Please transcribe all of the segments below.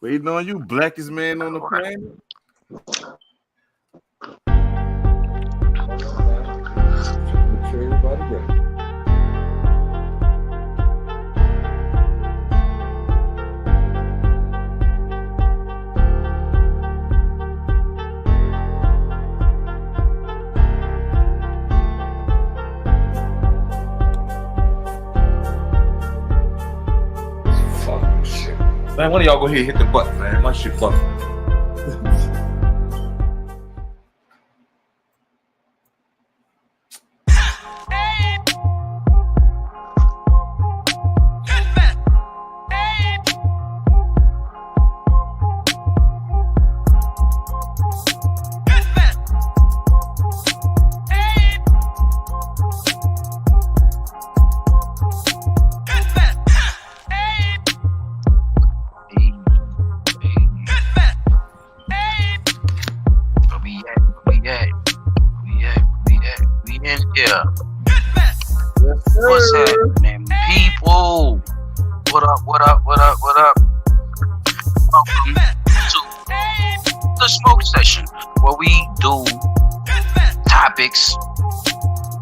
Waiting on you, blackest man on the planet. Make sure everybody ready. Fucking shit. Man, one of y'all go ahead and hit the button, man. My shit fucking. What's happening, people? What up? Welcome to the smoke session, where we do topics,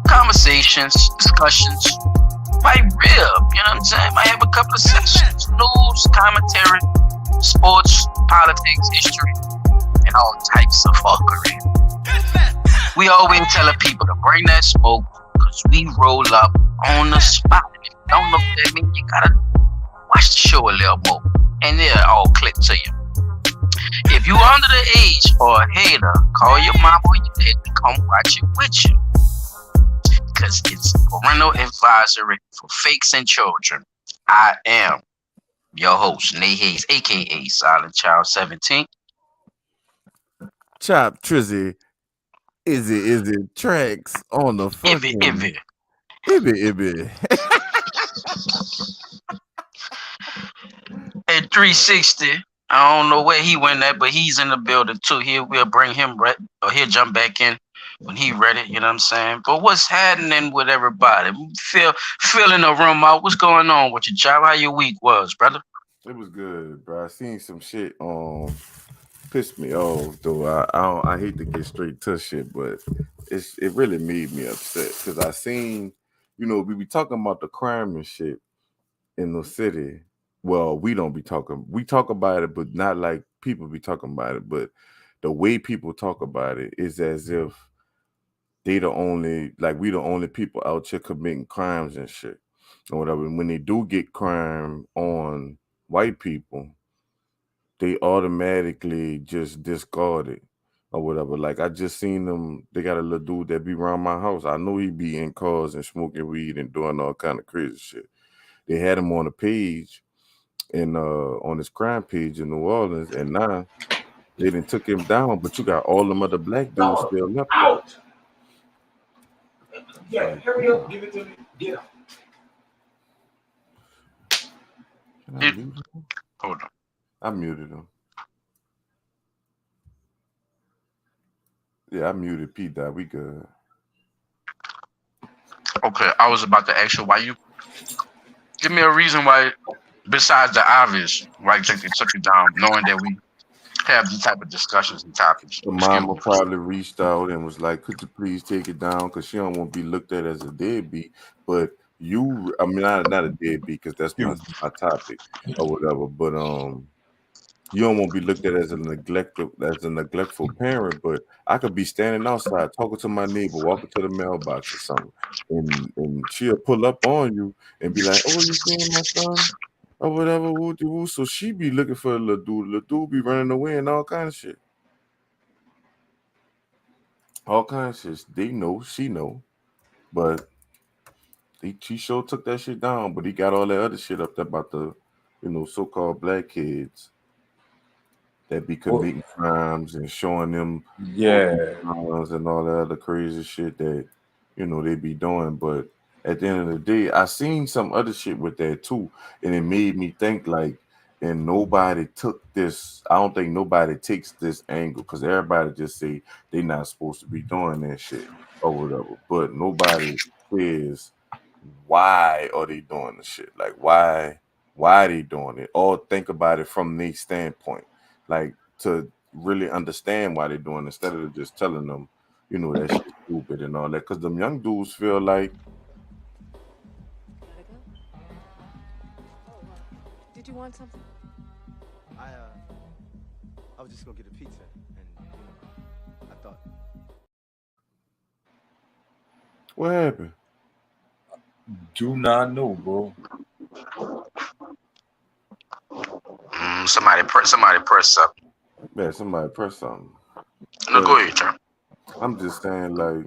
conversations, discussions. Might rib, you know what I'm saying? Might have a couple of sessions, news, commentary, sports, politics, history, and all types of fuckery. We always telling people to bring that smoke, because we roll up on the spot. If you don't know what that means, you gotta watch the show a little more, and it'll all click to you. If you under the age or a hater, call your mom or your dad to come watch it with you, because it's parental advisory for fakes and children. I am your host, Nate Hayes, aka Silent Child 17. Chop Trizzy. Is it tracks on the fucking Ibby. At 360, I don't know where he went at, but he's in the building too. We'll bring him or he'll jump back in when he ready. You know what I'm saying? But what's happening with everybody? Filling the room out. What's going on with your job? How your week was, brother? It was good, bro. I seen some shit pissed me off though. I hate to get straight to shit, but it really made me upset because I seen, we be talking about the crime and shit in the city. Well, we don't be talking. We talk about it, but not like people be talking about it. But the way people talk about it is as if we the only people out here committing crimes and shit or whatever. And when they do get crime on white people, they automatically just discard it or whatever. Like I just seen them. They got a little dude that be around my house. I know he be in cars and smoking weed and doing all kind of crazy shit. They had him on a page and on his crime page in New Orleans, and now they done took him down. But you got all them other black dudes still left out. Yeah, hurry up, give it to me. Yeah. Hold on. I muted him. Yeah, I muted P. Dot. We good. Okay, I was about to ask you why you give me a reason why, besides the obvious, why you think they took it down, knowing that we have these type of discussions and topics. The mama probably reached out and was like, "Could you please take it down?" Because she don't want to be looked at as a deadbeat. But not a deadbeat because that's my topic or whatever. But you don't want to be looked at as a neglectful parent. But I could be standing outside talking to my neighbor, walking to the mailbox or something, and she'll pull up on you and be like, "Oh, you seeing my son?" Or whatever, woo. So she be looking for a little dude. Little dude be running away and all kind of shit. All kinds of shit. They know, she know, but she sure took that shit down. But he got all that other shit up there about the, so-called black kids that be committing crimes and showing them, and all that other crazy shit that, they be doing. But at the end of the day, I seen some other shit with that too, and it made me think like, and nobody took this. I don't think nobody takes this angle because everybody just say they not supposed to be doing that shit. or whatever. But nobody cares why are they doing the shit? Like why are they doing it? Or think about it from their standpoint. Like to really understand why they're doing it, instead of just telling them, that shit's stupid and all that. Cause them young dudes feel like Gotta go. Did you want something? I was just gonna get a pizza, and I thought. what happened? Do not know, bro. Somebody press up. Man, somebody press something. No, But go ahead, John. I'm just saying, like,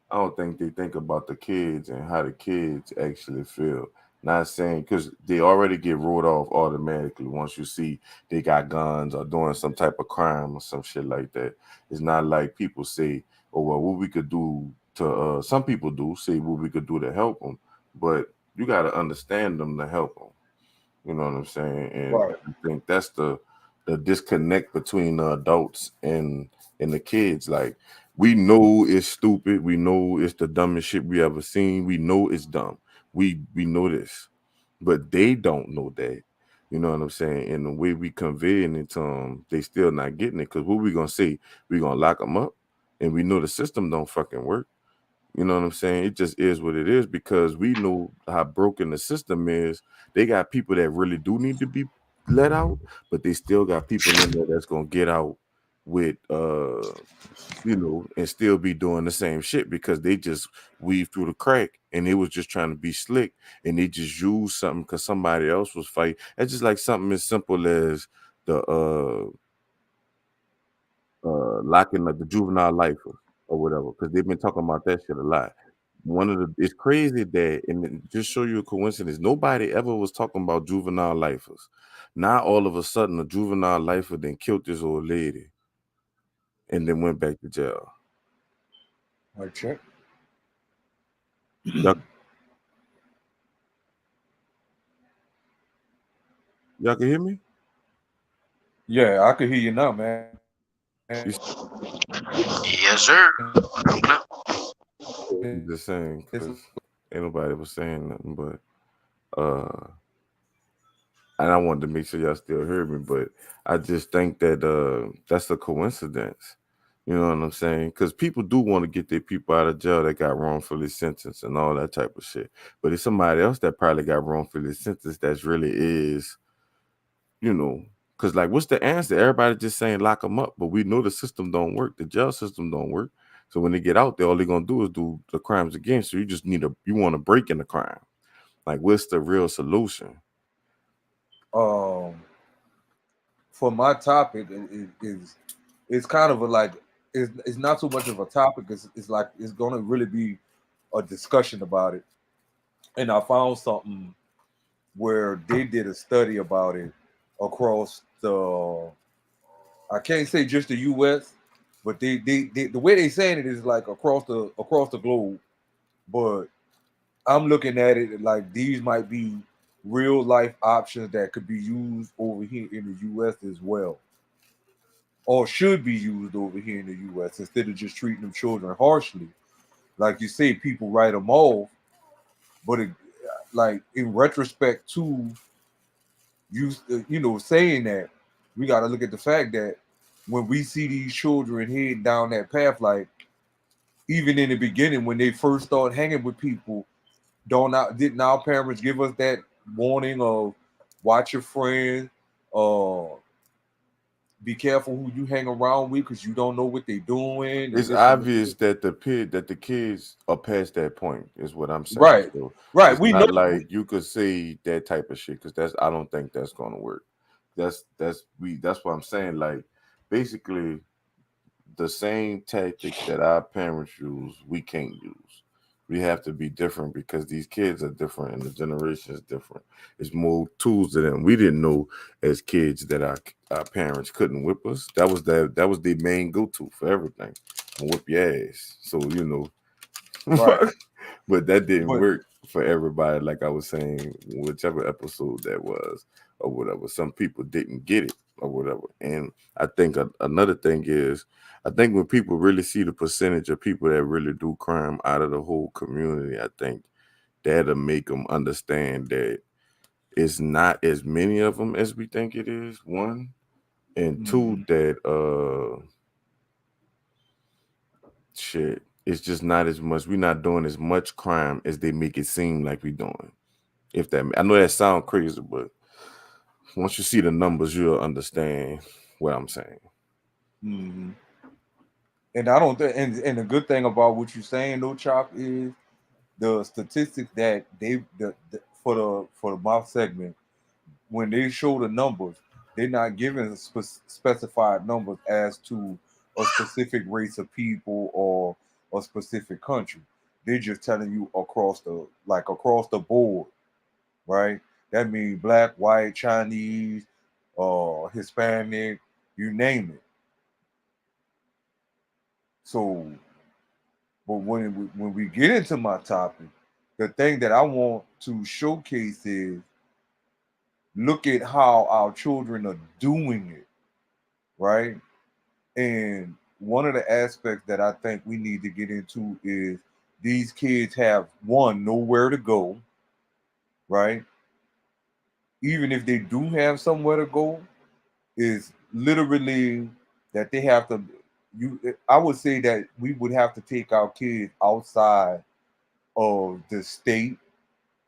I don't think they think about the kids and how the kids actually feel. Not saying because they already get ruled off automatically once you see they got guns or doing some type of crime or some shit like that. It's not like people say, "Oh well, what we could do to." Some people do say what we could do to help them, but you got to understand them to help them. You know what I'm saying? And Right. I think that's the disconnect between the adults and the kids. Like we know it's stupid. We know it's the dumbest shit we ever seen. We know it's dumb. We know this, but they don't know that. You know what I'm saying? And the way we conveying it to them, they still not getting it. Because what we gonna say? We gonna lock them up, and we know the system don't fucking work. You know what I'm saying? It just is what it is because we know how broken the system is. They got people that really do need to be let out, but they still got people in there that's gonna get out with and still be doing the same shit because they just weave through the crack and they was just trying to be slick and they just used something because somebody else was fighting. It's just like something as simple as the locking up the juvenile life or whatever, because they've been talking about that shit a lot. It's crazy that, and just show you a coincidence, nobody ever was talking about juvenile lifers. Now all of a sudden, a juvenile lifer then killed this old lady and then went back to jail. I check. Y'all, y'all can hear me? Yeah, I can hear you now, man. You Yes, sir. I'm good. I'm just saying because ain't nobody was saying nothing, but and I wanted to make sure y'all still heard me, but I just think that that's a coincidence. You know what I'm saying? Because people do want to get their people out of jail that got wrongfully sentenced and all that type of shit. But it's somebody else that probably got wrongfully sentenced that's really is, because like, what's the answer? Everybody just saying lock them up, but we know the system don't work. The jail system don't work. So when they get out there, all they're gonna do is do the crimes again. So you want to break in the crime. Like, what's the real solution? For my topic is it's kind of it's not so much of a topic. It's like it's going to really be a discussion about it. And I found something where they did a study about it across I can't say just the U.S., but they the way they saying it is like across the globe. But I'm looking at it like these might be real life options that could be used over here in the U.S. as well, or should be used over here in the U.S. instead of just treating them children harshly. Like you say, people write them off, but like in retrospect to saying that, we got to look at the fact that when we see these children heading down that path, like even in the beginning when they first start hanging with people, didn't our parents give us that warning of watch your friends, be careful who you hang around with because you don't know what they're doing. It's obvious that the kids are past that point, is what I'm saying. Right, So right. it's We not know. like you could say that type of shit because I don't think that's gonna work. That's what I'm saying. Like basically the same tactics that our parents use, we can't use. We have to be different because these kids are different and the generation is different. It's more tools to them. We didn't know as kids that our parents couldn't whip us. That was their main go-to for everything. And whip your ass. So Right. but that didn't But work for everybody, like I was saying, whichever episode that was. or whatever. Some people didn't get it or whatever. And I think another thing is, I think when people really see the percentage of people that really do crime out of the whole community, I think that'll make them understand that it's not as many of them as we think it is. One, and two, that shit, it's just not as much. We're not doing as much crime as they make it seem like we're doing. If that, I know that sounds crazy, but once you see the numbers, you'll understand what I'm saying. Mm-hmm. And I don't think, and the good thing about what you're saying, though, Chop, is the statistics that for the mouth segment, when they show the numbers, they're not giving specified numbers as to a specific race of people or a specific country. They're just telling you across the board, right? That means black, white, Chinese, Hispanic, you name it. So, but when we get into my topic, the thing that I want to showcase is look at how our children are doing it, right? And one of the aspects that I think we need to get into is these kids have one nowhere to go, right? Even if they do have somewhere to go, is literally that they have to. I would say that we would have to take our kids outside of the state,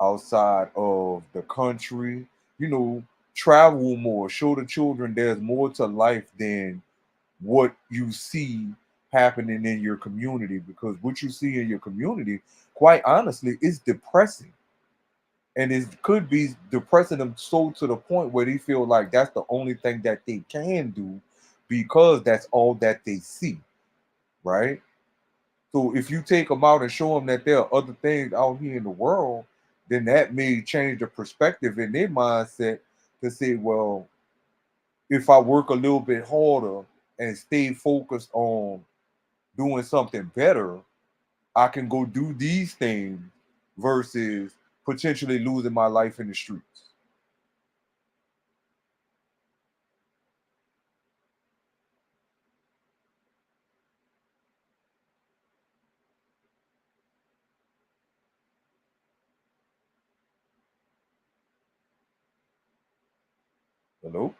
outside of the country, you know, travel more, show the children there's more to life than what you see happening in your community, because what you see in your community, quite honestly, is depressing. And it could be depressing them so to the point where they feel like that's the only thing that they can do because that's all that they see, right? So if you take them out and show them that there are other things out here in the world, then that may change the perspective in their mindset to say, well, if I work a little bit harder and stay focused on doing something better, I can go do these things versus potentially losing my life in the streets. Hello?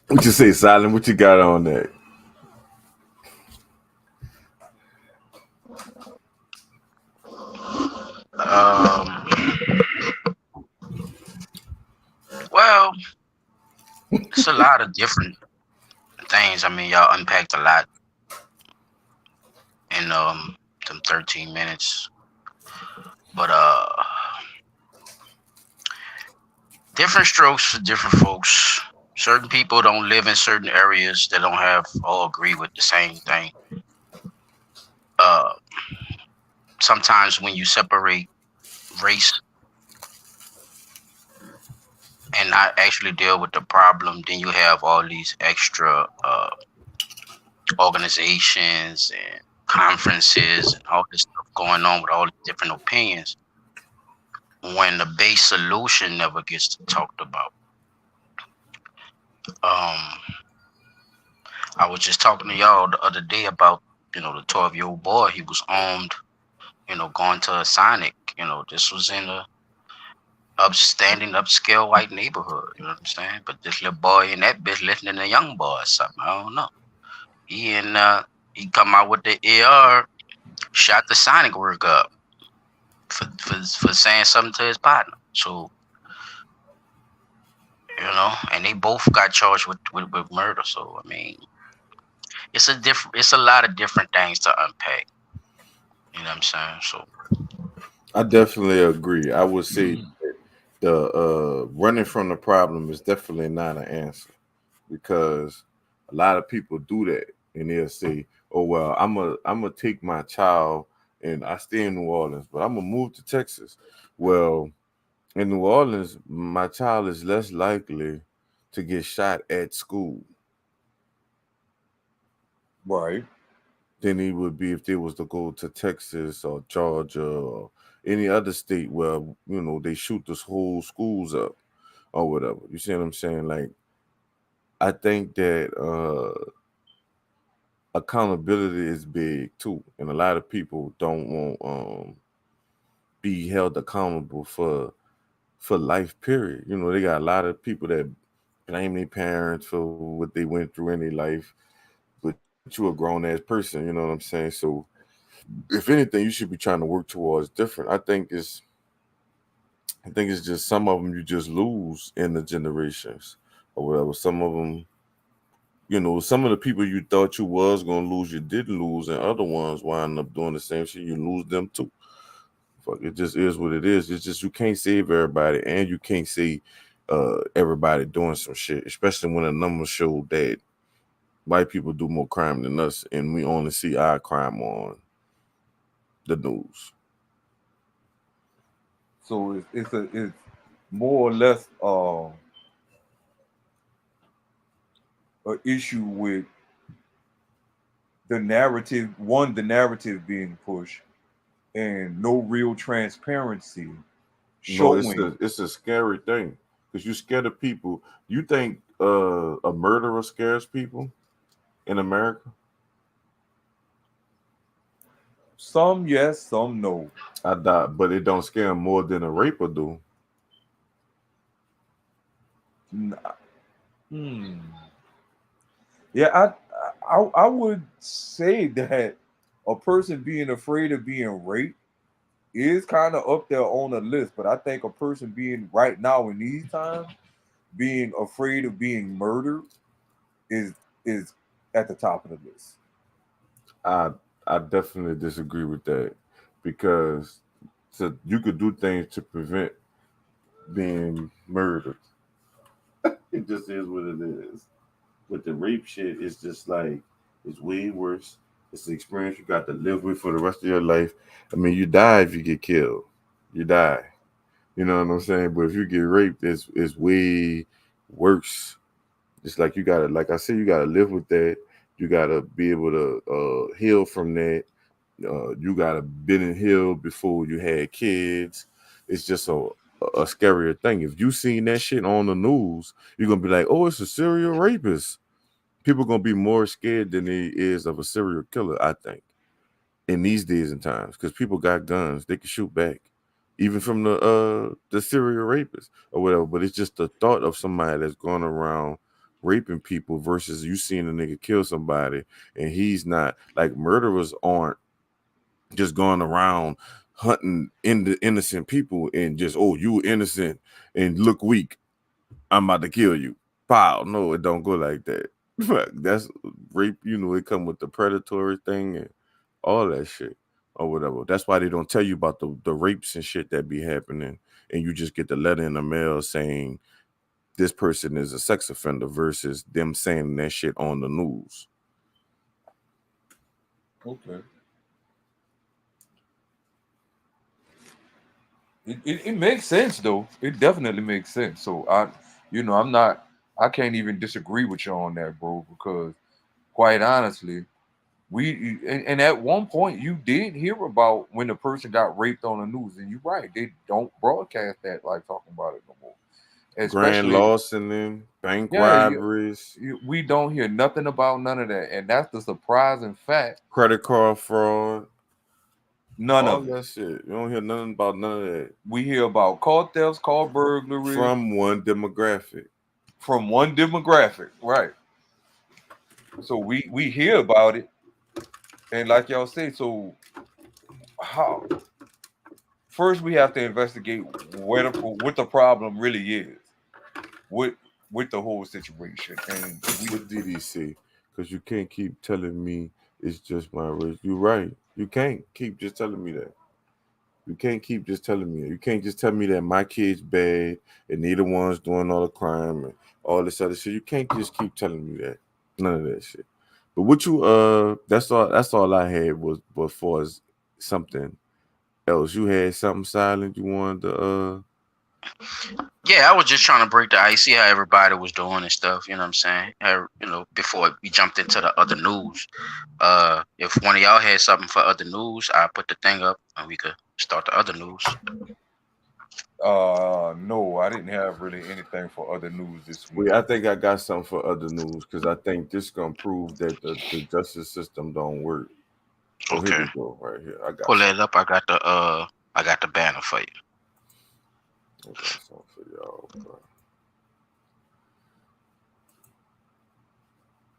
What you say, Silent? What you got on that? Well, it's a lot of different things. I mean, y'all unpacked a lot in them 13 minutes. But different strokes for different folks. Certain people don't live in certain areas that don't have all agree with the same thing. Uh, Sometimes when you separate race and not actually deal with the problem, then you have all these extra organizations and conferences and all this stuff going on with all these different opinions when the base solution never gets talked about. I was just talking to y'all the other day about, the 12-year-old boy. He was armed, going to a Sonic. This was in a upstanding, upscale white neighborhood. You know what I'm saying? But this little boy in that bitch listening to young boy or something. I don't know. He come out with the AR, shot the Sonic work up for saying something to his partner. So, and they both got charged with murder. So I mean, it's a lot of different things to unpack. You know what I'm saying? So I definitely agree. I would say that the running from the problem is definitely not an answer, because a lot of people do that and they'll say, "Oh well, I'm gonna take my child and I stay in New Orleans, but I'm gonna move to Texas." Well, in New Orleans, my child is less likely to get shot at school. Right. than he would be if they was to go to Texas or Georgia or any other state where they shoot the whole schools up or whatever. You see what I'm saying? Like I think that accountability is big too, and a lot of people don't want be held accountable for life. Period. They got a lot of people that blame their parents for what they went through in their life, but you a grown ass person. You know what I'm saying? So if anything, you should be trying to work towards different. I think it's just some of them you just lose in the generations or whatever. Some of them, some of the people you thought you was gonna lose, you didn't lose, and other ones wind up doing the same shit. You lose them too. Fuck, it just is what it is. It's just you can't save everybody, and you can't see everybody doing some shit, especially when the numbers show that white people do more crime than us, and we only see our crime on the news. So it's more or less an issue with the narrative being pushed, and no real transparency No, it's showing. a scary thing because you scared of people. You think a murderer scares people in America? Some yes, some no. I doubt, but it don't scare them more than a raper do. N- Hmm. Yeah, I would say that a person being afraid of being raped is kind of up there on the list, but I think a person being right now in these times being afraid of being murdered is is at the top of the list. I I definitely disagree with that because you could do things to prevent being murdered. It just is what it is. With the rape shit, it's just like it's way worse. It's the experience you got to live with for the rest of your life. I mean, you die if you get killed. You die. You know what I'm saying? But if you get raped, it's way worse. It's like you gotta, like I said, you gotta live with that. You gotta be able to heal from that. You gotta been and healed before you had kids. It's just a scarier thing. If you seen that shit on the news, you're gonna be like, oh, it's a serial rapist. People gonna be more scared than they is of a serial killer, I think, in these days and times, because people got guns, they can shoot back, even from the serial rapist or whatever. But it's just the thought of somebody that's going around raping people versus you seeing a nigga kill somebody and he's not. Like murderers aren't just going around hunting in the innocent people and just, oh, you innocent and look weak, I'm about to kill you. Pow. No, it don't go like that. That's rape, it come with the predatory thing and all that shit or whatever. That's why they don't tell you about the rapes and shit that be happening. And you just get the letter in the mail saying this person is a sex offender versus them saying that shit on the news. Okay. It makes sense though. It definitely makes sense. So I'm not. I can't even disagree with you on that, bro. Because quite honestly, and at one point you did hear about when the person got raped on the news, and you're right. They don't broadcast that like talking about it no more. Grand Especially, loss and then bank yeah, robberies, we don't hear nothing about none of that, and that's the surprising fact. credit card fraud, None all of it. that shit. You don't hear nothing about none of that We hear about car thefts, car burglary from one demographic. from one demographic, right? So we hear about it, and like y'all say, so how? First, we have to investigate what the problem really is with with the whole situation, and With DDC, because you can't keep telling me it's just my race. You're right. You can't keep just telling me that. You can't keep just telling me that. You can't just tell me that my kid's bad and they the ones doing all the crime and all this other shit. You can't just keep telling me that. None of that shit. But what you that's all I had was before as something else. You had something silent you wanted to Yeah, I was just trying to break the ice, see how everybody was doing and stuff. You know what I'm saying? Before we jumped into the other news. If one of y'all had something for other news, I put the thing up and we could start the other news. No, I didn't have really anything for other news this week. Wait, I think I got something for other news because I think this gonna prove that the justice system don't work. So here Okay, we go, right here. I got pull something. that up. I got the banner for you. I got something for y'all, bro.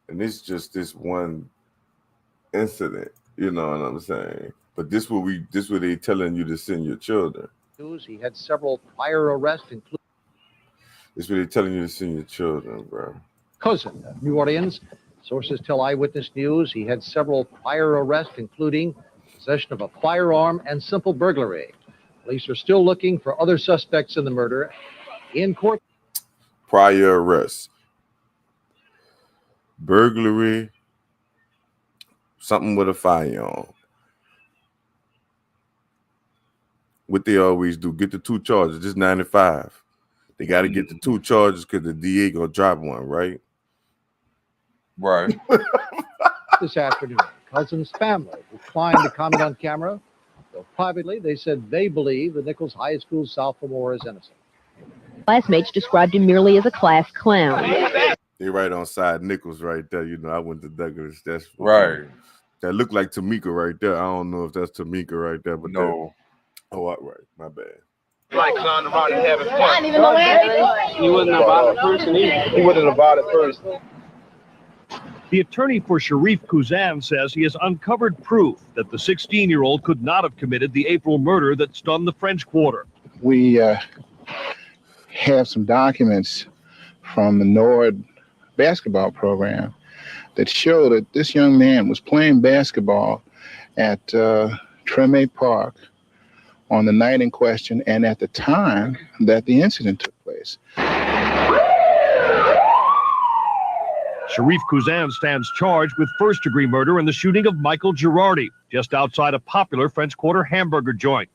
And it's just this one incident, you know what I'm saying? But this what they telling you to send your children. He had several prior arrests, including This what they telling you to send your children, bro. cousin of New Orleans. Sources tell Eyewitness News he had several prior arrests, including possession of a firearm and simple burglary. Police are still looking for other suspects in the murder. In court, Prior arrests, burglary, something with a firearm. What they always do, get the two charges. This 95. They got to get the two charges because the DA gonna drop one, right? Right. this afternoon, cousin's family declined to comment on camera, though privately they said they believe the Nichols High School sophomore is innocent. Classmates described him merely as a class clown. They right on side Nichols right there. You know, I went to Douglas. That's Right. That looked like Tamika right there. I don't know if that's Tamika right there, but No. Oh, all right. My bad. Like clowning around and having fun. I didn't even know where he wasn't a violent person either. He wasn't a violent person. The attorney for Sharif Kuzan says he has uncovered proof that the 16-year-old could not have committed the April murder that stunned the French Quarter. We have some documents from the NORD basketball program that show that this young man was playing basketball at Treme Park on the night in question and at the time that the incident took place. Sharif Kuzan stands charged with first-degree murder in the shooting of Michael Girardi, just outside a popular French Quarter hamburger joint.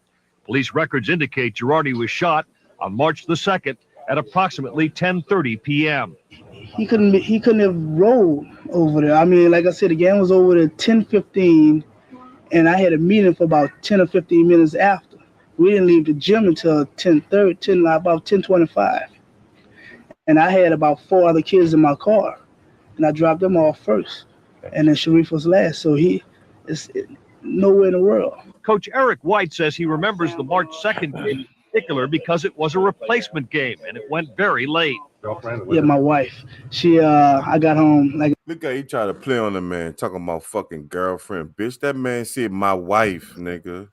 Police records indicate Girardi was shot on March the 2nd at approximately 10:30 p.m. He couldn't have rolled over there. I mean, like I said, the game was over at 10:15, and I had a meeting for about 10 or 15 minutes after. We didn't leave the gym until about 10:25. And I had about 4 other kids in my car, and I dropped them off first. And then Sharif was last, so he is nowhere in the world. Coach Eric White says he remembers the March 2nd game in particular because it was a replacement game, and it went very late. Yeah, my wife. I got home like. Look how he tried to play on the man, talking about fucking girlfriend. Bitch, that man said my wife, nigga.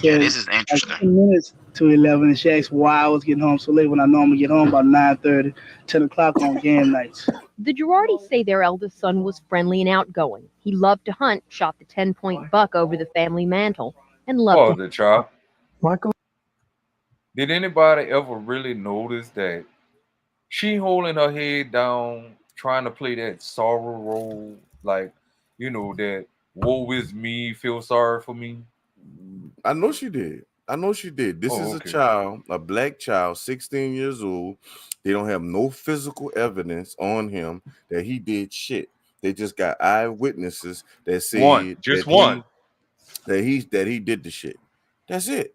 Yeah, this is interesting. Like 10 minutes to 11, and she asked why I was getting home so late when I normally get home about 9:30, 10 o'clock on game nights. The Girardis say their eldest son was friendly and outgoing. He loved to hunt, shot the 10-point buck over the family mantle, and loved the child. Michael. Did anybody ever really notice that she holding her head down, trying to play that sorrow role, like, you know, that woe is me, feel sorry for me? I know she did. This is a child, a black child, 16 years old. They don't have no physical evidence on him that he did shit. They just got eyewitnesses that say that he did the shit. That's it.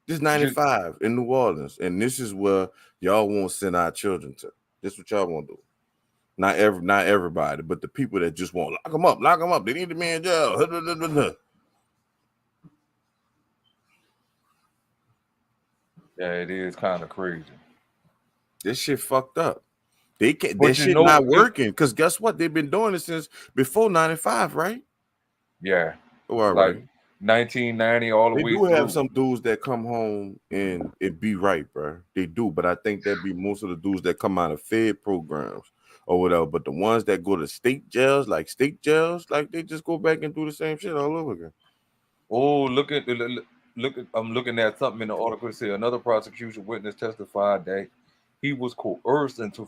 This is 95 in New Orleans, and this is where y'all won't send our children to. This is what y'all won't do. Not everybody, but the people that just want lock them up. They need to be in jail. Yeah, it is kind of crazy. This shit fucked up. They can't. That shit not working because guess what? They've been doing it since before 95, right? Yeah. Oh, all like right. 1990 all the way through. They do have some dudes that come home and it be right, bro. They do, but I think that be most of the dudes that come out of Fed programs or whatever. But the ones that go to state jails, like they just go back and do the same shit all over again. Oh, look at I'm looking at something in the article. It said another prosecution witness testified that he was coerced into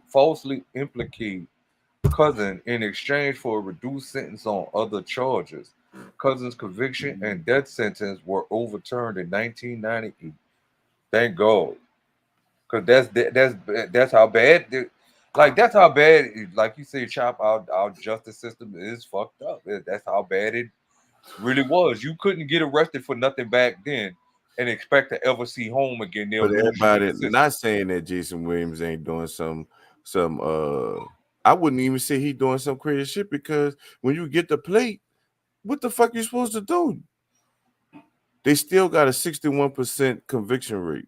falsely implicate cousin in exchange for a reduced sentence on other charges. Cousin's conviction and death sentence were overturned in 1998. Thank God. Because that's how bad. Like that's how bad. Like you say, Chop. Our justice system is fucked up. That's how bad it really was. You couldn't get arrested for nothing back then and expect to ever see home again. They'll But lose you in everybody the system. not saying that Jason Williams ain't doing some I wouldn't even say he doing some crazy shit because when you get the plate, what the fuck you supposed to do? They still got a 61% conviction rate.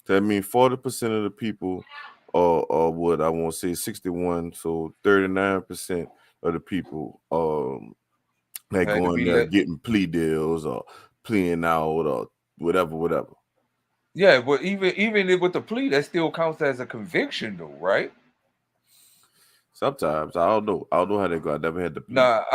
So that means 40% of the people are what I won't say 61, so 39% of the people that Had to going be there let. getting plea deals or pleading out or whatever. Yeah, but even with the plea, that still counts as a conviction, though, right? Sometimes I don't know. I don't know how they go. I never had the plea. Now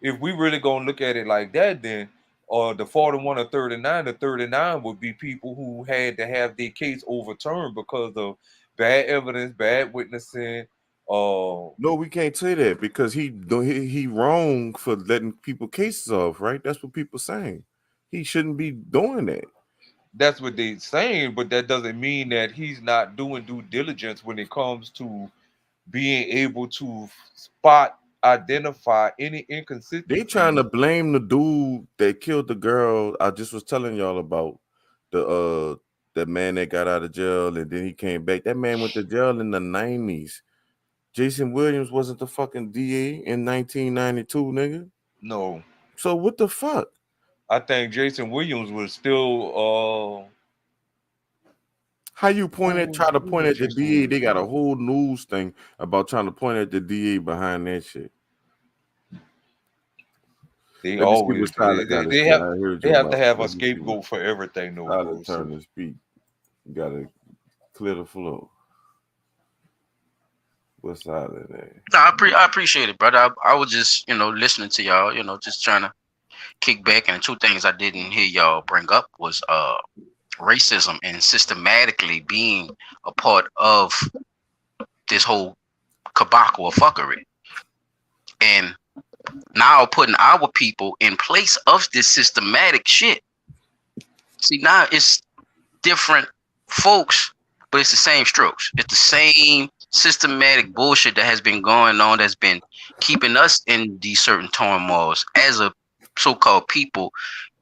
if we really gonna look at it like that, then the 41 or 39, the 39 would be people who had to have their case overturned because of bad evidence, bad witnessing. No, we can't say that because he wrong for letting people cases off, right? That's what people saying. He shouldn't be doing that. That's what they saying, but that doesn't mean that he's not doing due diligence when it comes to being able to spot, identify any They inconsistencies. trying to blame the dude that killed the girl. I just was telling y'all about the man that got out of jail and then he came back. That man went to jail in the 90s. Jason Williams wasn't the fucking DA in 1992, nigga. No. So what the fuck? I think Jason Williams was still How you try to point at the Jason DA? They got a Williams. whole news thing about trying to point at the DA behind that shit. They Let me see always what Tyler got to they say. have I heard they you have to about. have a Let me see what scapegoat for everything, though, Tyler bro. turn So to speak. You gotta clear the flow. What's Tyler there? No, I appreciate it, brother. I was just, listening to y'all, just trying to kick back. And two things I didn't hear y'all bring up was racism and systematically being a part of this whole kabako of fuckery. And now putting our people in place of this systematic shit. See, now it's different folks, but it's the same strokes. It's the same systematic bullshit that has been going on, that's been keeping us in these certain turmoils as a so-called people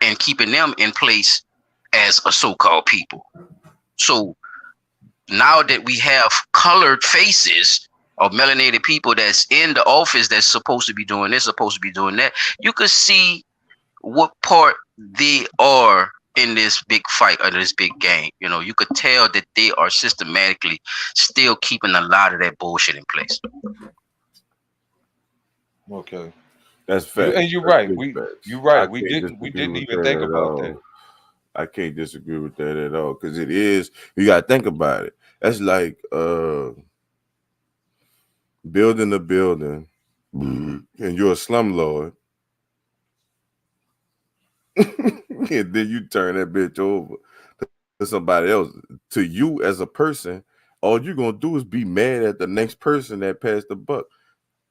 and keeping them in place as a so-called people. So now that we have colored faces of melanated people that's in the office that's supposed to be doing this, supposed to be doing that, you could see what part they are in this big fight or this big game. You could tell that they are systematically still keeping a lot of that bullshit in place. okay. That's fact. And you're That's right. big facts. You're right. I We can't didn't disagree with even that think at about all. that. I can't disagree with that at all because it is. You gotta think about it. That's like building a building, and you're a slumlord, and then you turn that bitch over to somebody else. To you as a person, all you're gonna do is be mad at the next person that passed the buck.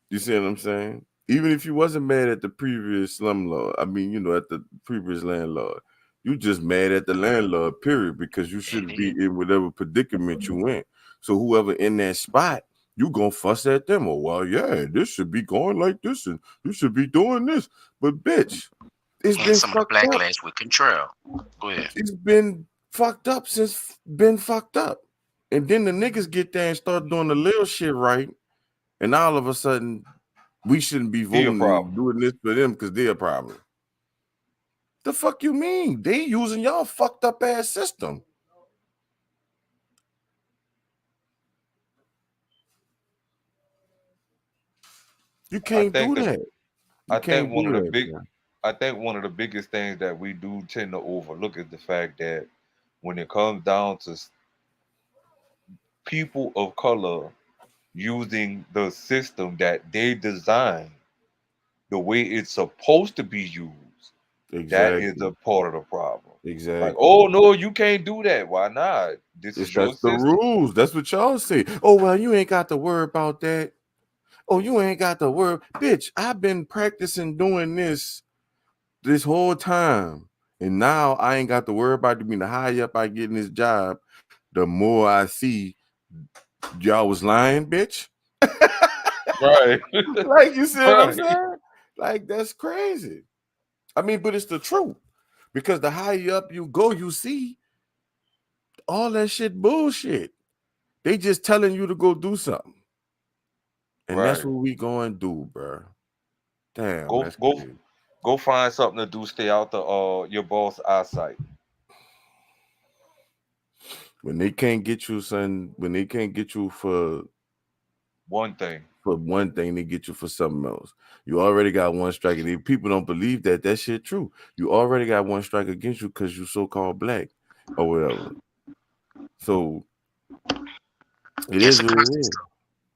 You see what I'm saying? Even if you wasn't mad at the previous slumlord, at the previous landlord, you just mad at the landlord, period, because you shouldn't be in whatever predicament you in. So whoever in that spot, you gonna fuss at them. Oh, well, yeah, this should be going like this, and you should be doing this. But bitch, it's And been some of the fucked up. backlash with control. Go ahead. It's been fucked up since been fucked up. And then the niggas get there and start doing the little shit right, and all of a sudden we shouldn't be voting and doing this for them because they're a problem. The fuck you mean? They using y'all fucked up ass system. You can't do that. I think one of the biggest things that we do tend to overlook is the fact that when it comes down to people of color using the system that they designed the way it's supposed to be used, that is a part of the problem. Exactly. Like, oh no, you can't do that. Why not? This is your That's the system. rules. That's what y'all say. Oh, well, you ain't got to worry about that. Oh, you ain't got to worry. Bitch, I've been practicing doing this whole time. And now I ain't got to worry about being the high up I get in this job. the more I see y'all was lying, bitch. Right. Like, you see what I'm Right. saying? Like, that's crazy. I mean, but it's the truth. Because the higher up you go, you see all that shit bullshit. They just telling you to go do something. And that's Right. what we going to do, bro. Damn, Go that's go crazy. go find something to do. Stay out the your boss eyesight. When they can't get you, son, when they can't get you One thing. for one thing, they get you for something else. You already got one strike. And if people don't believe that shit true. You already got one strike against you because you so-called black or whatever. So it It's is a what it constant is. struggle.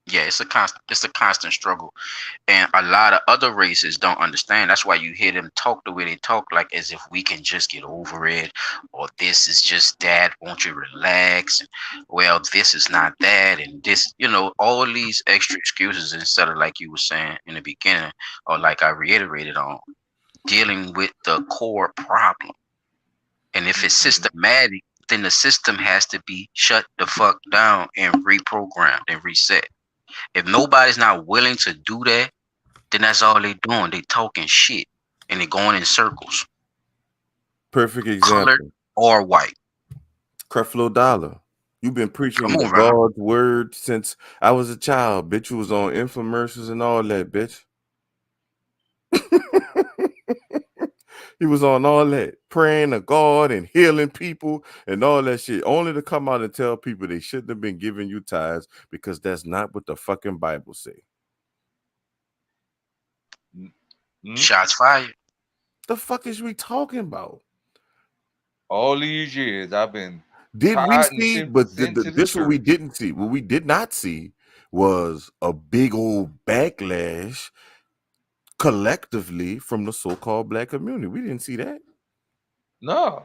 Yeah, it's a constant struggle. And a lot of other races don't understand. That's why you hear them talk the way they talk, like as if we can just get over it, or this is just that. Won't you relax? And, well, this is not that, and this, all these extra excuses instead of like you were saying in the beginning, or like I reiterated on dealing with the core problem. And if it's systematic, then the system has to be shut the fuck down and reprogrammed and reset. If nobody's not willing to do that, then that's all they doing. They talking shit and they going in circles. Perfect Colored example. or white. Creflo Dollar. You've been preaching Come the on, bro. God's word since I was a child, bitch. You was on infomercials and all that, bitch. He was on all that, praying to God and healing people and all that shit, only to come out and tell people they shouldn't have been giving you tithes because that's not what the fucking Bible say. Shots fired. The fuck is we talking about? All these years I've been Did we tithing see? But 10% to the this what we church. didn't see. What we did not see was a big old backlash collectively from the so-called black community. We didn't see that. No.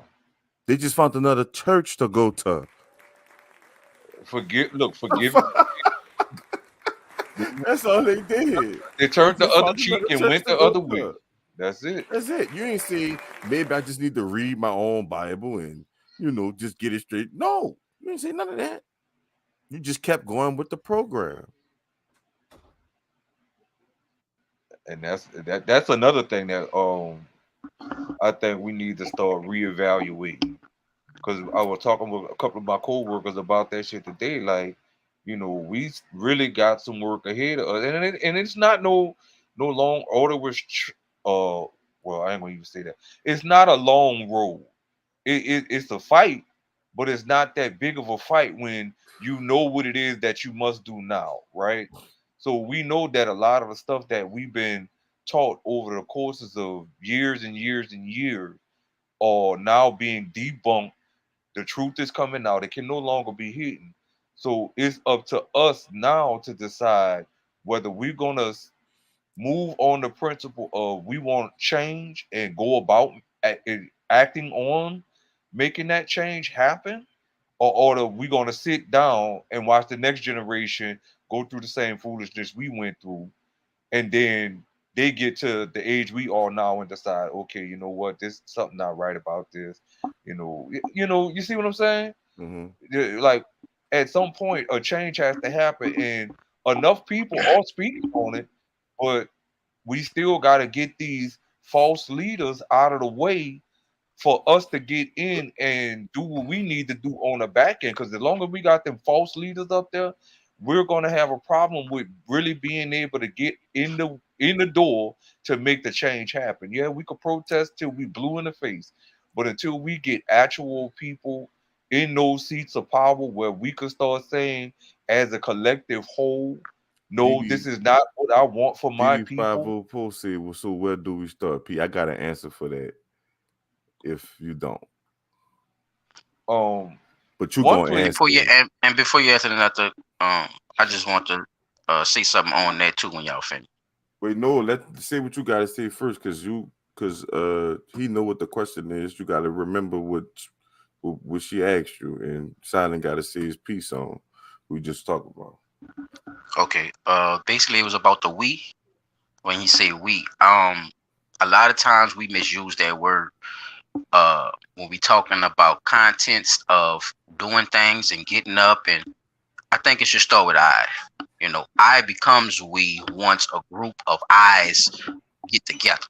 They just found another church to go to. Forgive That's all they did. They turned the just other found cheek another and church went to the go other way. to. That's it. That's it. You ain't see, maybe I just need to read my own Bible and, just get it straight. No, you ain't say none of that. You just kept going with the program. And that's another thing that I think we need to start reevaluating. Because I was talking with a couple of my coworkers about that shit today. Like, we really got some work ahead of us, and it's not no long order. Well, I ain't gonna even say that. It's not a long road. It's a fight, but it's not that big of a fight when you know what it is that you must do now, right? So we know that a lot of the stuff that we've been taught over the courses of years and years and years are now being debunked. The truth is coming out. It can no longer be hidden. So it's up to us now to decide whether we're gonna move on the principle of we want change and go about acting on making that change happen, or are we going to sit down and watch the next generation go through the same foolishness we went through, and then they get to the age we are now and decide, okay, you know what, there's something not right about this. You see what I'm saying? Like, at some point a change has to happen, and enough people are speaking on it, but we still got to get these false leaders out of the way for us to get in and do what we need to do on the back end. Because the longer we got them false leaders up there, we're gonna have a problem with really being able to get in the door to make the change happen. Yeah, we could protest till we blue in the face, but until we get actual people in those seats of power where we could start saying as a collective whole, no, this is not what I want for my people. DD504 said, well, so where do we start, P? I got an answer for that if you don't. But you One gonna place answer Before you it. and before you answer that, I just want to say something on that too when y'all finish. Wait, no, let's say what you gotta say first, because he know what the question is. You gotta remember what she asked you, and Silent gotta say his piece on we just talked about. Okay. Basically it was about the when he say we. A lot of times we misuse that word when we talking about contents of doing things and getting up, and I think it should start with I. You know, I becomes we once a group of eyes get together.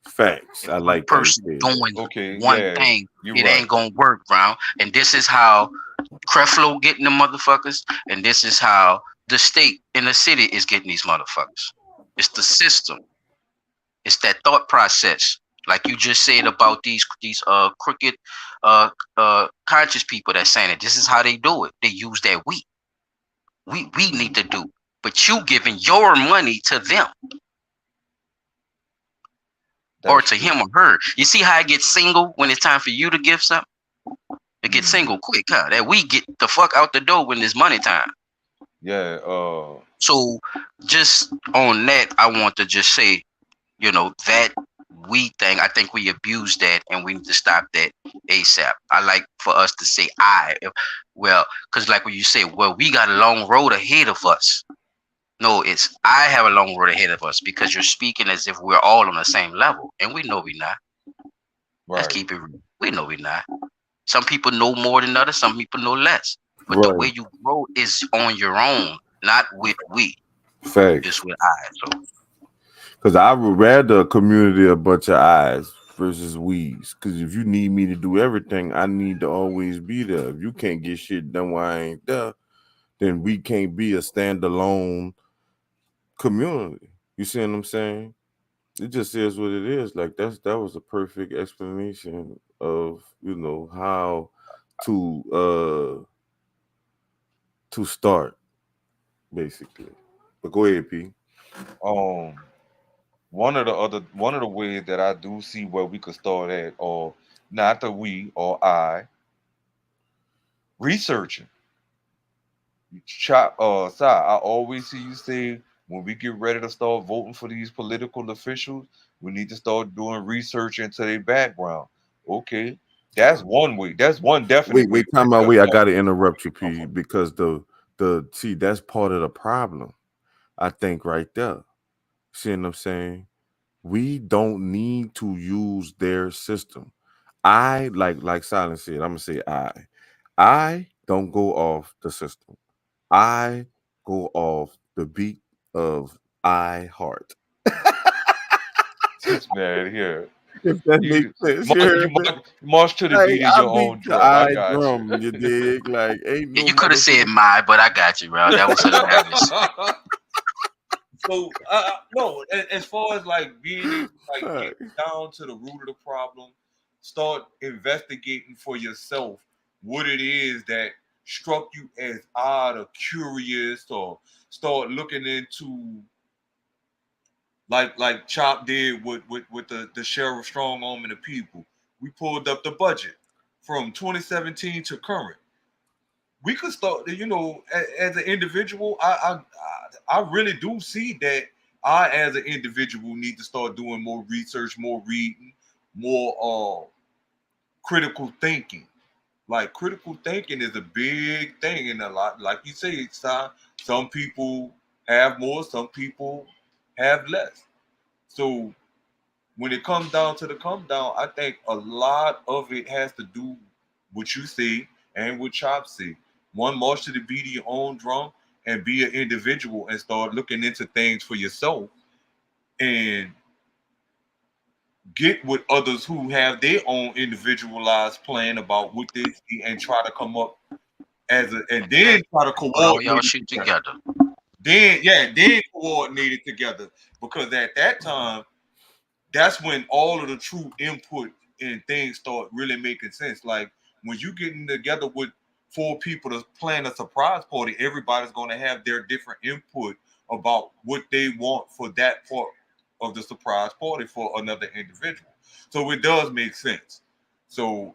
Facts. If I one like that. person doing Okay, one yeah, thing, you're it right. ain't gonna work, Brown. And this is how Creflo getting the motherfuckers, and this is how the state and the city is getting these motherfuckers. It's the system. It's that thought process. Like you just said about these crooked conscious people that's saying it. This is how they do it. They use that we need to do. But you giving your money to them or to him or her. You see how it gets single when it's time for you to give something? It gets single quick, huh? That we get the fuck out the door when it's money time. Yeah. So just on that, I want to just say, you know, that we thing, I think we abuse that and we need to stop that ASAP. I like for us to say well, because like when you say, well, we got a long road ahead of us. No, it's I have a long road ahead of us because you're speaking as if we're all on the same level. And we know we're not. Let's keep it real. We know we're not. Some people know more than others, some people know less. But the way you grow is on your own, not with we. Facts. Just with I. So because I would rather a community a bunch of eyes versus we's. Because if you need me to do everything, I need to always be there. If you can't get shit done while I ain't there, then we can't be a standalone community. You see what I'm saying? It just is what it is. Like that was a perfect explanation of how to start basically. But go ahead, P. One of the ways that I do see where we could start at, or not the we or I, researching. Si, I always see you say when we get ready to start voting for these political officials, we need to start doing research into their background. Okay, that's one way. That's one definite way. Wait, time out. Wait, I gotta interrupt you, P, because the see that's part of the problem. I think right there. See what I'm saying? We don't need to use their system. I like Silence said, I'm gonna say I don't go off the system. I go off the beat of I heart. This man here. If that makes sense, you heard me? March to the Like, beat of I your beat own the drum. I I got drum, you. you dig? Like, ain't no you could have said my, but I got you, bro. That was hilarious. So no, as far as like being able to like get down to the root of the problem, start investigating for yourself what it is that struck you as odd or curious, or start looking into like Chop did with the sheriff strong arm and the people. We pulled up the budget from 2017 to current. We could start, as an individual, I really do see that I, as an individual, need to start doing more research, more reading, more critical thinking. Like critical thinking is a big thing, and a lot, like you say, some people have more, some people have less. So when it comes down to the come down, I think a lot of it has to do what you say and what Chop say. One, march to the beat of your own drum and be an individual and start looking into things for yourself and get with others who have their own individualized plan about what they see and try to come up and then try to Put all y'all coordinate shit together. Then coordinate it together, because at that time that's when all of the true input and things start really making sense. Like when you getting together with 4 people to plan a surprise party, everybody's going to have their different input about what they want for that part of the surprise party for another individual. So it does make sense. So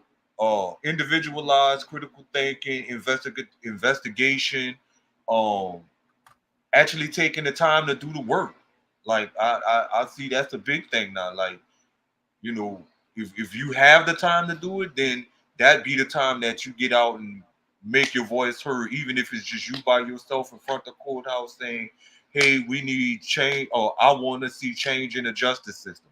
individualized critical thinking, investigation, um, actually taking the time to do the work. Like I see that's a big thing now. Like, if you have the time to do it, then that be the time that you get out and make your voice heard, even if it's just you by yourself in front of the courthouse saying, hey, we need change, or I want to see change in the justice system.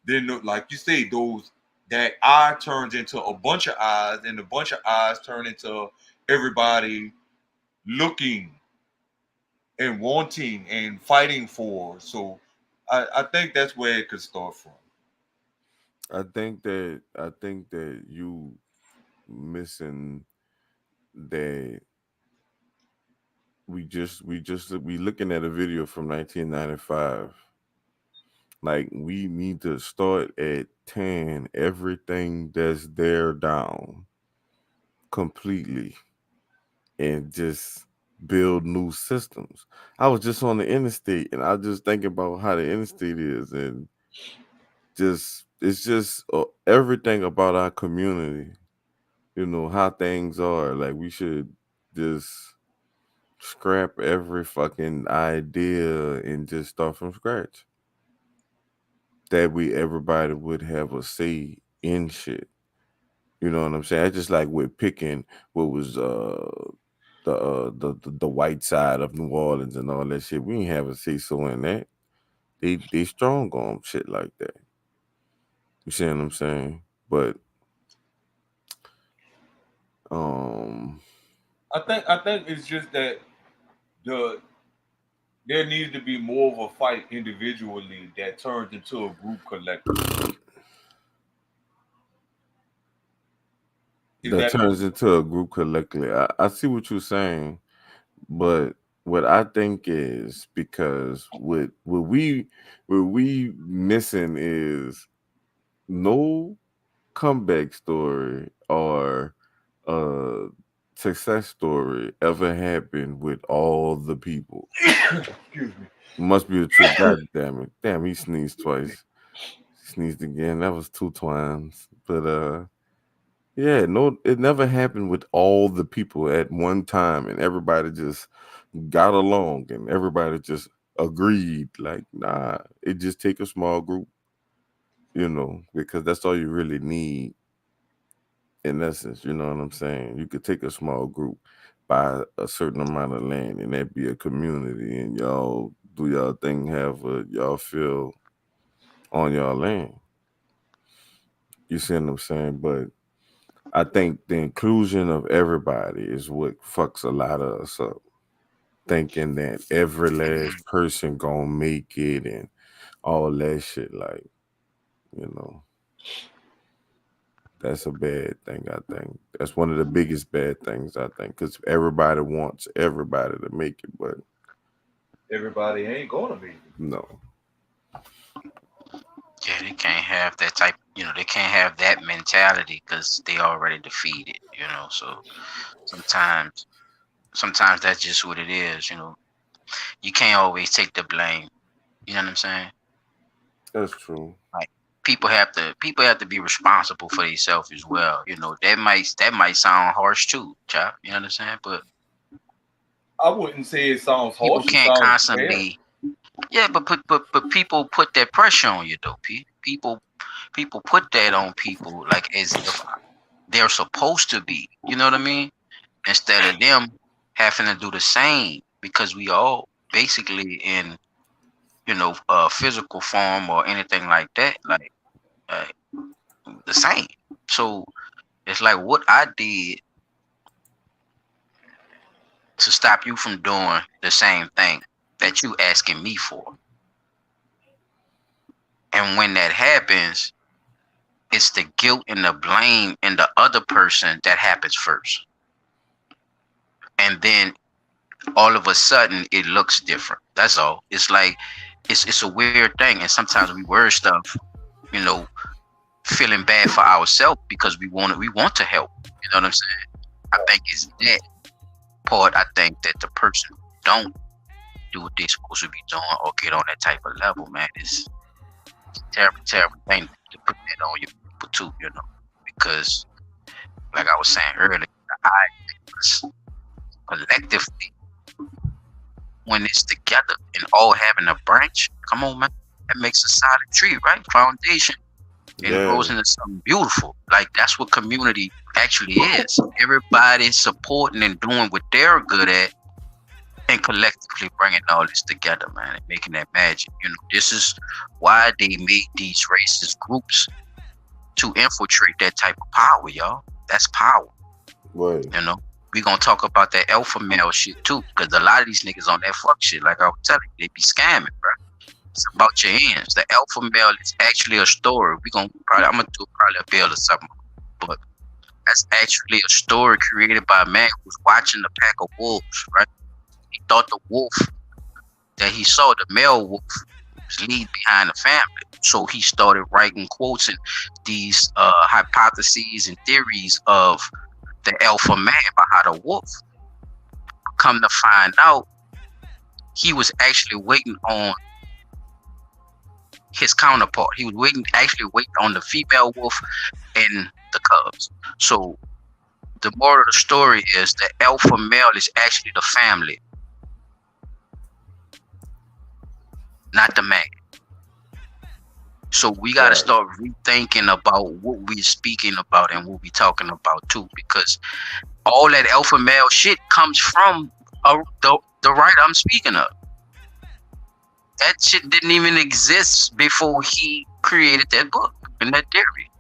Then, like you say, those that eye turns into a bunch of eyes, and a bunch of eyes turn into everybody looking and wanting and fighting for. So I think that's where it could start from. I think that you missing that we looking at a video from 1995. Like we need to start at 10 everything that's there down completely and just build new systems. I was just on the interstate and I was just thinking about how the interstate is and just it's just everything about our community, how things are. Like we should just scrap every fucking idea and just start from scratch. That everybody would have a say in shit. You know what I'm saying? It's just like with picking what was the white side of New Orleans and all that shit. We ain't have a say so in that. They strong on shit like that. You see what I'm saying? But I think it's just that there needs to be more of a fight individually that turns into a group collective. that turns into a group collectively. I see what you're saying, but what I think is because what we missing is no comeback story or success story ever happened with all the people. Excuse me. Must be the truth. God damn it. Damn, he sneezed twice. Sneezed again. That was 2 times. But yeah, no, it never happened with all the people at one time and everybody just got along and everybody just agreed. Like, nah, it just take a small group, because that's all you really need. In essence, you know what I'm saying? You could take a small group, buy a certain amount of land, and that be a community, and y'all do y'all thing, y'all feel on y'all land. You see what I'm saying? But I think the inclusion of everybody is what fucks a lot of us up. Thinking that every last person gonna make it and all that shit, like, that's a bad thing, I think. That's one of the biggest bad things, I think, because everybody wants everybody to make it, but everybody ain't gonna make it. No. Yeah, they can't have that type. They can't have that mentality because they already defeated. So sometimes that's just what it is. You can't always take the blame. You know what I'm saying? That's true. Like people have to be responsible for themselves as well. That might sound harsh too, Chop. You know what I'm saying? But I wouldn't say it sounds harsh. People can't constantly. Yeah, but people put that pressure on you though. People put that on people like as if they're supposed to be. You know what I mean? Instead of them having to do the same, because we all basically in physical form or anything like that, like the same. So it's like what I did to stop you from doing the same thing that you asking me for. And when that happens, it's the guilt and the blame in the other person that happens first. And then all of a sudden it looks different. That's all. It's like it's a weird thing. And sometimes we word stuff, feeling bad for ourselves because we want to help. You know what I'm saying? I think it's that part. I think that the person who don't do what they're supposed to be doing or get on that type of level, man, it's a terrible, terrible thing to put that on your people too, because like I was saying earlier, the collectively, when it's together and all having a branch, come on, man, that makes a solid tree, right? Foundation. And it grows into something beautiful. Like that's what community actually is. Everybody supporting and doing what they're good at and collectively bringing all this together, man, and making that magic. This is why they made these racist groups to infiltrate that type of power, y'all. That's power. Right. You know, we gonna talk about that alpha male shit too, because a lot of these niggas on that fuck shit, like I was telling you, they be scamming, bro. It's about your ends. The alpha male is actually a story. I'm gonna do probably a bill or something, but that's actually a story created by a man who was watching the pack of wolves, right? He thought the wolf that he saw, the male wolf, was lead behind the family. So he started writing quotes and these hypotheses and theories of the alpha man behind a wolf. Come to find out, he was actually waiting on his counterpart. He was actually waiting on the female wolf and the cubs. So the moral of the story is the alpha male is actually the family, not the man. So we got to start rethinking about what we're speaking about and what we're talking about too, because all that alpha male shit comes from the writer I'm speaking of. That shit didn't even exist before he created that book and that theory.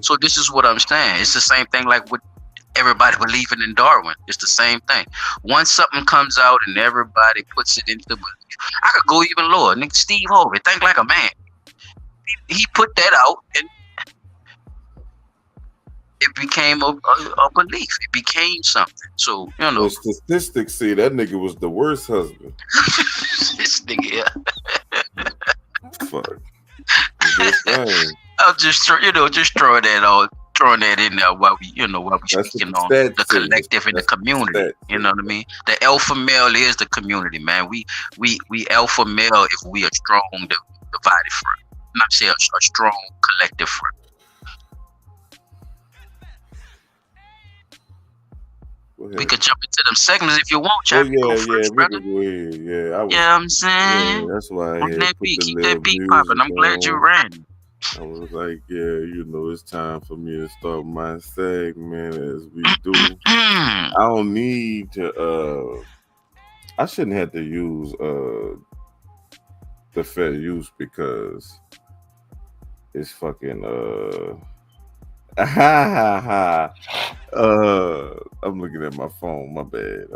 So this is what I'm saying. It's the same thing like with everybody believing in Darwin. It's the same thing. Once something comes out and everybody puts it into belief, I could go even lower. Nigga, Steve Harvey, think like a man. He put that out and it became a belief. It became something. So, you know. The statistics say that nigga was the worst husband. This nigga, yeah. Fuck. I'm just throwing that in there while we speaking on the collective and the community. You know what I mean? The alpha male is the community, man. We alpha male if we are strong, divided front. I'm saying a strong collective front. We could jump into them segments if you want, Chad. Go ahead. Yeah, I'm saying. Yeah, that's why I had that beat, keep that beat popping. I'm glad you ran. I was like, it's time for me to start my segment as we do. I don't need to. I shouldn't have to use the fair use because it's fucking I'm looking at my phone, my bad.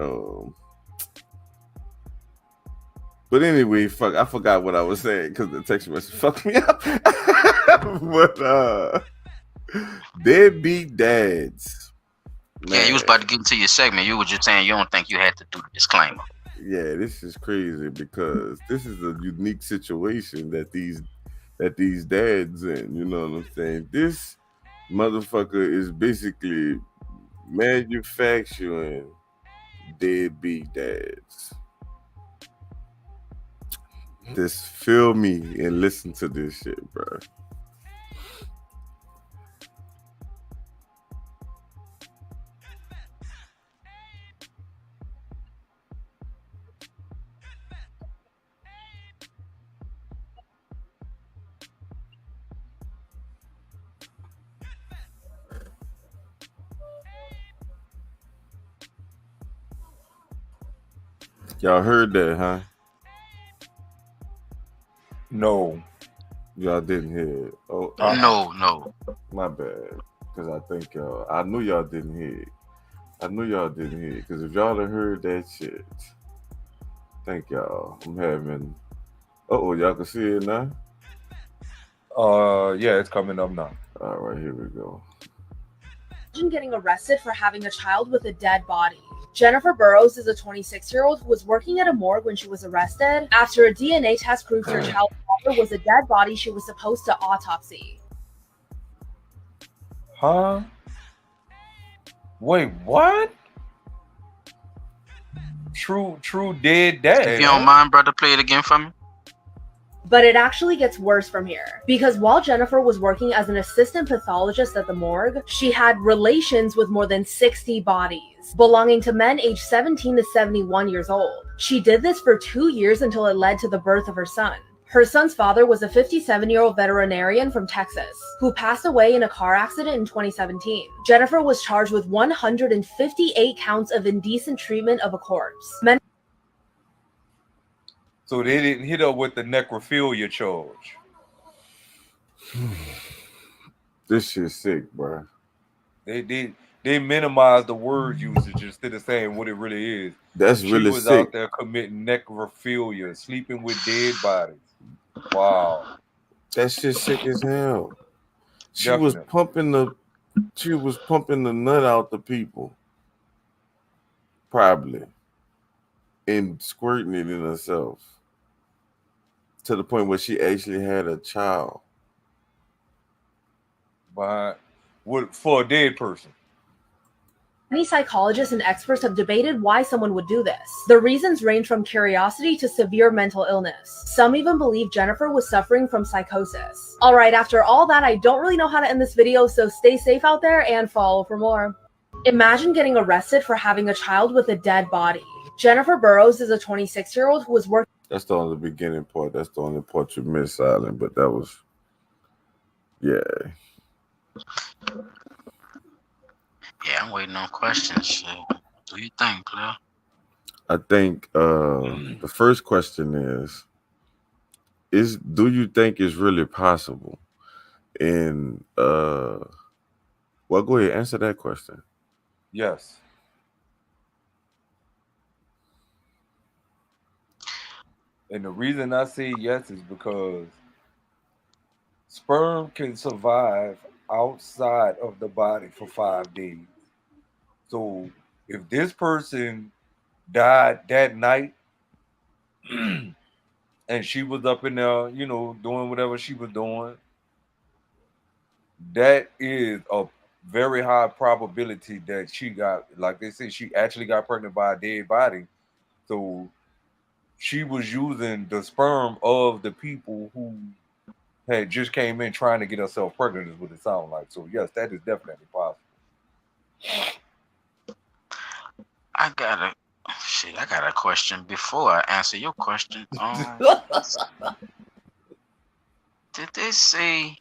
But anyway, I forgot what I was saying because the text message fucked me up. But deadbeat dads. Man. Yeah, you was about to get into your segment. You were just saying you don't think you had to do the disclaimer. Yeah, this is crazy because this is a unique situation that these dads in. You know what I'm saying? This motherfucker is basically manufacturing deadbeat dads. Just feel me and listen to this shit, bro. Y'all heard that, huh? No. Y'all didn't hear it. Oh, no. My bad. Because I think I knew y'all didn't hear it. Because if y'all had heard that shit, thank y'all. I'm having. Y'all can see it now? Yeah, it's coming up now. All right, here we go. Imagine getting arrested for having a child with a dead body. Jennifer Burrows is a 26-year-old who was working at a morgue when she was arrested after a DNA test proves her child's father was a dead body she was supposed to autopsy. Huh? Wait, what? True dead dad. If you don't mind, brother, play it again for me. But it actually gets worse from here, because while Jennifer was working as an assistant pathologist at the morgue, she had relations with more than 60 bodies, belonging to men aged 17 to 71 years old. She did this for 2 years until it led to the birth of her son. Her son's father was a 57-year-old veterinarian from Texas, who passed away in a car accident in 2017. Jennifer was charged with 158 counts of indecent treatment of a corpse. So they didn't hit her with the necrophilia charge. This shit's sick, bro. They minimize the word usage instead of saying what it really is. That's She really was sick. out there committing necrophilia, sleeping with dead bodies. Wow. That shit sick as hell. She was Definitely. pumping the nut out the people, probably, and squirting it in herself to the point where she actually had a child. But for a dead person. Many psychologists and experts have debated why someone would do this. The reasons range from curiosity to severe mental illness. Some even believe Jennifer was suffering from psychosis. Alright, after all that, I don't really know how to end this video, so stay safe out there and follow for more. Imagine getting arrested for having a child with a dead body. Jennifer Burrows is a 26-year-old who was working. That's the only beginning part. That's the only part you missed, Silent. But that was, yeah. Yeah, I'm waiting on questions. Shit. Do you think, Claire? I think the first question is do you think it's really possible? And well, go ahead, answer that question. Yes. And the reason I say yes is because sperm can survive outside of the body for 5 days. So if this person died that night and she was up in there, doing whatever she was doing, that is a very high probability that she got, like they say, she actually got pregnant by a dead body. So she was using the sperm of the people who had just came in trying to get herself pregnant, is what it sounds like. So yes, that is definitely possible. I got a question before I answer your question. Did they say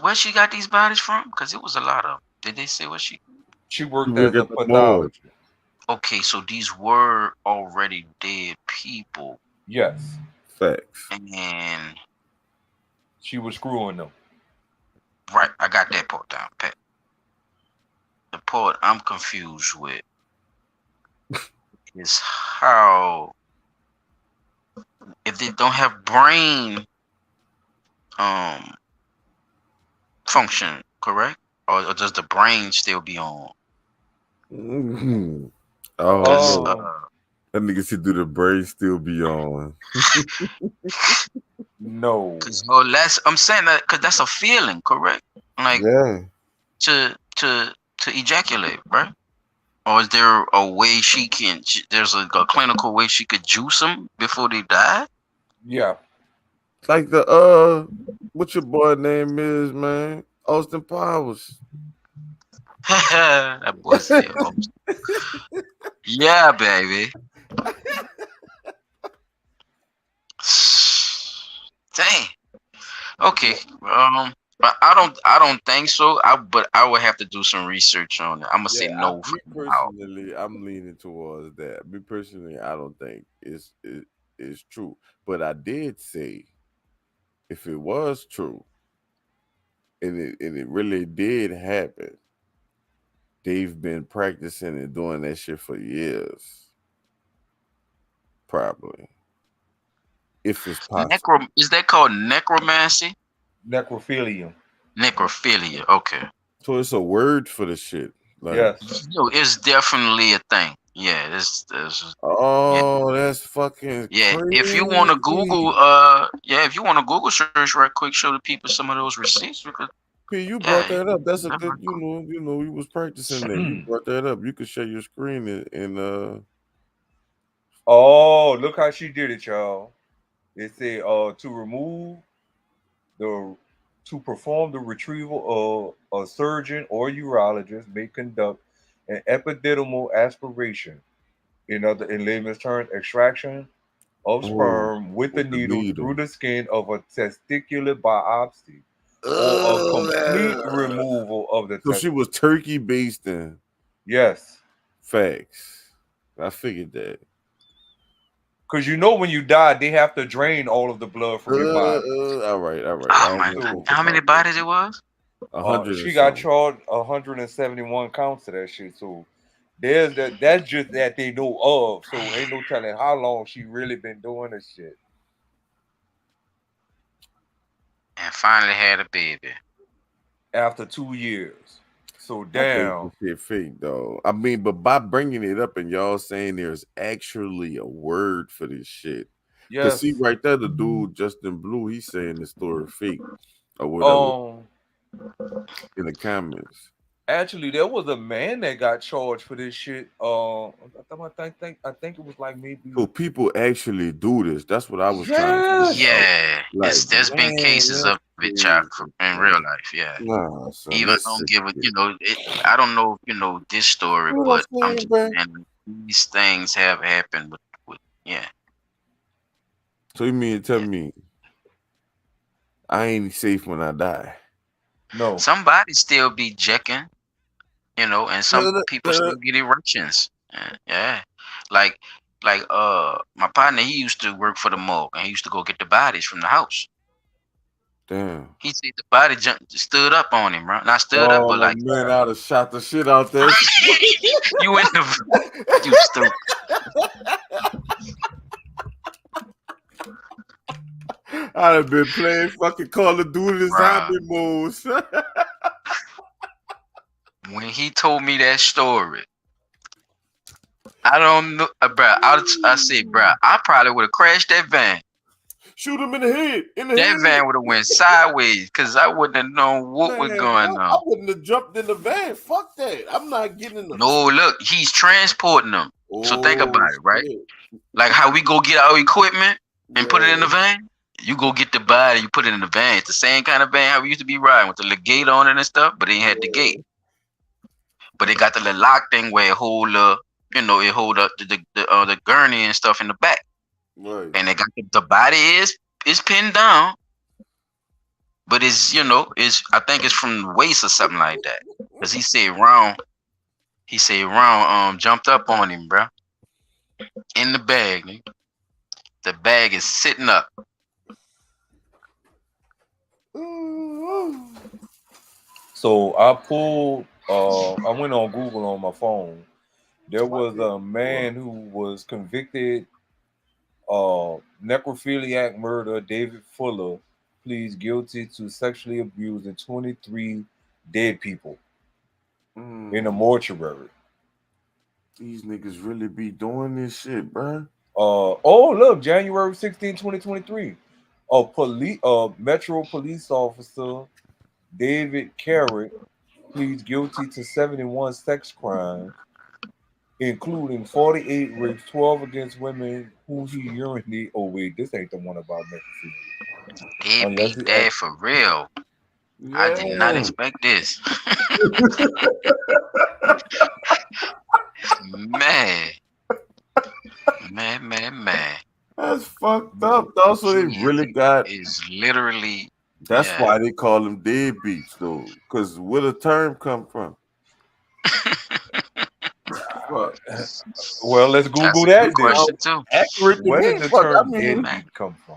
where she got these bodies from? Because it was a lot of them. Did they say where she worked as a pathologist. Okay, so these were already dead people. Yes. Facts. And she was screwing them. Right, I got that part down, Pat. The part I'm confused with is how, if they don't have brain function, correct? Or does the brain still be on? Mm-hmm. Oh, that nigga said, do the brain still be on? No. I'm saying that because that's a feeling, correct? Like, yeah. To ejaculate, right? Or is there a way there's a clinical way she could juice them before they die? Yeah. Like the what your boy name is, man? Austin Powers. That boy said Austin. Yeah, baby. Dang. Okay. But I don't think so. But I would have to do some research on it. I'm gonna say no. Me personally, I'm leaning towards that. Me personally, I don't think it's true. But I did say, if it was true, and it really did happen, they've been practicing and doing that shit for years. Probably. If it's possible. Is that called necromancy? Necrophilia. Necrophilia. Okay. So it's a word for the shit. Like, yes. It's definitely a thing. Yeah, this. Oh, that's fucking yeah. crazy. If you want to Google, if you want to Google search right quick, show the people some of those receipts because. P, you brought that up. That's a good, we was practicing that. You brought that up. You could share your screen and Oh, look how she did it, y'all. It said to perform the retrieval of a surgeon or urologist may conduct an epididymal aspiration. In layman's terms, extraction of sperm with the needle through the skin of a testicular biopsy. Or a complete removal of the So she was turkey basting. Yes. Facts. I figured that. Because you know when you die, they have to drain all of the blood from your body. All right. Oh my God. How many bodies it was? She got charged 171 counts of that shit. So there's that. That's just that they know of. So ain't no telling how long she really been doing this shit. And finally had a baby after 2 years. So I think damn. this shit fake though. I mean, but by bringing it up and y'all saying there's actually a word for this shit. Cause see right there, the dude Justin Blue, he's saying the story fake or whatever in the comments. Actually, there was a man that got charged for this shit. I think it was like maybe. So people actually do this. That's what I was trying to figure out. Yeah, Like, there's been cases of it, Chuck, in real life. Yeah, nah, son, even don't give it. I don't know if you know this story, but I'm just saying these things have happened with yeah. So you mean to tell me I ain't safe when I die? No. Somebody still be jacking, and some people still get erections. Yeah. Like my partner, he used to work for the morgue and he used to go get the bodies from the house. Damn. He said the body stood up on him, right? Not stood up, but like man, I'd have shot the shit out there. You in the you stupid. I'd have been playing fucking Call of Duty zombie modes. When he told me that story, I don't know, bro. I said, bro, I probably would have crashed that van. Shoot him in the head. That van would have went sideways because I wouldn't have known what was going on. I wouldn't have jumped in the van. Fuck that. I'm not getting in the. No, look, he's transporting them. So think about it, right? Like how we go get our equipment and put it in the van. You go get the body, you put it in the van. It's the same kind of van how we used to be riding with the little gate on it and stuff, but it ain't had the gate. But it got the little lock thing where it hold it hold up the gurney and stuff in the back. Right. And they got the body is pinned down, but it's I think it's from the waist or something like that. Cause he said Ron jumped up on him, bro. In the bag, nigga. The bag is sitting up. So I went on Google on my phone. There was a man who was convicted necrophiliac murder. David Fuller pleads guilty to sexually abusing 23 dead people in a mortuary. These niggas really be doing this shit, bro. Look, January 16, 2023. Metro police officer David Carrick pleads guilty to 71 sex crimes, including 48 rapes, 12 against women who he urinated. Oh wait, this ain't the one about necrophilia. Deadbeat dad for real. Yeah. I did not expect this. Man. That's fucked up, though. So they really got is literally. That's why they call them deadbeats, though. Because where the term come from? Well, let's Google that. Question too. Accurate. Where did the term deadbeat come from?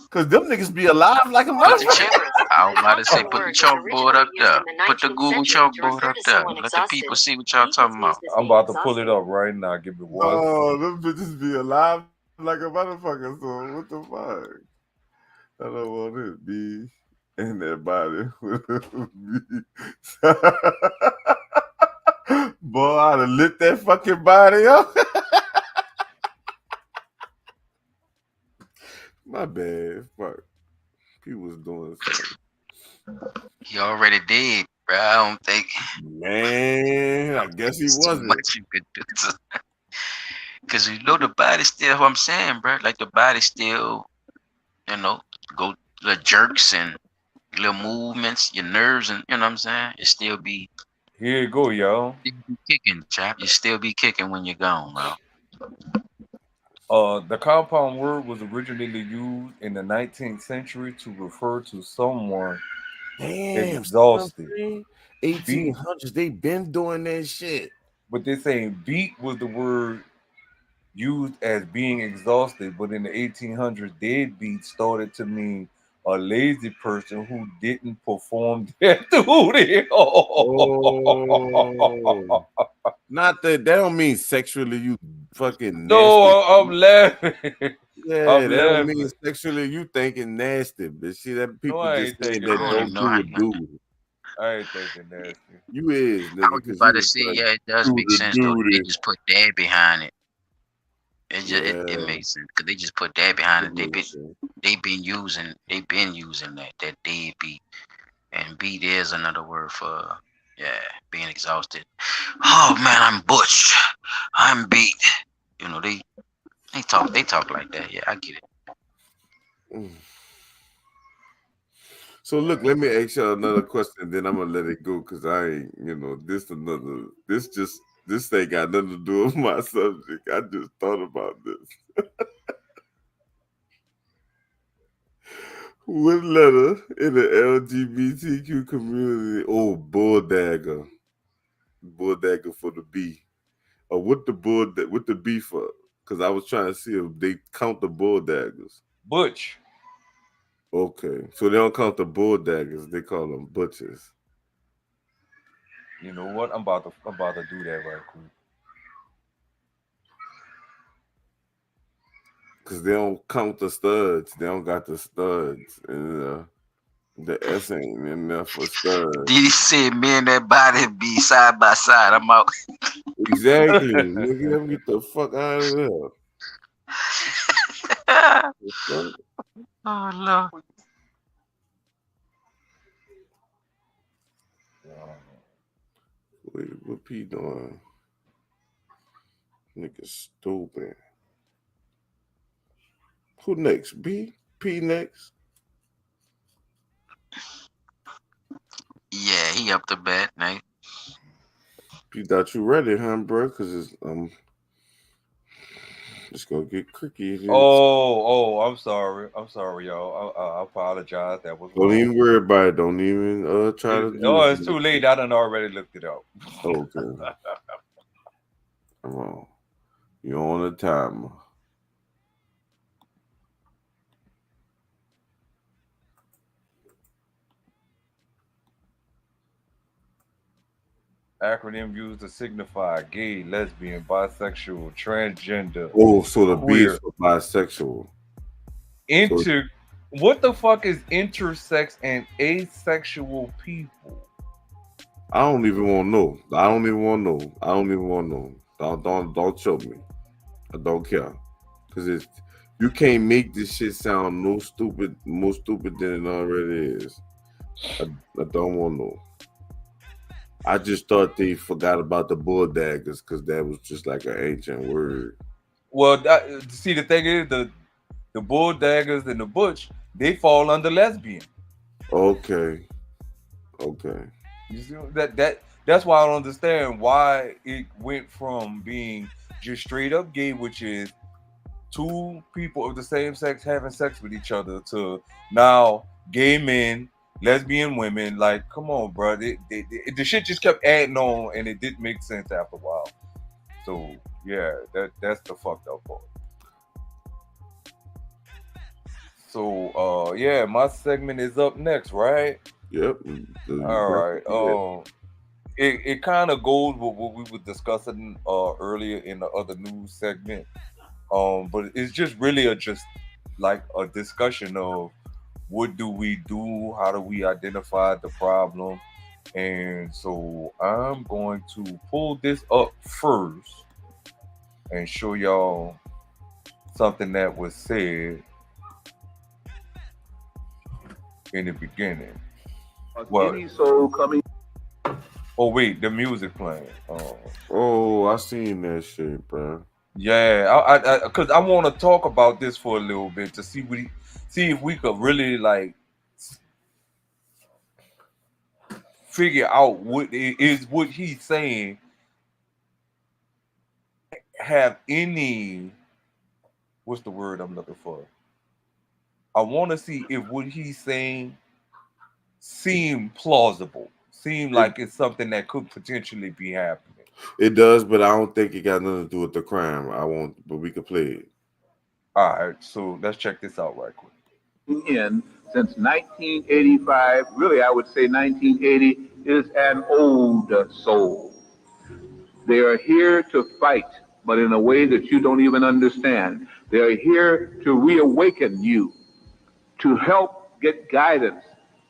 Because them niggas be alive like a motherfucker. I was about to say, put the chalkboard up there. Put the Google chalkboard up there. Let the people see what y'all talking about. I'm about to pull it up right now. Give me one. Oh, them bitches be alive like a motherfucker. So what the fuck? I don't want it be in that body. Boy, I'd have lit that fucking body up. My bad. Fuck. He was doing something. He already did, bro. I don't think. Man, I guess he wasn't. Much you could do. Because the body still, what I'm saying, bro. Like the body still, go the jerks and little movements, your nerves, and you know what I'm saying? It still be. Here you go, y'all. You be kicking, chap. You still be kicking when you're gone, bro. The compound word was originally used in the 19th century to refer to someone exhausted. 1800s, they been doing that shit. But they're saying beat was the word used as being exhausted, but in the 1800s, deadbeat started to mean a lazy person who didn't perform their duty. Oh, not that. That don't mean sexually. You fucking nasty. No, I'm laughing. Yeah, I'm that don't mean laughing. sexually. You thinking nasty, but see that No, people I just ain't saying thinking that I don't even don't know nasty. do how a you got that. dude. I ain't thinking nasty. You is, I nigga, was because about you to was say, like, yeah, it does do make the sense though. They duty. just put dad behind it. It Yeah, makes sense because they just put dad behind it it. makes sense. They've been using that deadbeat, and beat is another word for being exhausted. Oh man, I'm butch. I'm beat. You know they talk like that. Yeah, I get it. Mm. So look, let me ask you another question, then I'm gonna let it go because I ain't, this ain't got nothing to do with my subject. I just thought about this. What letter in the LGBTQ community? Oh, bull dagger for the B. Or what the B for? Because I was trying to see if they count the bull daggers. Butch. Okay, so they don't count the bull daggers; they call them butchers. You know what? I'm about to do that right quick. Because they don't count the studs. They don't got the studs, and the S ain't in there for studs. Did he say me and that body be side by side? I'm out. Exactly, nigga. Let me get the fuck out of there. The fuck? Oh no. Wait, what P doing? Nigga stupid. Who next? B? P next? Yeah, he up the bat, Nate. P thought you ready, huh, bro? Because it's gonna get cricky. I'm sorry. I'm sorry, y'all. I apologize. That was Don't wrong. even worry about it. Don't even try to do It's too late. I done already looked it up. Okay. Come on. You're on the timer. Acronym used to signify gay, lesbian, bisexual, transgender, Oh, so the B is queer. for bisexual. What the fuck is intersex and asexual people? I don't even want to know. I don't even want to know. I don't even want to know. Don't show me. I don't care. Because you can't make this shit sound more stupid than it already is. I don't want to know. I just thought they forgot about the bull daggers because that was just like an ancient word. Well, see, the thing is, the bull daggers and the butch, they fall under lesbian. Okay. You see that's why I don't understand why it went from being just straight up gay, which is two people of the same sex having sex with each other, to now gay men, lesbian women. Like, come on, bro. The shit just kept adding on, and it didn't make sense after a while. So yeah, that's the fucked up part. So yeah, my segment is up next, right? Yep. All right. It kind of goes with what we were discussing earlier in the other news segment. But it's just really just like a discussion of what do we do, how do we identify the problem, and so I'm going to pull this up first and show y'all something that was said in the beginning. Well, oh wait, the music playing. Oh, I seen that shit, bro. Yeah, because I want to talk about this for a little bit to see if we could really like figure out what he's saying have any, what's the word I'm looking for? I want to see if what he's saying seem plausible, seem like it's something that could potentially be happening. It does, but I don't think it got nothing to do with the crime. I won't, but we could play it. All right, so let's check this out right quick. In since 1985, really I would say 1980, is an old soul. They are here to fight, but in a way that you don't even understand. They are here to reawaken you, to help get guidance,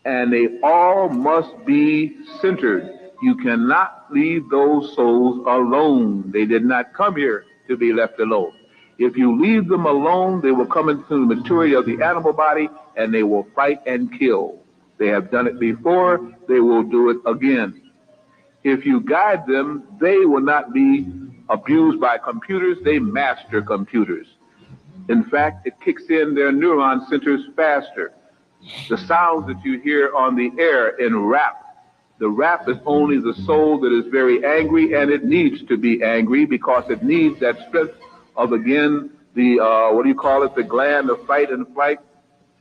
and they all must be centered. You cannot leave those souls alone. They did not come here to be left alone. If you leave them alone, they will come into the maturity of the animal body and they will fight and kill. They have done it before, they will do it again. If you guide them, they will not be abused by computers, they master computers. In fact, it kicks in their neuron centers faster. The sounds that you hear on the air in rap, the rap is only the soul that is very angry, and it needs to be angry because it needs that strength of, again, the, what do you call it, the gland of fight and flight.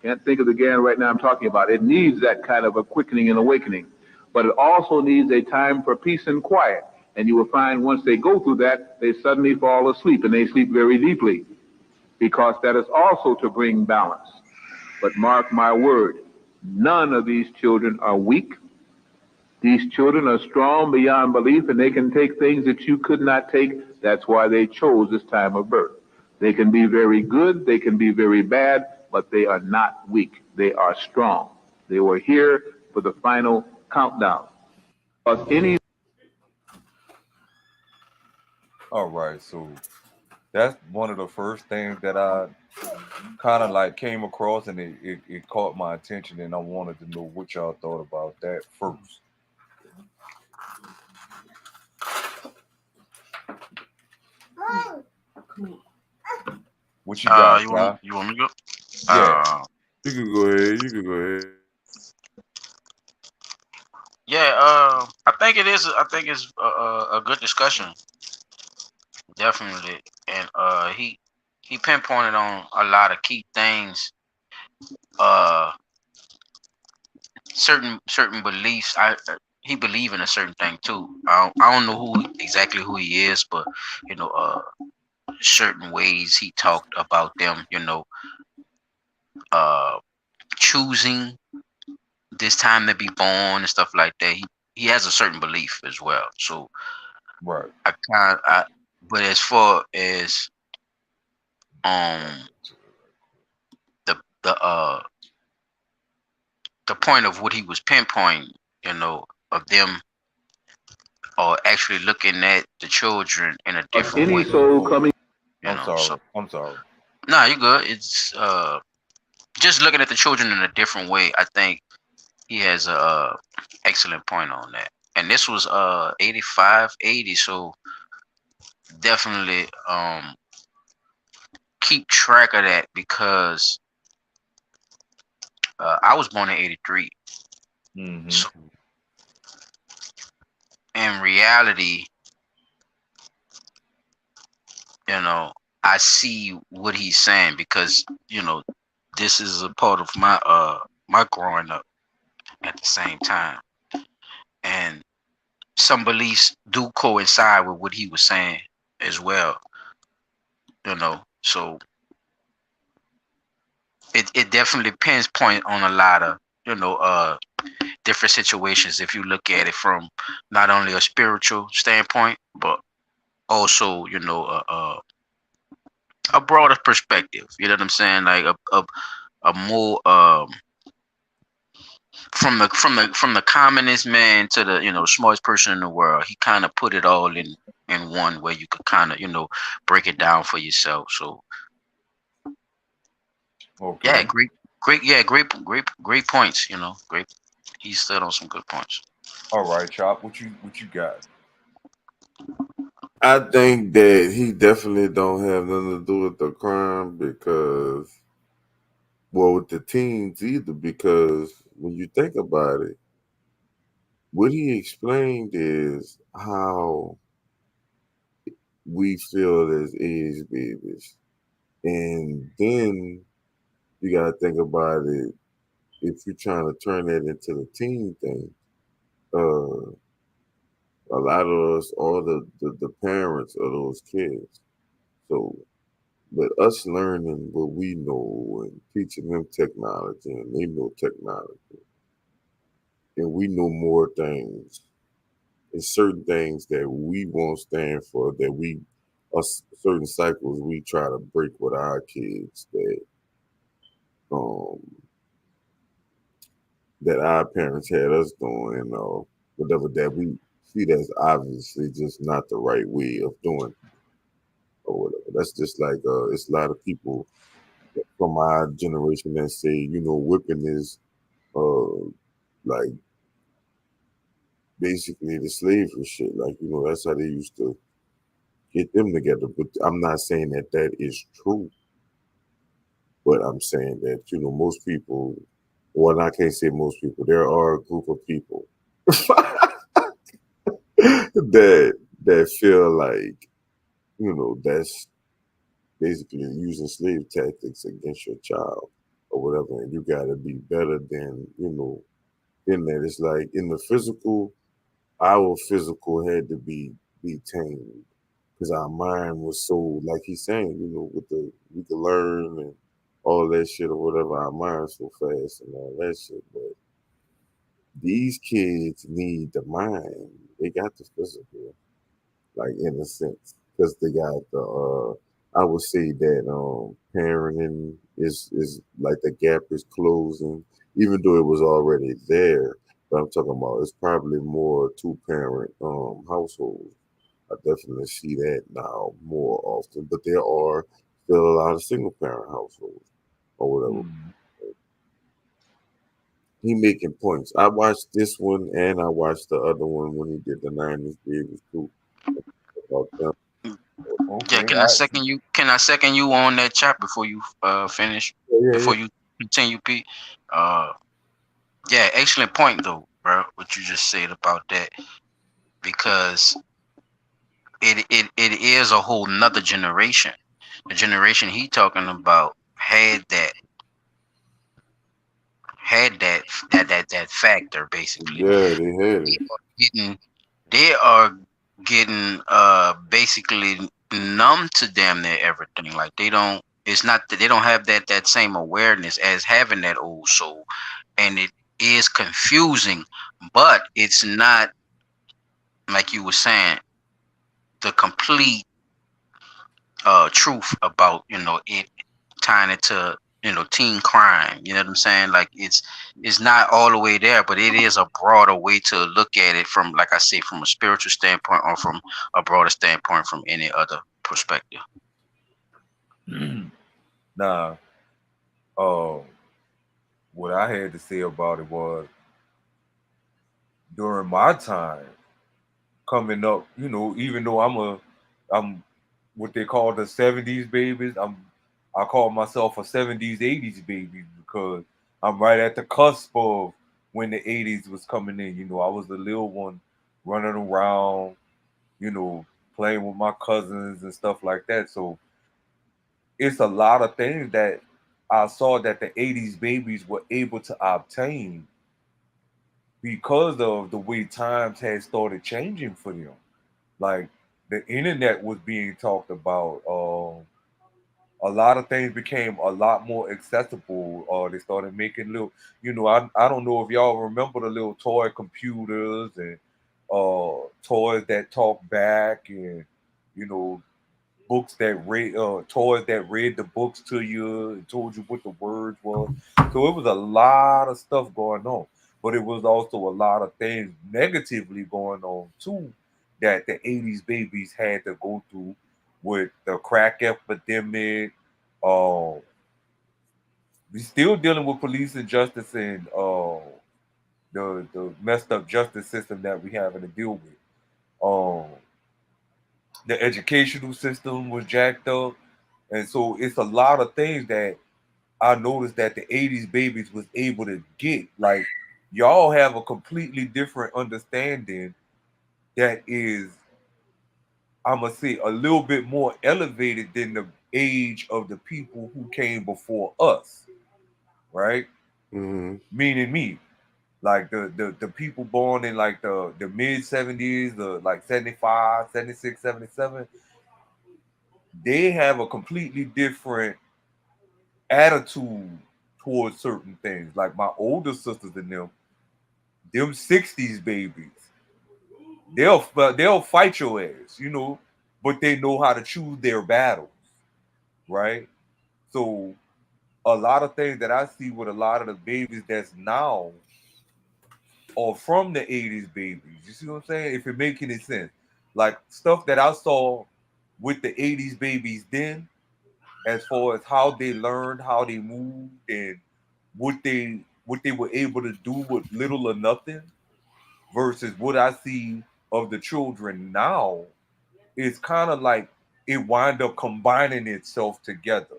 Can't think of the gland right now I'm talking about. It needs that kind of a quickening and awakening. But it also needs a time for peace and quiet. And you will find once they go through that, they suddenly fall asleep, and they sleep very deeply, because that is also to bring balance. But mark my word, none of these children are weak. These children are strong beyond belief, and they can take things that you could not take. That's why they chose this time of birth. They can be very good, they can be very bad, but they are not weak. They are strong. They were here for the final countdown. Because any... All right, so that's one of the first things that I kind of like came across, and it caught my attention, and I wanted to know what y'all thought about that first. What you got, you Ty? want me to go? Yeah, you can go ahead. You can go ahead. Yeah, I think it is. I think it's a good discussion, definitely. And he pinpointed on a lot of key things. Uh, certain beliefs. He believe in a certain thing too. I don't know exactly who he is, but you know, certain ways he talked about them. You know, choosing this time to be born and stuff like that. He has a certain belief as well. So right. But as far as the point of what he was pinpointing, you know, of them or actually looking at the children in a different way. soul coming. I'm sorry. I'm sorry. Nah, you good. It's just looking at the children in a different way. I think he has a excellent point on that. And this was 85, 80, so definitely keep track of that, because I was born in 83. Mm-hmm. So in reality, you know, I see what he's saying, because you know, this is a part of my growing up at the same time, and some beliefs do coincide with what he was saying as well, you know. So it definitely pinpoint on a lot of, you know, different situations if you look at it from not only a spiritual standpoint, but also, you know, a broader perspective. You know what I'm saying? Like a more from the commonest man to the, you know, smartest person in the world. He kind of put it all in one, where you could kind of, you know, break it down for yourself. So okay. Yeah, great points. You know, great. He stood on some good points. All right, Chop. What you got? I think that he definitely don't have nothing to do with the crime, because, well, with the teens either, because when you think about it, what he explained is how we feel as age babies. And then you got to think about it, if you're trying to turn that into the teen thing, a lot of us are the parents of those kids. So, but us learning what we know and teaching them technology and they know technology, and we know more things and certain things that we won't stand for, that we certain cycles we try to break with our kids um that our parents had us doing, and whatever that we see that's obviously just not the right way of doing or whatever. That's just like it's a lot of people from our generation that say, whipping is uh like basically the slavery shit. Like, that's how they used to get them together. But I'm not saying that that is true. But I'm saying that, most people, well, I can't say most people, there are a group of people that feel like, that's basically using slave tactics against your child or whatever, and you gotta be better than, in that. It's like in the physical, our physical had to be tamed because our mind was so, like he's saying, with the we could learn and all that shit or whatever, our minds so fast and all that shit. But these kids need the mind. They got the physical, like in a sense, because they got the. I would say that parenting is like the gap is closing, even though it was already there. But I'm talking about it's probably more two parent households. I definitely see that now more often, but there are still a lot of single parent households or whatever. He making points. I watched this one and I watched the other one when he did the 90s babies too. About them. Yeah, can I second you? Can I second you on that chat before you finish? Before you continue, Pete? Yeah, excellent point though, bro. What you just said about that, because it is a whole nother generation. The generation he talking about had that factor basically. Yeah, they had it. They are getting basically numb to damn near everything. Like they don't. It's not that they don't have that same awareness as having that old soul, and it is confusing, but it's not like you were saying the complete truth about it tying it to teen crime. You know what I'm saying? Like it's not all the way there, but it is a broader way to look at it from, like I say, from a spiritual standpoint or from a broader standpoint from any other perspective. Nah, what I had to say about it was during my time coming up, even though I'm what they call the 70s babies, I call myself a 70s, 80s baby because I'm right at the cusp of when the 80s was coming in. I was the little one running around, playing with my cousins and stuff like that. So it's a lot of things that I saw that the 80s babies were able to obtain because of the way times had started changing for them. Like the internet was being talked about. A lot of things became a lot more accessible. They started making little, I don't know if y'all remember the little toy computers and toys that talk back and, you know, books that read, toys that read the books to you and told you what the words were. So it was a lot of stuff going on, but it was also a lot of things negatively going on too that the 80s babies had to go through with the crack epidemic. Uh, we still dealing with police injustice and the messed up justice system that we having to deal with. The educational system was jacked up. And so it's a lot of things that I noticed that the 80s babies was able to get. Like y'all have a completely different understanding that is, I'm gonna say, a little bit more elevated than the age of the people who came before us, right? Mm-hmm. Meaning me. Like the people born in like the mid 70s, the like 75, 76, 77, they have a completely different attitude towards certain things. Like my older sisters and them 60s babies, they'll fight your ass, you know, but they know how to choose their battles, right? So a lot of things that I see with a lot of the babies that's now are from the 80s babies. You see what I'm saying? If it make any sense. Like stuff that I saw with the 80s babies then, as far as how they learned, how they moved, and what they were able to do with little or nothing, versus what I see of the children now, it's kind of like it wind up combining itself together.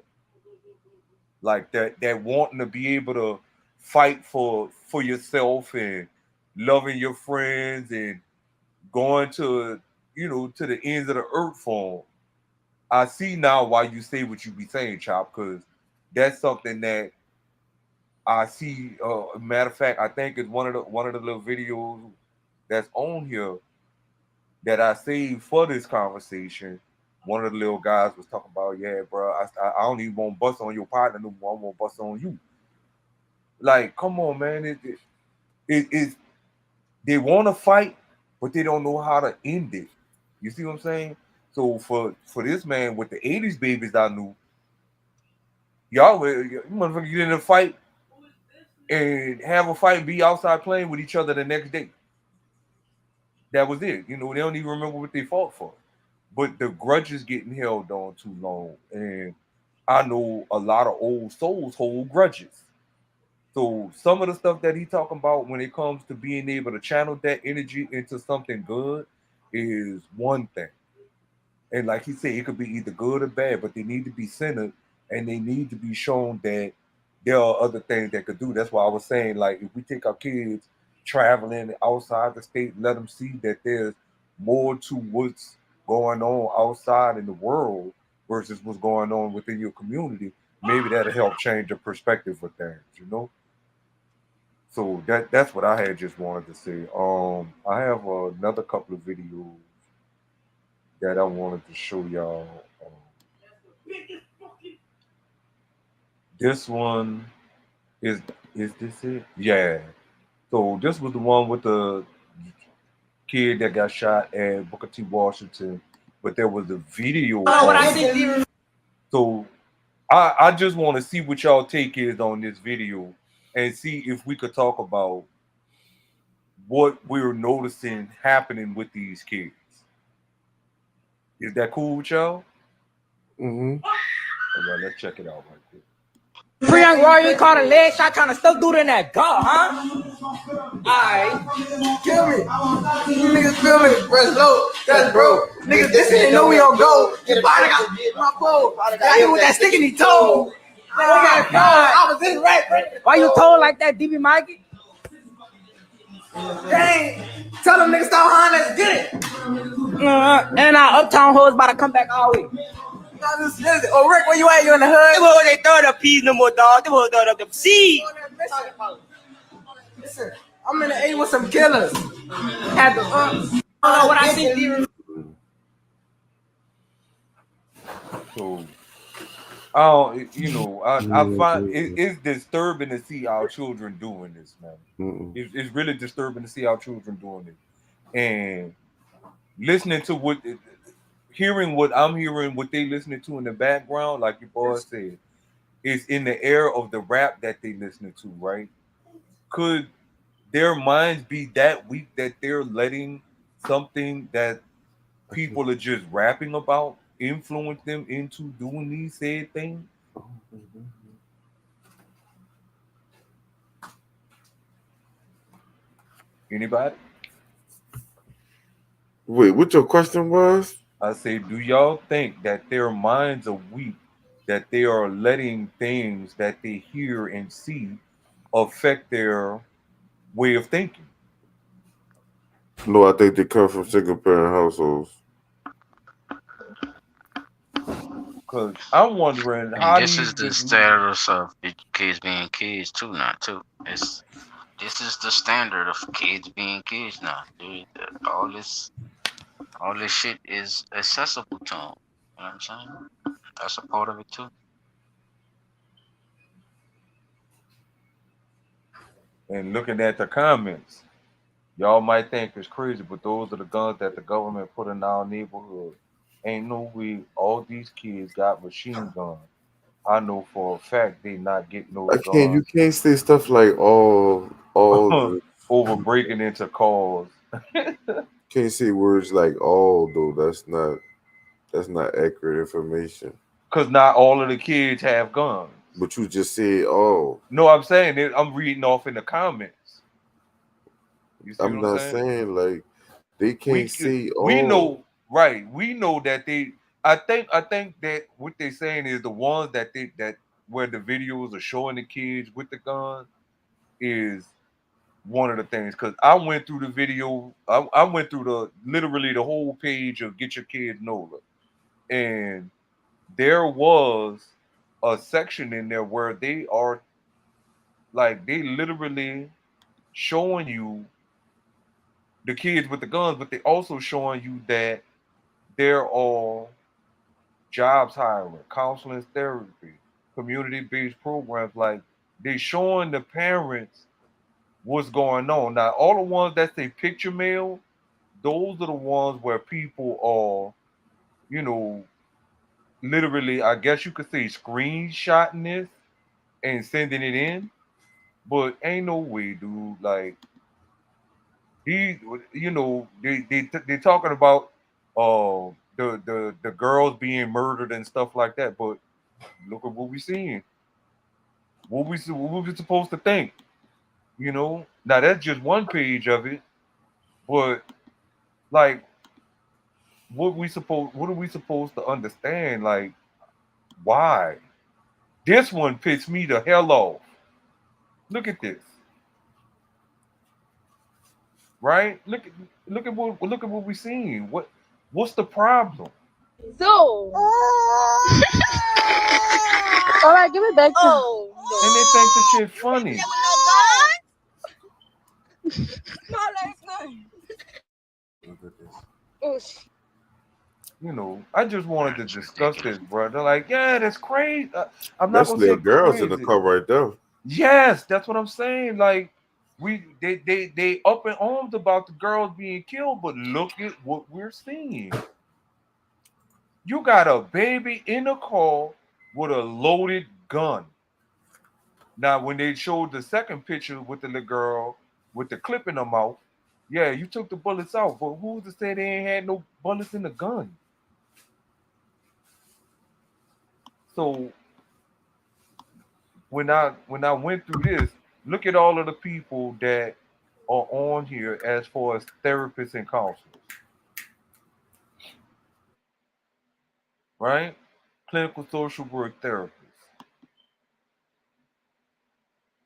Like that wanting to be able to fight for yourself and loving your friends and going to to the ends of the earth for 'em. I see now why you say what you be saying, Chop, because that's something that I see. Matter of fact, I think it's one of the little videos that's on here that I saved for this conversation. One of the little guys was talking about, yeah, bro, I don't even want to bust on your partner no more. I want to bust on you. Like, come on, man. It they want to fight, but they don't know how to end it. You see what I'm saying? So for this man with the 80s babies I knew, you motherfuckers get in a fight and have a fight and be outside playing with each other the next day. That was it. You know, they don't even remember what they fought for. But the grudges getting held on too long. And I know a lot of old souls hold grudges. So some of the stuff that he talking about when it comes to being able to channel that energy into something good is one thing. And like he said, it could be either good or bad, but they need to be centered and they need to be shown that there are other things that could do. That's why I was saying, like, if we take our kids traveling outside the state, let them see that there's more to what's going on outside in the world versus what's going on within your community. Maybe that'll help change the perspective of things, you know? So that's what I had just wanted to say. I have another couple of videos that I wanted to show y'all. This one is this it? Yeah. So this was the one with the kid that got shot at Booker T. Washington, but there was a video. So I just want to see what y'all take is on this video and see if we could talk about what we're noticing happening with these kids. Is that cool with y'all? Mm-hmm. All right, let's check it out right quick. Young Warrior caught a leg shot, trying to stuff dude in that gut, huh? Alright, kill me. You niggas feel me? Press low, that's bro. Niggas this ain't know we on go. Your body got my phone. Got hit with that stick in his toe. Oh my god, I was in right. Why you told like that, DB Mikey? Dang, tell them niggas stop behind, let's get it. And our uptown hoes about to come back all week. Oh, Rick, where you at? You in the hood? Them hoes ain't throwing up peas no more, dog. Them hoes throwing up them seeds. Listen, I'm in the A with some killers. Had the what I see. So, I find it's disturbing to see our children doing this, man. It's really disturbing to see our children doing it, and listening to hearing what I'm hearing, what they listening to in the background, like your boy said, is in the air of the rap that they listening to, right? Could their minds be that weak that they're letting something that people are just rapping about influence them into doing these said things? Anybody? Wait, what your question was? I say, do y'all think that their minds are weak, that they are letting things that they hear and see affect their way of thinking? No, I think they come from single parent households. Because I'm wondering And how this these is the status of the kids being kids too, not too. It's this is the standard of kids being kids now, dude. All this shit is accessible to them. You know what I'm saying? That's a part of it too. And looking at the comments, y'all might think it's crazy, but those are the guns that the government put in our neighborhood. Ain't no way all these kids got machine guns. I know for a fact they not getting those You guns can't say stuff like all the, over breaking into cars. can't say words like all though. That's not accurate information. Cause not all of the kids have guns. But you just said all. No, I'm saying it, I'm reading off in the comments. You see I'm what I'm not saying? saying like they can't say We all. know, right? We know that they. I think that what they're saying is the ones that where the videos are showing the kids with the gun is one of the things. Because I went through the video, I went through the literally the whole page of Get Your Kids NOLA, and there was a section in there where they are like they literally showing you the kids with the guns, but they also showing you that there are jobs hiring, counseling, therapy, community-based programs. Like they showing the parents what's going on. Now, all the ones that say picture mail, those are the ones where people are, you know, literally, I guess you could say screenshotting this and sending it in. But ain't no way, dude. Like he, they talking about the girls being murdered and stuff like that. But look at what we seeing. What we supposed to think? Now that's just one page of it, but like, what are we supposed to understand? Like, why? This one pissed me the hell off. Look at this, right? Look at what we seeing. What's the problem? So, all right, give it back to me. And they think the shit funny. I just wanted to discuss this, brother. Like, yeah, that's crazy. I'm not That's gonna say little girls in the crazy. car right there. Yes, that's what I'm saying. Like, they up in arms about the girls being killed, but look at what we're seeing. You got a baby in a car with a loaded gun. Now, when they showed the second picture with the little girl with the clip in her mouth, yeah, you took the bullets out, but who's to say they ain't had no bullets in the gun? So when I went through this, look at all of the people that are on here as far as therapists and counselors, right? Clinical social work therapists,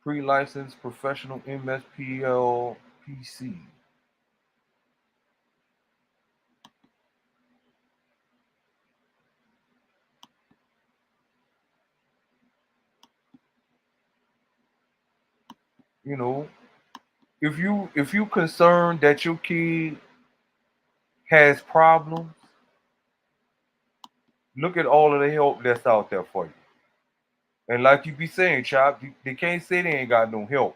pre-licensed professional MSPL PC. You know, if you concerned that your kid has problems, look at all of the help that's out there for you. And like you be saying, Chop, they can't say they ain't got no help.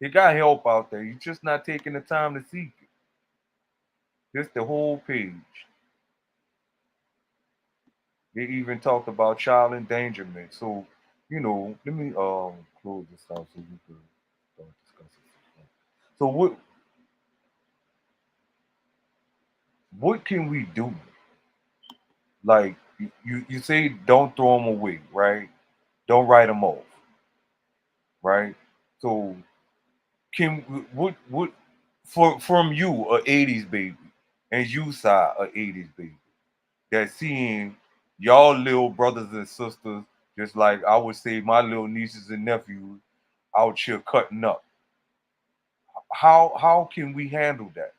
They got help out there. You're just not taking the time to seek it. Just the whole page. They even talked about child endangerment. So, let me close this out so we can start discussing. So what can we do? Like you say, don't throw them away, right? Don't write them off, right? So can what from you a '80s baby and you saw a '80s baby that seeing y'all little brothers and sisters, just like I would say my little nieces and nephews out here cutting up. How can we handle that?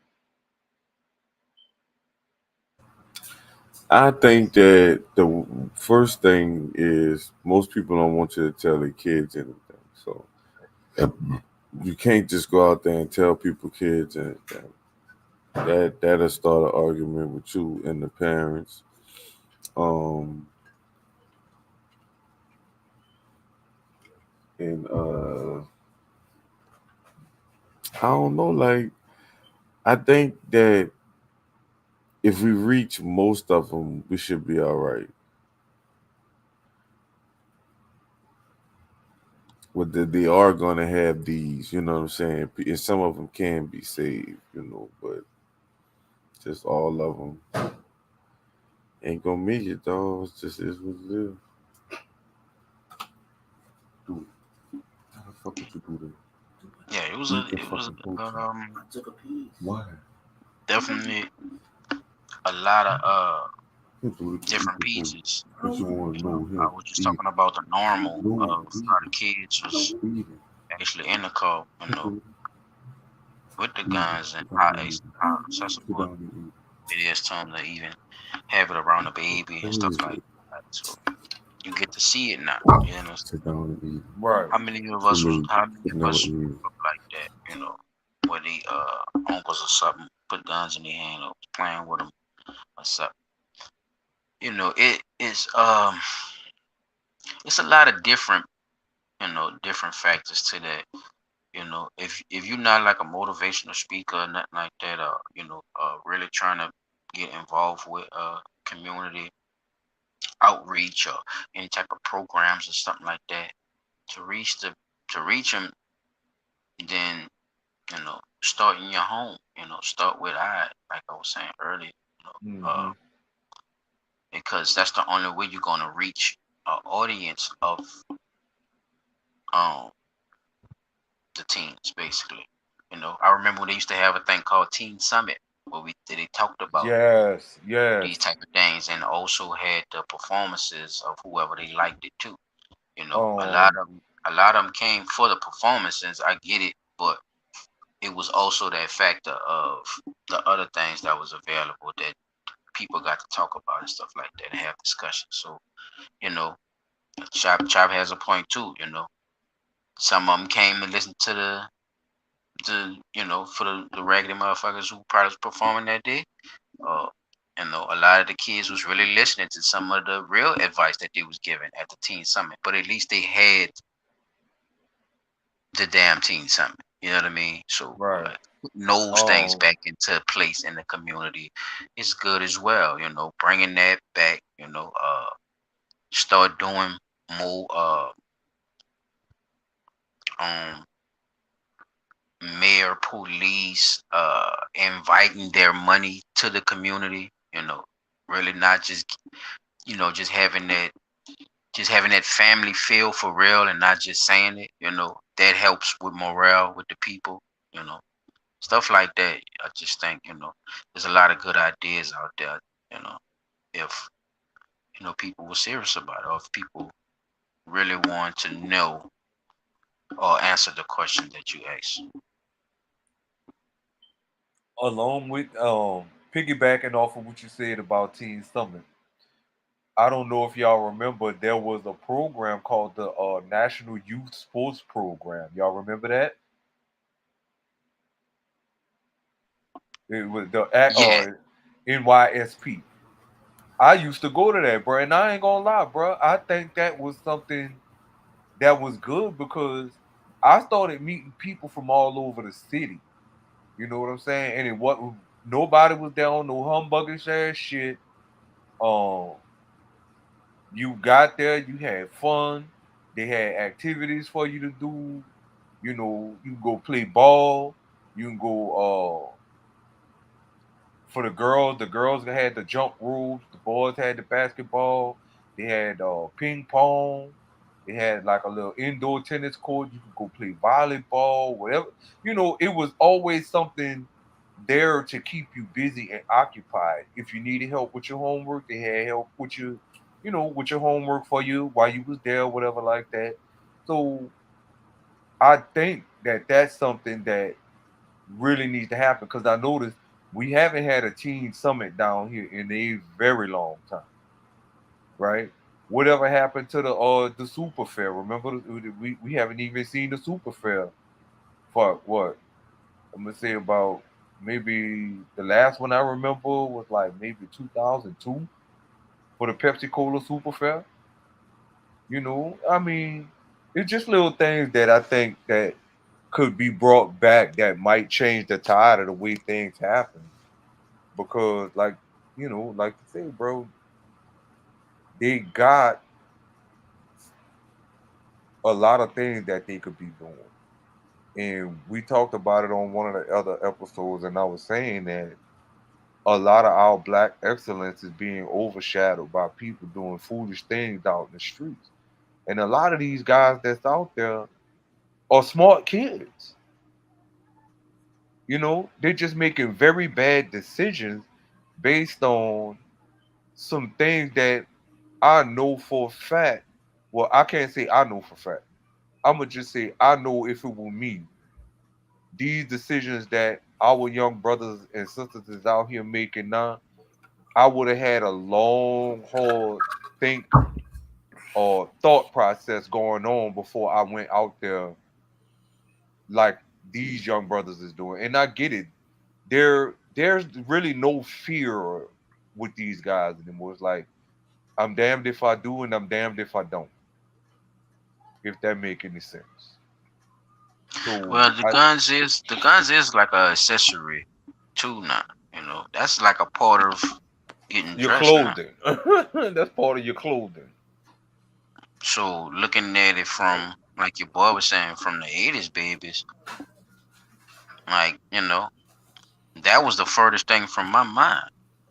I think that the first thing is most people don't want you to tell their kids anything. So you can't just go out there and tell people kids and that'll start an argument with you and the parents. Um and I don't know, like I think that if we reach most of them, we should be all right. But they are gonna have these, you know what I'm saying? And some of them can be saved, but just all of them ain't gonna make it, though. It's just is what it is. Dude, how the fuck would you do that? Yeah, it was Why? definitely a lot of different pieces. You want to know him? I was just talking about the normal of how the kids was actually in the car, with the guns and how accessible it is to them to even have it around the baby and stuff like that. So you get to see it now. Sit down and eat. Right. How many of us was like that? Where the uncles or something put guns in their hand or was playing with them or something. It is it's a lot of different different factors to that. If you're not like a motivational speaker or nothing like that, really trying to get involved with community outreach or any type of programs or something like that to reach them, then start in your home. Start with like I was saying earlier. Because that's the only way you're gonna reach an audience of um the teens, basically. I remember when they used to have a thing called Teen Summit where they talked about Yes. these type of things and also had the performances of whoever they liked it too. A lot of them came for the performances. I get it, but it was also that factor of the other things that was available that people got to talk about and stuff like that and have discussions. So, you know, Chop has a point too. Some of them came and listened to for the raggedy motherfuckers who probably was performing that day. Uh, a lot of the kids was really listening to some of the real advice that they was given at the teen summit. But at least they had the damn teen summit. You know what I mean? So putting those things back into place in the community is good as well. Bringing that back. Start doing more um mayor, police, inviting their money to the community. Really not just having that family feel for real and not just saying it. That helps with morale with the people. Stuff like that. I just think there's a lot of good ideas out there. If people were serious about it, or if people really want to know or answer the question that you asked. Along with piggybacking off of what you said about Teen Summit, I don't know if y'all remember there was a program called the National Youth Sports Program. Y'all remember that? It was the NYSP. I used to go to that, bro, and I ain't gonna lie, bro. I think that was something that was good because I started meeting people from all over the city. You know what I'm saying? And nobody was there on no humbuggish ass shit. You got there, you had fun. They had activities for you to do. You can go play ball. You can go for the girls. The girls had the jump ropes. The boys had the basketball. They had ping pong. They had like a little indoor tennis court. You could go play volleyball, whatever. It was always something there to keep you busy and occupied. If you needed help with your homework, they had help with with your homework for you while you was there, whatever like that. So I think that that's something that really needs to happen because I noticed we haven't had a teen summit down here in a very long time, right? Whatever happened to the super fair? Remember, we haven't even seen the super fair Fuck what? I'm gonna say about maybe the last one I remember was like maybe 2002 for the Pepsi Cola Super Fair. You know, I mean, it's just little things that I think that could be brought back that might change the tide of the way things happen. Because, like, like you say, bro, they got a lot of things that they could be doing. And we talked about it on one of the other episodes, and I was saying that a lot of our black excellence is being overshadowed by people doing foolish things out in the streets. And a lot of these guys that's out there are smart kids. They're just making very bad decisions based on some things that I know for a fact. Well, I can't say I know for a fact. I'm gonna just say I know if it were me, these decisions that our young brothers and sisters is out here making now, I would have had a long, hard think or thought process going on before I went out there like these young brothers is doing. And I get it. There's really no fear with these guys anymore. It's like I'm damned if I do and I'm damned if I don't. If that make any sense. So Well, the guns is like a accessory too now. That's like a part of getting your dressed now. clothing. That's part of your clothing. So looking at it from like your boy was saying from the '80s babies, like that was the furthest thing from my mind.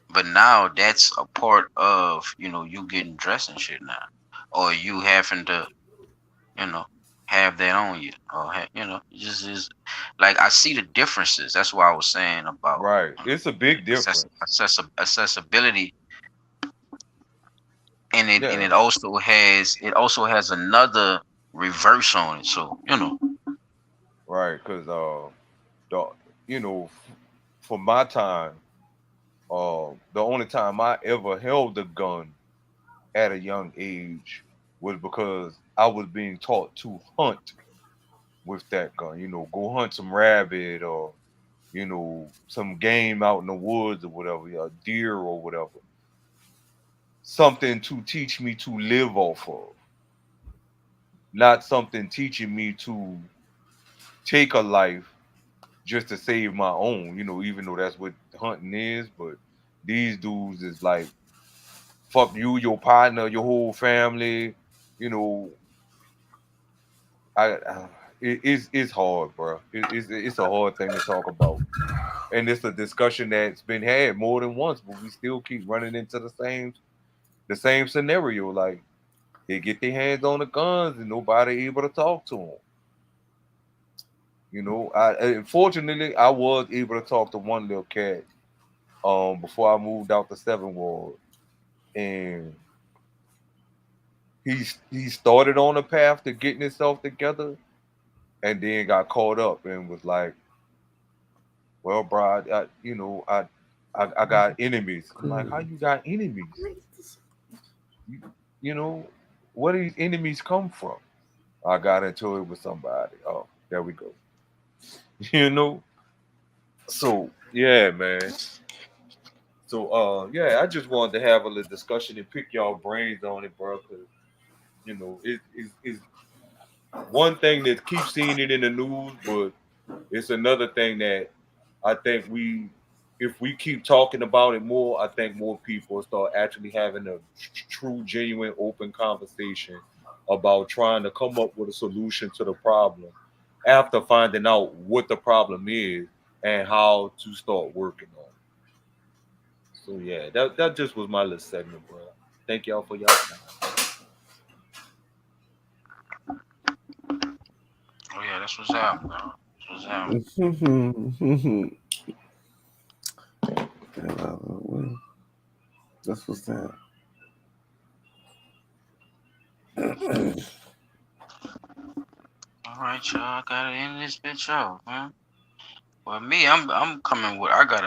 But now that's a part of you getting dressed and shit now, or you having to you know have that on you, or it just is like I see the differences. That's why I was saying about Right. It's a big difference. accessibility, and it Yeah. also has another reverse on it. So Right. Because the for my time, the only time I ever held a gun at a young age was because I was being taught to hunt with that gun. Go hunt some rabbit or some game out in the woods or whatever, a deer or whatever. Something to teach me to live off of, not something teaching me to take a life just to save my own. Even though that's what hunting is, but these dudes is like fuck you, your partner, your whole family. You know, it's hard, bro. It's a hard thing to talk about, and it's a discussion that's been had more than once, but we still keep running into the same scenario. Like they get their hands on the guns and nobody able to talk to them. Fortunately, I was able to talk to one little cat before I moved out the Seven Ward, and he started on a path to getting himself together, and then got caught up and was like, "Well, bro, I got enemies." I'm like, "How you got enemies? You, you know, where these enemies come from?" I got into it with somebody. Oh, there we go. you know. So yeah, man. So yeah, I just wanted to have a little discussion and pick y'all brains on it, bro. Cause it's one thing that keeps seeing it in the news, but it's another thing that I think if we keep talking about it more, I think more people will start actually having a true, genuine, open conversation about trying to come up with a solution to the problem after finding out what the problem is and how to start working on it. So yeah, that just was my little segment, bro. Thank y'all for y'all time. oh yeah, that's what's up, bro. That's what's up. That's what's that. All right, y'all. I gotta end this bitch out, man. Well, me, I'm coming with. I got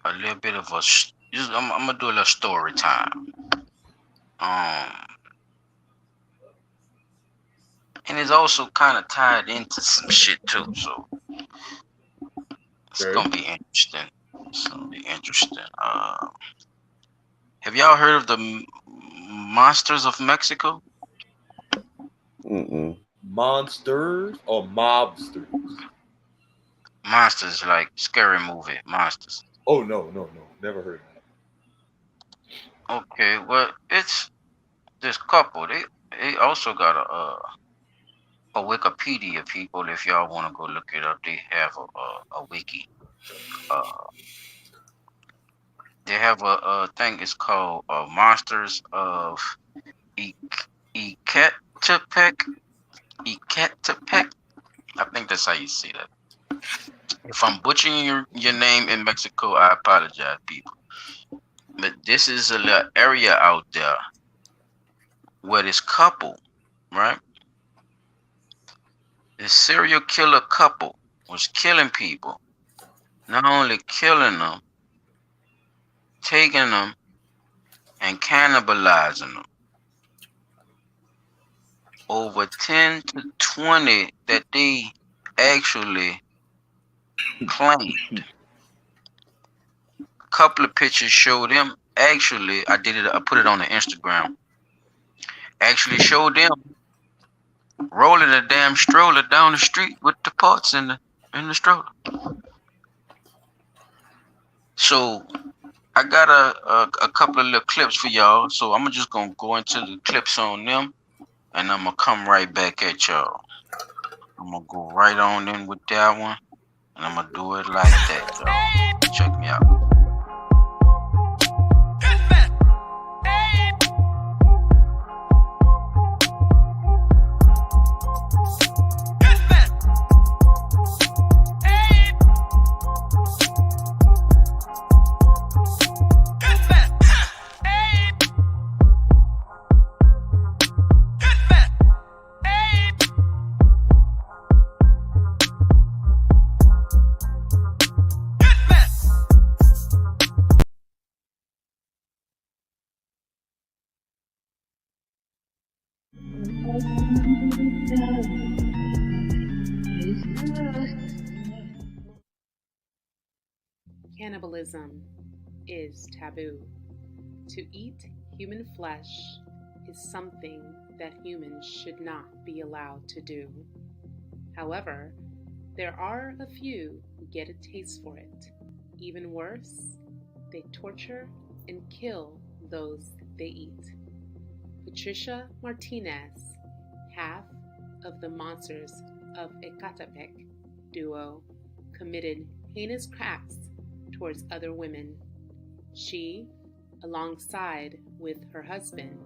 a little bit of I'm gonna do a little story time. Um, and it's also kind of tied into some shit too. So it's gonna be interesting. It's gonna be interesting. Have y'all heard of the monsters of Mexico? Monsters or mobsters? Monsters, like scary movie monsters. Oh no, never heard of that. Okay, well, it's this couple. They also got a Wikipedia, people. If y'all want to go look it up, they have a wiki. They have a thing. It's called Monsters of Ecatepec. Ecatepec. I think that's how you say that. If I'm butchering your name in Mexico, I apologize, people. But this is a little area out there where this couple, right? This serial killer couple was killing people. Not only killing them, taking them and cannibalizing them. Over 10 to 20 that they actually claimed. A couple of pictures showed them. Actually, I put it on the Instagram. Actually showed them rolling a damn stroller down the street with the parts in the stroller. So I got a couple of little clips for y'all. So I'm just gonna go into the clips on them, and I'm gonna come right back at y'all. I'm gonna go right on in with that one, and I'm gonna do it like that, y'all. Check me out. Cannibalism is taboo. To eat human flesh is something that humans should not be allowed to do. However, there are a few who get a taste for it. Even worse, they torture and kill those they eat. Patricia Martinez, half of the Monsters of Ecatepec duo, committed heinous acts towards other women. She, alongside with her husband,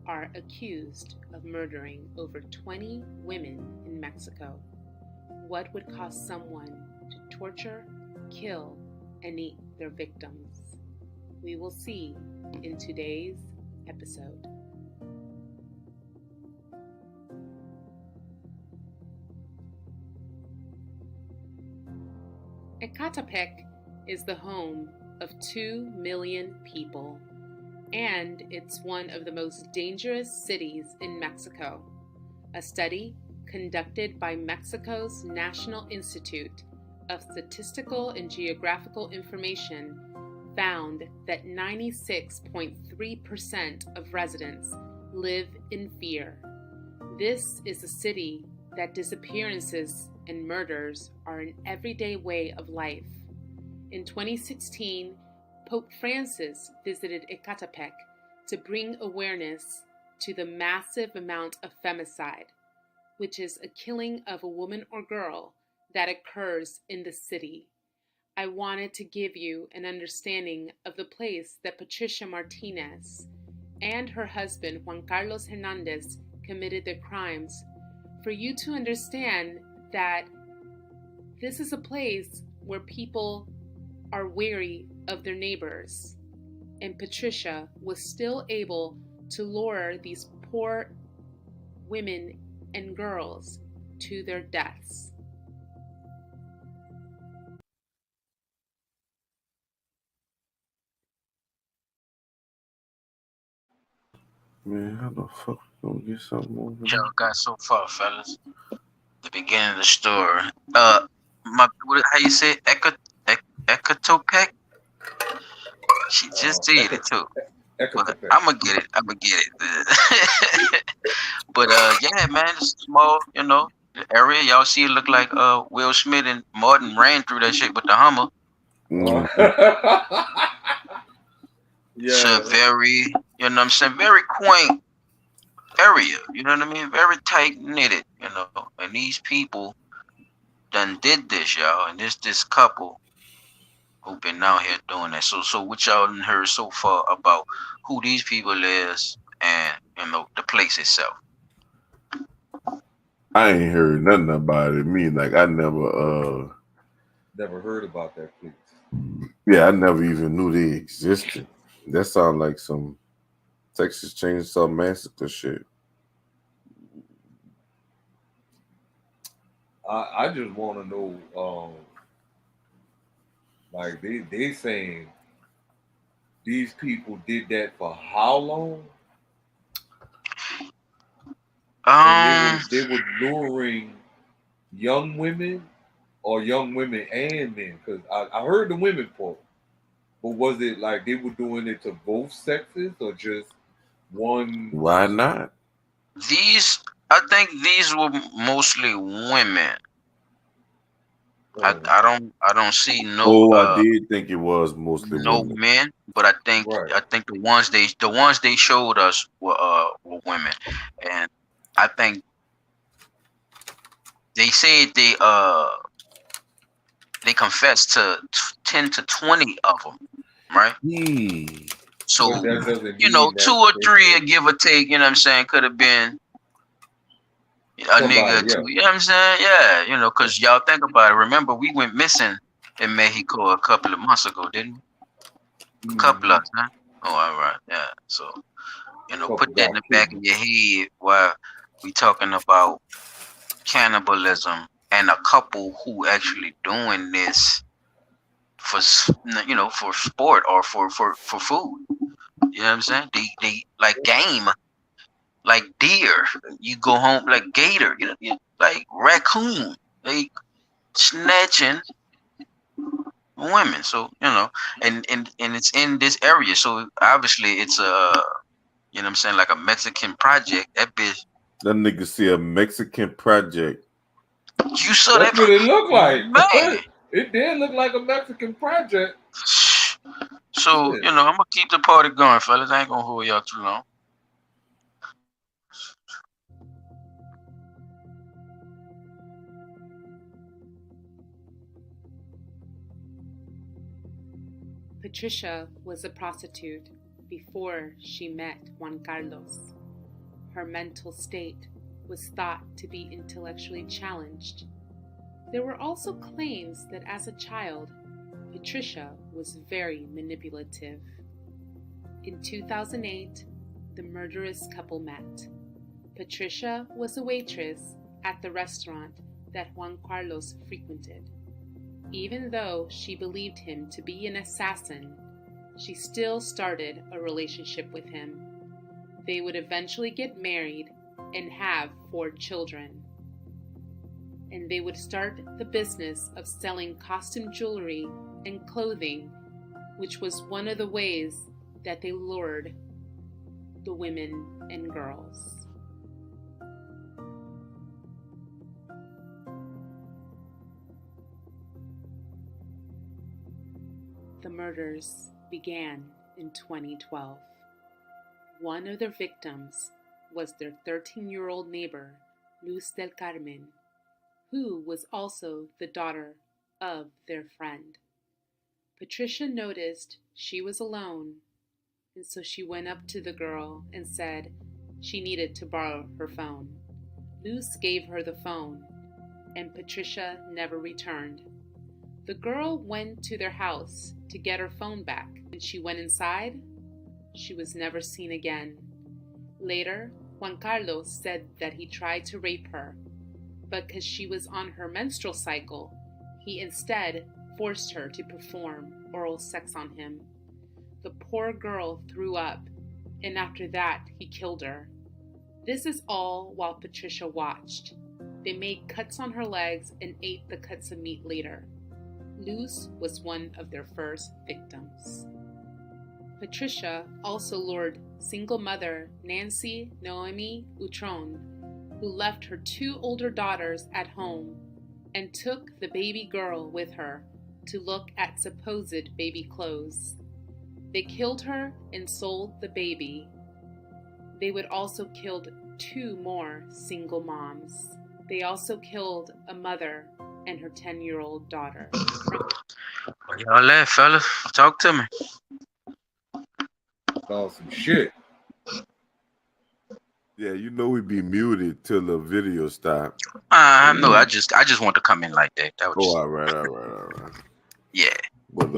are accused of murdering over 20 women in Mexico. What would cause someone to torture, kill, and eat their victims? We will see in today's episode. Ecatepec is the home of 2 million people, and it's one of the most dangerous cities in Mexico. A study conducted by Mexico's National Institute of Statistical and Geographical Information found that 96.3% of residents live in fear. This is a city that disappearances and murders are an everyday way of life. In 2016, Pope Francis visited Ecatepec to bring awareness to the massive amount of femicide, which is a killing of a woman or girl that occurs in the city. I wanted to give you an understanding of the place that Patricia Martinez and her husband Juan Carlos Hernandez committed their crimes, for you to understand that this is a place where people are wary of their neighbors, and Patricia was still able to lure these poor women and girls to their deaths. Man, how the fuck? Go get something over What y'all there. got so far, fellas? The beginning of the story. How you say it? Ecotopec? She just did it too. But I'm gonna get it. But yeah, man, it's small. The area. Y'all see it look like Will Smith and Martin ran through that shit with the Hummer. It's a very, what I'm saying, very quaint area. You know what I mean? Very tight knitted. And these people done did this, y'all. And this couple who been out here doing that. So what y'all done heard so far about who these people is and the place itself? I ain't heard nothing about it. Me, like I never heard about that place. Yeah, I never even knew they existed. That sounds like some Texas Chainsaw Massacre shit. I just want to know, like they saying these people did that for how long? And they were luring young women or young women and men, because I heard the women part, but was it like they were doing it to both sexes or just one? Why not? I think these were mostly women. I don't see no. I did think it was mostly no women. men, but I think the ones they showed us were women, and I think they said they confessed to 10 to 20 of them, right? So But that doesn't two mean or three, give or take, you know what I'm saying, could have been a nigga too. You know what I'm saying? Yeah, because y'all think about it. Remember, we went missing in Mexico a couple of months ago, didn't we? A couple of huh? Oh, all right, yeah. So put that in the back of your head while we talking about cannibalism and a couple who actually doing this for for sport or for food. You know what I'm saying? They like game, like deer. You go home like gator. Like raccoon. They snatching women. So and it's in this area. So obviously it's a you know what I'm saying, like a Mexican project. That bitch. That nigga see a Mexican project. You saw That's what it looked like. Man. It did look like a Mexican project. So, I'm gonna keep the party going, fellas. I ain't gonna hold y'all too long. Patricia was a prostitute before she met Juan Carlos. Her mental state was thought to be intellectually challenged. There were also claims that as a child, Patricia was very manipulative. In 2008, the murderous couple met. Patricia was a waitress at the restaurant that Juan Carlos frequented. Even though she believed him to be an assassin, she still started a relationship with him. They would eventually get married and have 4 children. And they would start the business of selling costume jewelry and clothing, which was one of the ways that they lured the women and girls. The murders began in 2012. One of their victims was their 13-year-old neighbor, Luz del Carmen, who was also the daughter of their friend. Patricia noticed she was alone, and so she went up to the girl and said she needed to borrow her phone. Luz gave her the phone, and Patricia never returned. The girl went to their house to get her phone back. When she went inside, she was never seen again. Later, Juan Carlos said that he tried to rape her, but because she was on her menstrual cycle, he instead forced her to perform oral sex on him. The poor girl threw up, and after that, he killed her. This is all while Patricia watched. They made cuts on her legs and ate the cuts of meat later. Luz was one of their first victims. Patricia also lured single mother Nancy Noemi Utron, who left her 2 older daughters at home and took the baby girl with her to look at supposed baby clothes. They killed her and sold the baby. They would also kill 2 more single moms. They also killed a mother and her 10-year-old daughter. Y'all there, fellas? Talk to me. Oh, some shit. Yeah, you know we be muted till the video stop. No, I just want to come in like that. That was Oh, just, all right. yeah. But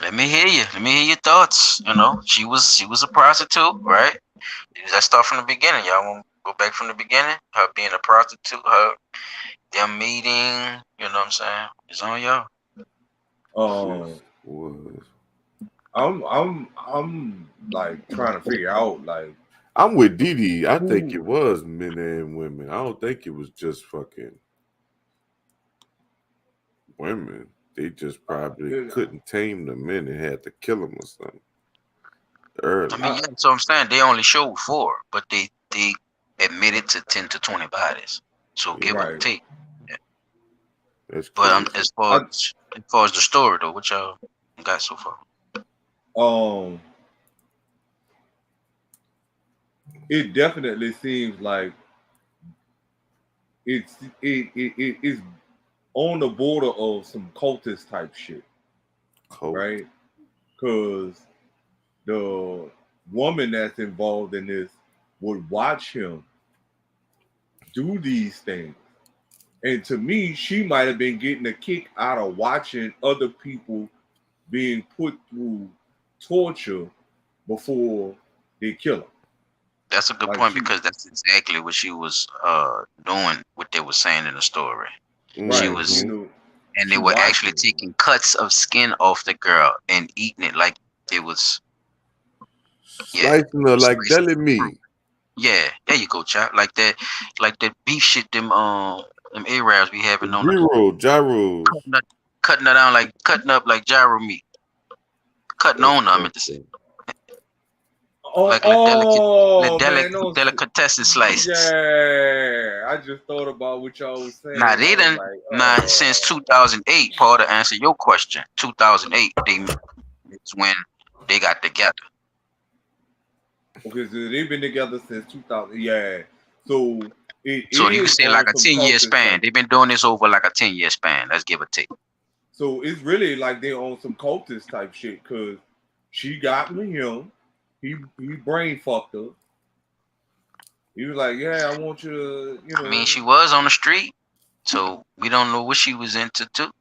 Let me hear you. Let me hear your thoughts. You know, she was a prostitute, right? Let's start from the beginning. Y'all want to go back from the beginning? Her being a prostitute, them meeting. You know what I'm saying? It's on y'all. I'm like trying to figure out like. I'm with Didi. I think it was men and women. I don't think it was just fucking women. They just probably couldn't tame the men and had to kill them or something. Early. I mean, yeah, so I'm saying they only showed 4, but they admitted to 10 to 20 bodies. So give or take. Yeah. But as far as the story though, what y'all got so far? It definitely seems like it is on the border of some cultist type shit, right? Because the woman that's involved in this would watch him do these things, and to me, she might have been getting a kick out of watching other people being put through torture before they kill them. That's a good point because that's exactly what she was doing. What they were saying in the story. Right. She was, and they were actually taking cuts of skin off the girl and eating it like it was. Slicing her like deli meat. Yeah, there you go, chap. Like that beef shit. Them Arabs be having on gyro. Cutting up like gyro meat. Cutting on them at the same. Delicatessen slices. Yeah, I just thought about what y'all was saying. Now they done since 2008. Paul, to answer your question, 2008 it's when they got together. Okay, so they've been together since 2000. Yeah, so you can say like a 10-year span. They've been doing this over like a 10-year span. Let's give or take. So it's really like they on some cultist type shit because she got with him. He brain fucked her. He was like, "Yeah, I want you to, you know." I mean, she was on the street, so we don't know what she was into too.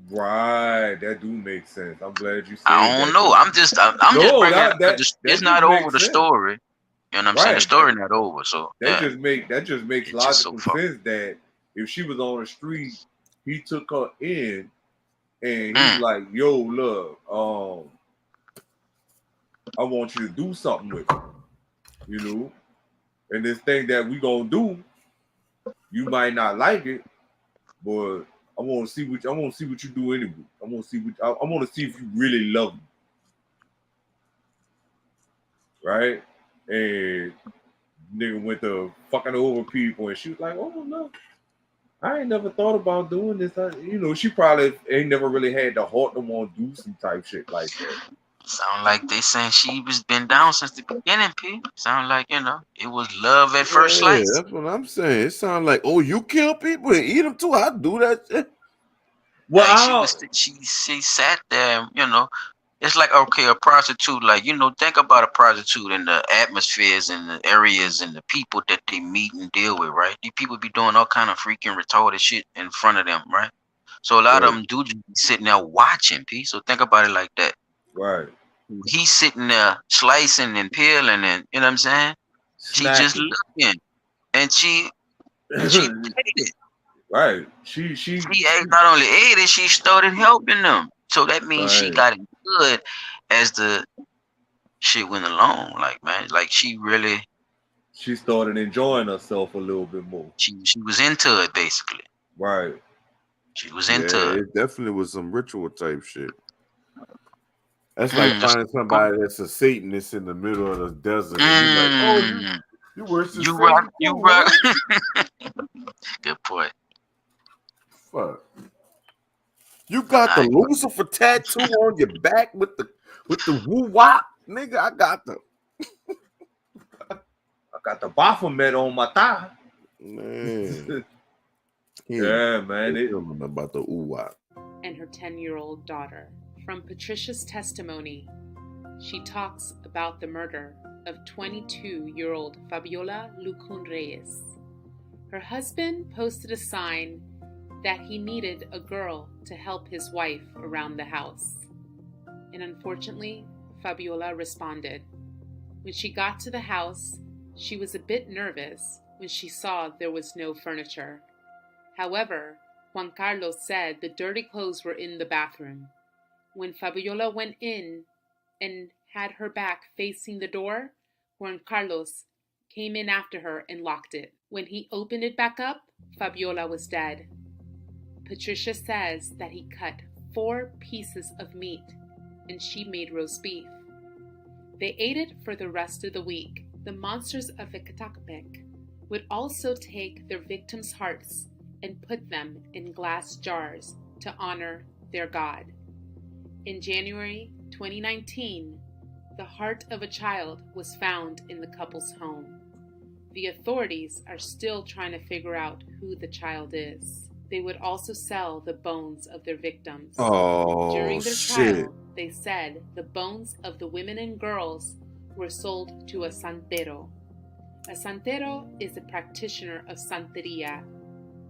Right, that do make sense. I'm glad you said. I don't know. I'm just bringing that it's not over the story. You know what I'm saying? The story not over. So that just makes logical sense that if she was on the street, he took her in, and he's like, "Yo, look, I want you to do something with it, you know, and this thing that we gonna do, you might not like it, but I want to see what you do anyway. I want to see if you really love me, right?" And nigga went to fucking over people, and she was like, "Oh no, I ain't never thought about doing this." She probably ain't never really had the heart to want to do some type shit like that. Sound like they saying she was been down since the beginning, P. Sound like, it was love at first sight. Yeah, that's what I'm saying. It sounds like, oh, you kill people and eat them too. I do that shit. Well, like she sat there, it's like, okay, a prostitute, like, think about a prostitute and the atmospheres and the areas and the people that they meet and deal with, right? These people be doing all kind of freaking retarded shit in front of them, right? So a lot of them do just be sitting there watching, P. So think about it like that. Right. He's sitting there slicing and peeling and, you know what I'm saying? She just looking. And she ate it. Right. She not only ate it, she started helping them. So that means she got it good as the shit went along. Like, man, like she really she started enjoying herself a little bit more. She was into it basically. Right. She was into it. It definitely was some ritual type shit. That's like finding somebody that's a Satanist in the middle of the desert. And you're like, oh, you worship Satan. You rock. Good point. Fuck. You got the Lucifer tattoo on your back with the woo wop, nigga. I got the Baphomet on my thigh. Man. Yeah, man. About the woo wop. And her 10-year-old daughter. From Patricia's testimony, she talks about the murder of 22-year-old Fabiola Lucun Reyes. Her husband posted a sign that he needed a girl to help his wife around the house. And unfortunately, Fabiola responded. When she got to the house, she was a bit nervous when she saw there was no furniture. However, Juan Carlos said the dirty clothes were in the bathroom. When Fabiola went in and had her back facing the door, Juan Carlos came in after her and locked it. When he opened it back up, Fabiola was dead. Patricia says that he cut 4 pieces of meat and she made roast beef. They ate it for the rest of the week. The monsters of Ecatepec would also take their victims' hearts and put them in glass jars to honor their god. In January 2019, the heart of a child was found in the couple's home. The authorities are still trying to figure out who the child is. They would also sell the bones of their victims. During their trial, they said the bones of the women and girls were sold to a santero. A santero is a practitioner of santeria,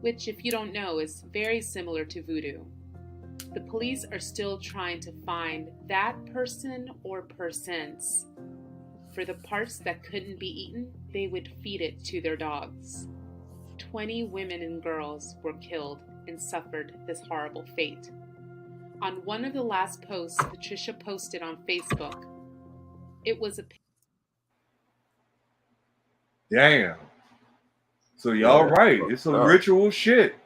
which, if you don't know, is very similar to voodoo. The police are still trying to find that person or persons. For the parts that couldn't be eaten, they would feed it to their dogs. 20 women and girls were killed and suffered this horrible fate. On one of the last posts Patricia posted on Facebook, it was a... Damn. So y'all right. It's some ritual shit.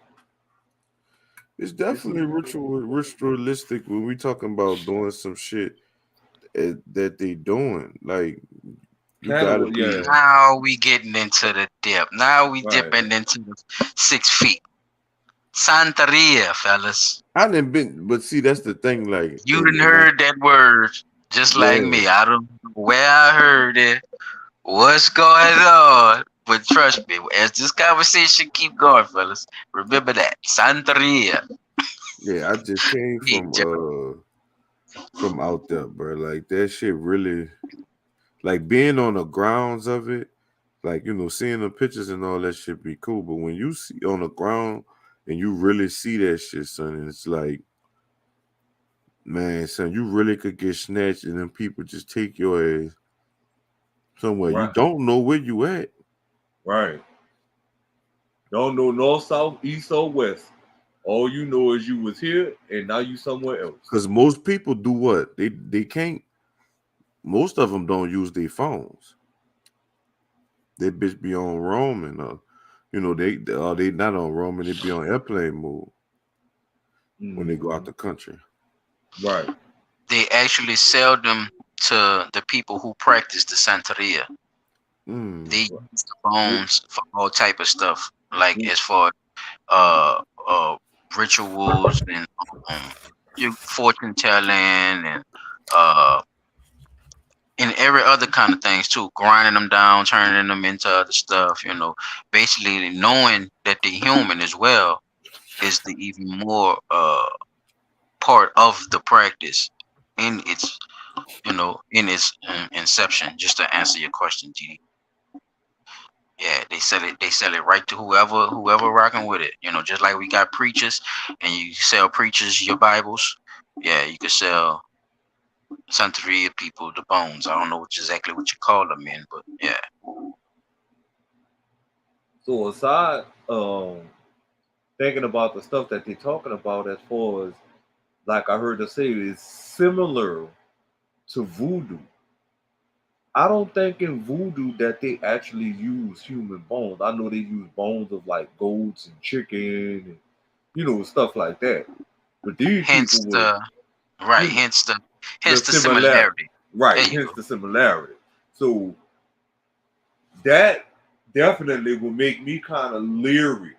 It's definitely ritualistic when we talking about doing some shit that they doing. Like, you gotta be. Now we getting into the depth. Now we dipping into the 6 feet. Santeria, fellas. I didn't been, but see, that's the thing. Like, you didn't heard that word just like me. I don't know where I heard it. What's going on? But trust me, as this conversation keep going, fellas, remember that Santeria. Yeah, I just came from out there, bro. Like, that shit really, like, being on the grounds of it, like, you know, seeing the pictures and all that shit be cool. But when you see on the ground and you really see that shit, son, and it's like, man, son, you really could get snatched and then people just take your ass somewhere. You don't know where you at. Right. Don't know north, south, east, or west. All you know is you was here and now you somewhere else. Because most people do what? They can't. Most of them don't use their phones. They bitch be on roaming. You know, they not on roaming. They be on airplane mode when they go out the country. Right. They actually sell them to the people who practice the Santeria. They use the bones for all type of stuff, like as far rituals and your fortune telling and every other kind of things too, grinding them down, turning them into other stuff, you know, basically knowing that they're human as well is the even more part of the practice in its, you know, in its inception. Just to answer your question, G. Yeah, they sell it right to whoever rocking with it. You know, just like we got preachers and you sell preachers your Bibles. Yeah, you could sell Santeria people the bones. I don't know exactly what you call them in, but yeah. So aside thinking about the stuff that they're talking about as far as, like I heard them say, it's similar to voodoo. I don't think in voodoo that they actually use human bones. I know they use bones of like goats and chicken and stuff like that. But these Hence people would, the right. you Hence the the similarity, similarity. right? There you Hence go. the similarity. So that definitely will make me kind of leery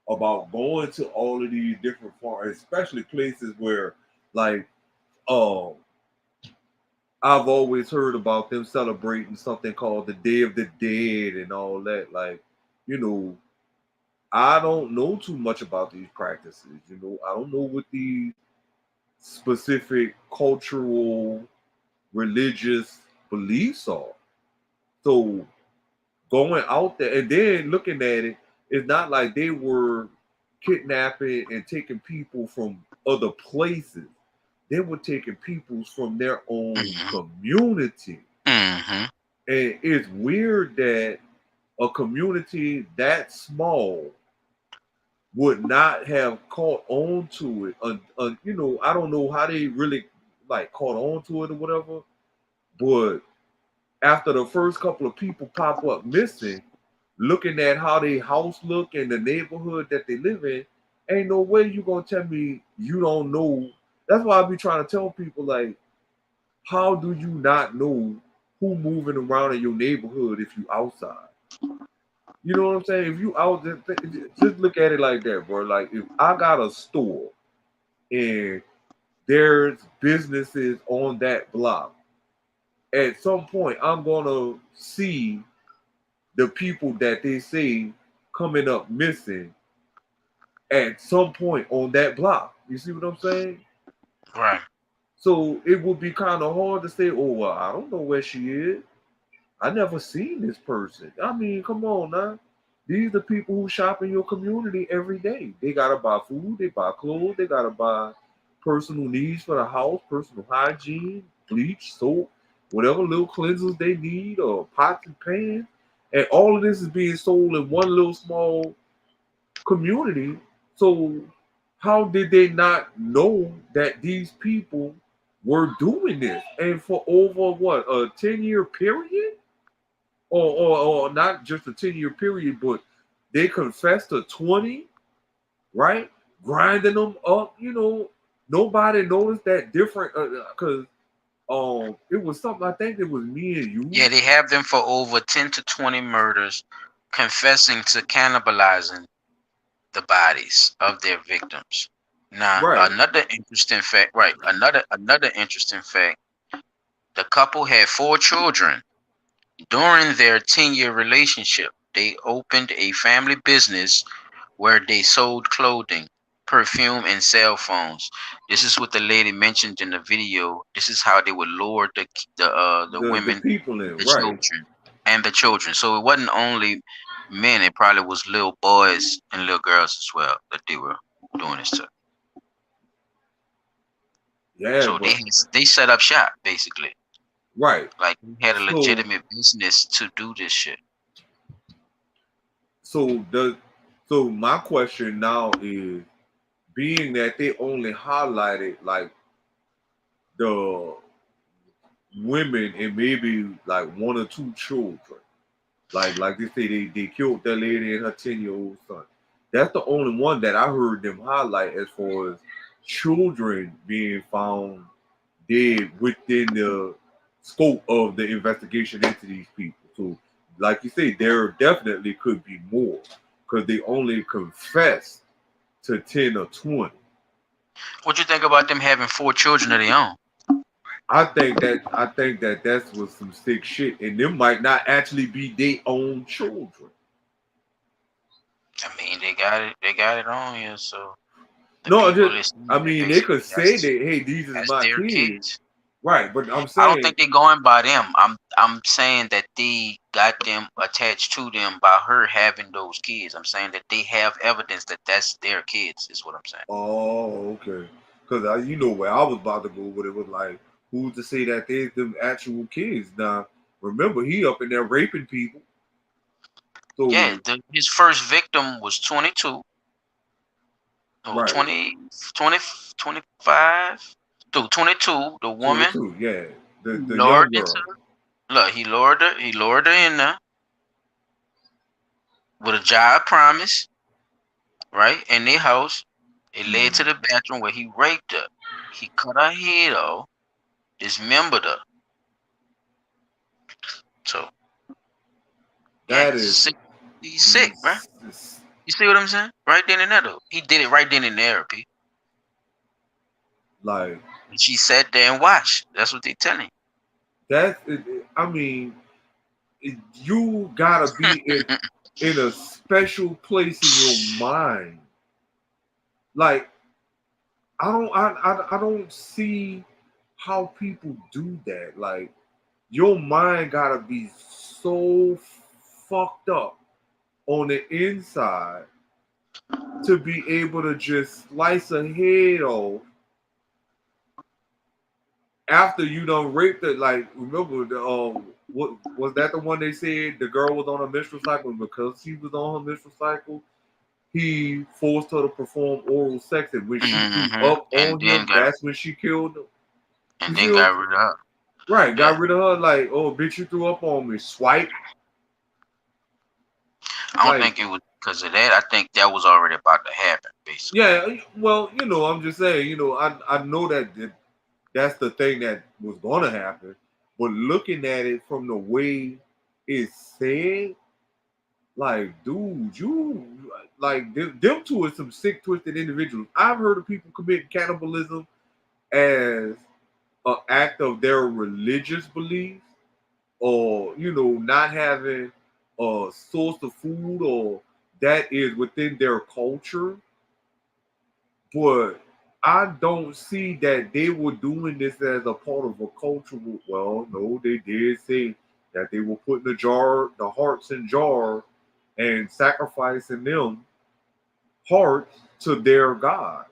about going to all of these different farms, especially places where, like, um, I've always heard about them celebrating something called the Day of the Dead and all that. Like, you know, I don't know too much about these practices. I don't know what these specific cultural, religious beliefs are. So going out there and then looking at it, it's not like they were kidnapping and taking people from other places. They were taking people from their own community. Mm-hmm. And it's weird that a community that small would not have caught on to it. I don't know how they really like caught on to it or whatever. But after the first couple of people pop up missing, looking at how they house look and the neighborhood that they live in, ain't no way you gonna tell me you don't know. That's why I be trying to tell people, like, how do you not know who moving around in your neighborhood if you outside? You know what I'm saying? If you out there, just look at it like that, bro. Like, if I got a store and there's businesses on that block, at some point I'm gonna see the people that they say coming up missing at some point on that block. You see what I'm saying? Right. So it would be kind of hard to say, oh, well, I don't know where she is. I never seen this person. I mean, come on now. These are people who shop in your community every day. They gotta buy food, they buy clothes, they gotta buy personal needs for the house, personal hygiene, bleach, soap, whatever little cleansers they need, or pots and pans. And all of this is being sold in one little small community. So how did they not know that these people were doing this? And for over what, a 10-year period? Or not just a 10-year period, but they confessed to 20, right? Grinding them up, nobody noticed that different because it was something, I think it was me and you. Yeah, they have them for over 10 to 20 murders, confessing to cannibalizing the bodies of their victims. Now, Right. another interesting fact, right? Another interesting fact. The couple had 4 children. During their 10-year relationship, they opened a family business where they sold clothing, perfume, and cell phones. This is what the lady mentioned in the video. This is how they would lure the The women, people in, the right. children, and the children. So it wasn't only men; it probably was little boys and little girls as well that they were doing this to. Yeah, So but they set up shop basically. right. Like they had a So legitimate business to do this shit. so my question now is, being that they only highlighted like the women and maybe like 1 or 2 children. Like they say they killed that lady and her 10-year-old son. That's the only one that I heard them highlight as far as children being found dead within the scope of the investigation into these people. So, like you say, there definitely could be more because they only confessed to 10 or 20. What you think about them having 4 children of their own? I think that that's was some sick shit, and them might not actually be their own children. I mean, they got it on here, so the No, people just listening, I that mean they could basically say that, hey, these is that's my their kids, kids. right? But I'm I don't saying, think they're going by them. I'm saying that they got them attached to them by her having those kids. I'm saying that they have evidence that that's their kids. Is what I'm saying. oh, okay, because you know where I was about to go, but it was like, who's to say that they're them actual kids? Now, remember, he up in there raping people. So Yeah, his first victim was 22. No, right, 20, 25. To 22, the woman 22, yeah, the lured young into girl. Look, he lured her in there with a job promise, right? In their house. It led to the bathroom where he raped her. He cut her head off, dismembered her. So yeah, That is he's sick, bro. You see what I'm saying? Right then and there, though. He did it right then and there, P. like And she sat there and watched. That's what they telling. that. I mean, you gotta be in a special place in your mind. Like I don't see how people do that. Like your mind gotta be so fucked up on the inside to be able to just slice a head off after you done raped it. Like remember the what was that the one they said the girl was on a menstrual cycle, and because she was on her menstrual cycle, he forced her to perform oral sex, and when she threw up on him, that's when she killed him. And then got rid of her. Right, got rid of her. Like, oh, bitch, you threw up on me. Swipe. I don't think it was because of that. I think that was already about to happen, basically. Yeah, well, I'm just saying, I know that that's the thing that was gonna happen, but looking at it from the way it's said, like, dude, you like them two are some sick, twisted individuals. I've heard of people commit cannibalism as an act of their religious beliefs, or not having a source of food, or that is within their culture. But I don't see that they were doing this as a part of a cultural. Well, no, they did say that they were putting the hearts in jars and sacrificing them hearts to their God.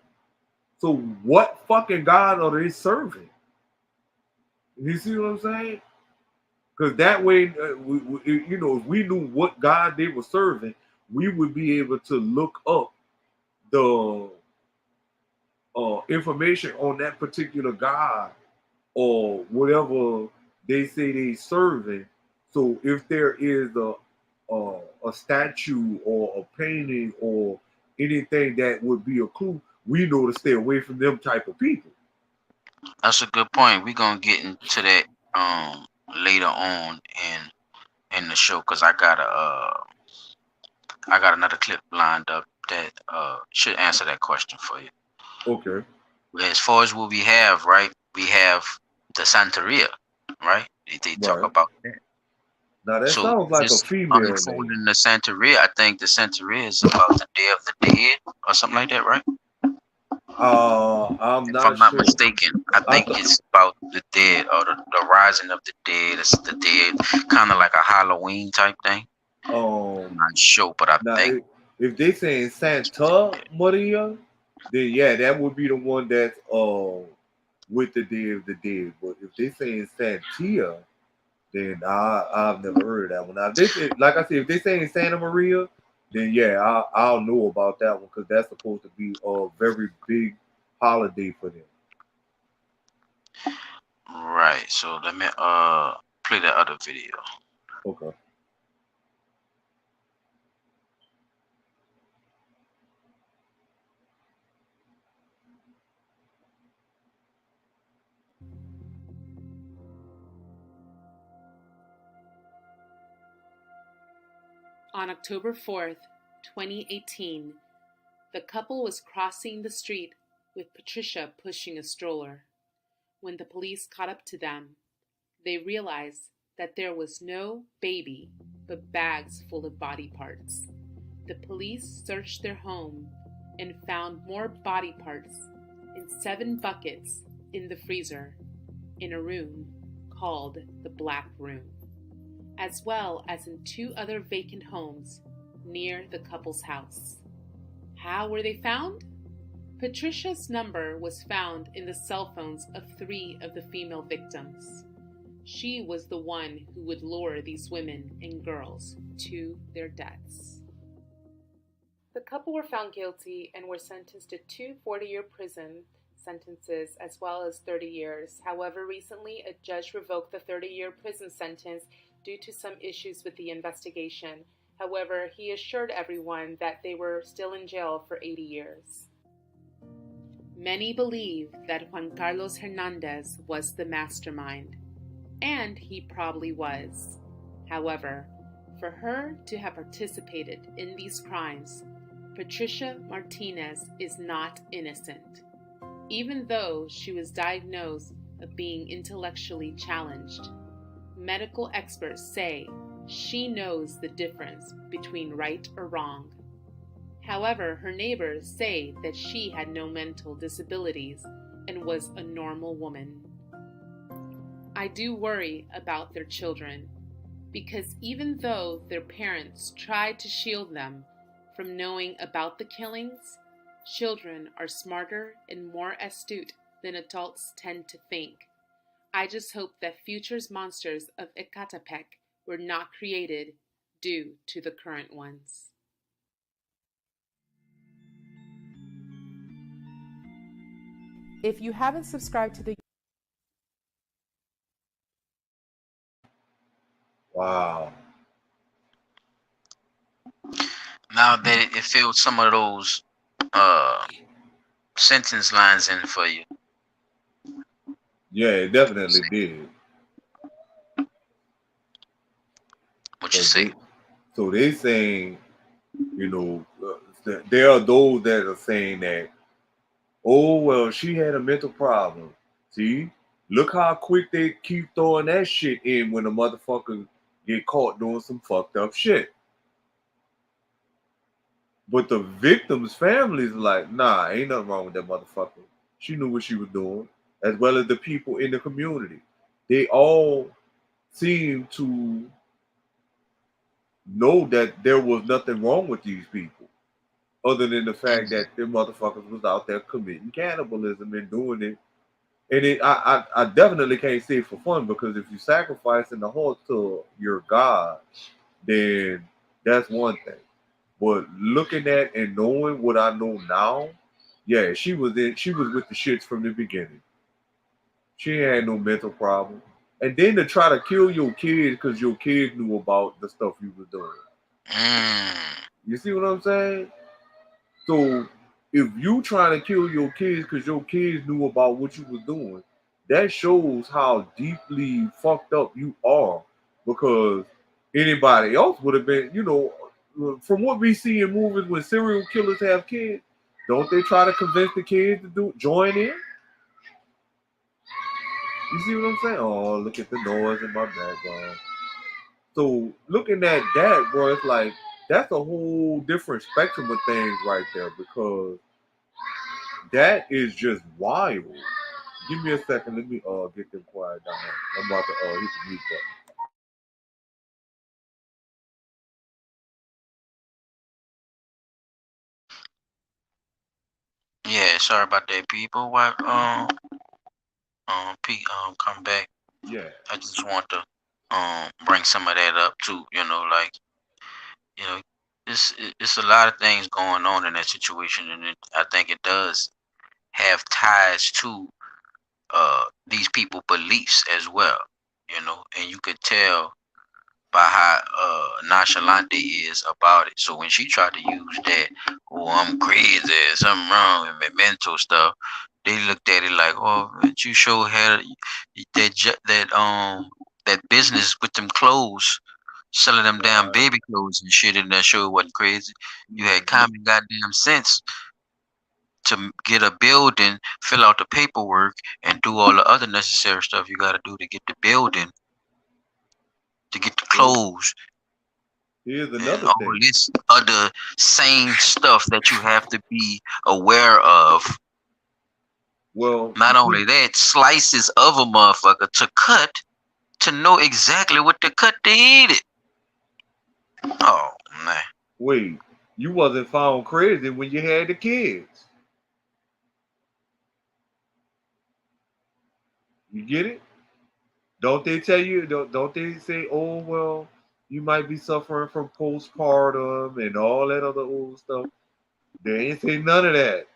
So what fucking God are they serving? You see what I'm saying? Because that way, if we knew what God they were serving, we would be able to look up the information on that particular God or whatever they say they serving. So if there is a statue or a painting or anything that would be a clue, we know to stay away from them type of people. That's a good point. We're gonna get into that later on in the show because I got another clip lined up that should answer that question for you. Okay. As far as what we have, right? We have the Santeria, right? They talk about that. Now that sounds like a female unfolding the Santeria. I think the Santeria is about the Day of the Dead or something like that, right? If I'm not mistaken, I think it's about the dead or the rising of the dead. It's the dead, kind of like a Halloween type thing. I'm not sure, but I think if they saying Santa Maria, then yeah, that would be the one that's with the Day of the Dead. But if they saying Santia, then I've never heard of that one. Now, like I said, if they saying Santa Maria, then yeah, I'll know about that one because that's supposed to be a very big holiday for them. Right. So let me play the other video. Okay. On October 4th, 2018, the couple was crossing the street with Patricia pushing a stroller. When the police caught up to them, they realized that there was no baby, but bags full of body parts. The police searched their home and found more body parts in 7 buckets in the freezer in a room called the Black Room, as well as in 2 other vacant homes near the couple's house. How were they found? Patricia's number was found in the cell phones of 3 of the female victims. She was the one who would lure these women and girls to their deaths. The couple were found guilty and were sentenced to 2 40-year prison sentences as well as 30 years. However, recently a judge revoked the 30-year prison sentence due to some issues with the investigation. However, he assured everyone that they were still in jail for 80 years. Many believe that Juan Carlos Hernandez was the mastermind, and he probably was. However, for her to have participated in these crimes, Patricia Martinez is not innocent. Even though she was diagnosed of being intellectually challenged, medical experts say she knows the difference between right or wrong. However, her neighbors say that she had no mental disabilities and was a normal woman. I do worry about their children, because even though their parents tried to shield them from knowing about the killings, children are smarter and more astute than adults tend to think. I just hope that future's monsters of Ecatepec were not created due to the current ones. If you haven't subscribed to the Wow. Now that it filled some of those sentence lines in for you. Yeah, it definitely did. What you say? So they saying, you know, there are those that are saying that, oh, well, she had a mental problem. See, look how quick they keep throwing that shit in when a motherfucker get caught doing some fucked up shit. But the victim's families like, nah, ain't nothing wrong with that motherfucker. She knew what she was doing, as well as the people in the community. They all seem to know that there was nothing wrong with these people, other than the fact that them motherfuckers was out there committing cannibalism and doing it. And I definitely can't say it for fun, because if you sacrifice in the heart to your God, then that's one thing. But looking at and knowing what I know now, yeah, she was with the shits from the beginning. She had no mental problem. And then to try to kill your kids because your kids knew about the stuff you was doing. You see what I'm saying? So if you trying to kill your kids because your kids knew about what you was doing, that shows how deeply fucked up you are. Because anybody else would have been, you know, from what we see in movies when serial killers have kids, don't they try to convince the kids to join in? You see what I'm saying? Oh, look at the noise in my background. So looking at that, bro, it's like that's a whole different spectrum of things right there, because that is just wild. Give me a second. Let me get them quiet down. I'm about to hit the mute button. Yeah, sorry about that, people. Why Pete come back. Yeah. I just want to bring some of that up too, you know, like, you know, it's a lot of things going on in that situation, and I think it does have ties to these people's beliefs as well, you know, and you could tell by how nonchalant they is about it. So when she tried to use that, oh, I'm crazy, something wrong with my mental stuff, they looked at it like, oh, but you sure had that business with them clothes, selling them damn baby clothes and shit, and that sure wasn't crazy. You had common goddamn sense to get a building, fill out the paperwork, and do all the other necessary stuff you got to do to get the building, to get the clothes. Here's And another all thing. this other same stuff that you have to be aware of. Well, not only that, slices of a motherfucker to cut to know exactly what to cut to eat it. Oh man. Wait, you wasn't found crazy when you had the kids. You get it? Don't they tell you? Don't they say, "Oh well, you might be suffering from postpartum and all that other old stuff"? They ain't say none of that,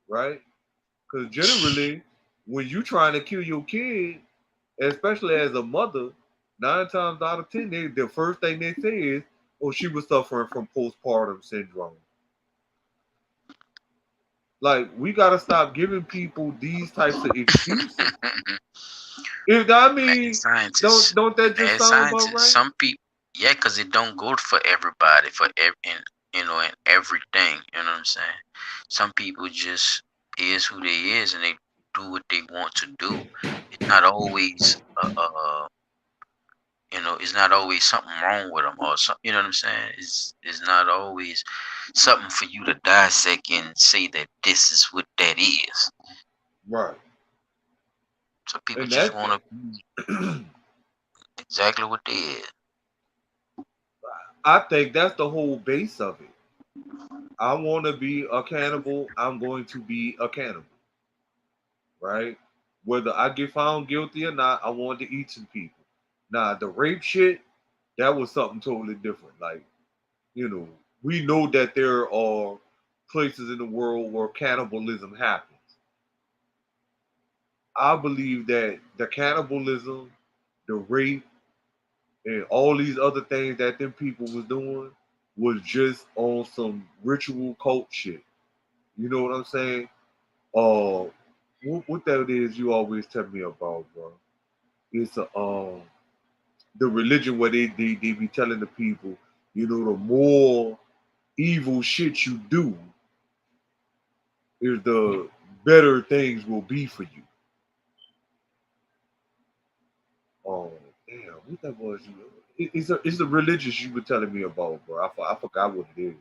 right? Because generally, when you trying to kill your kid, especially as a mother, 9 times out of 10, the first thing they say is, "Oh, she was suffering from postpartum syndrome." Like, we gotta stop giving people these types of excuses. If I mean, scientists. don't that just Mad sound about scientists. right? Some people, yeah, because it don't go for everybody, for in everything. You know what I'm saying? Some people just is who they is, and they do what they want to do. It's not always, it's not always something wrong with them or something. You know what I'm saying? It's not always something for you to dissect and say that this is what that is. Right. So people And just that's want to exactly what they is. I think that's the whole base of it. I want to be a cannibal. I'm going to be a cannibal. Right? Whether I get found guilty or not, I want to eat some people. Now, the rape shit, that was something totally different. Like, we know that there are places in the world where cannibalism happens. I believe that the cannibalism, the rape, and all these other things that them people was doing was just on some ritual cult shit. You know what I'm saying? What that is you always tell me about, bro? It's the religion where they be telling the people, the more evil shit you do, is the better things will be for you. Oh, damn, what that was? It's the religious you were telling me about, bro. I forgot what it is.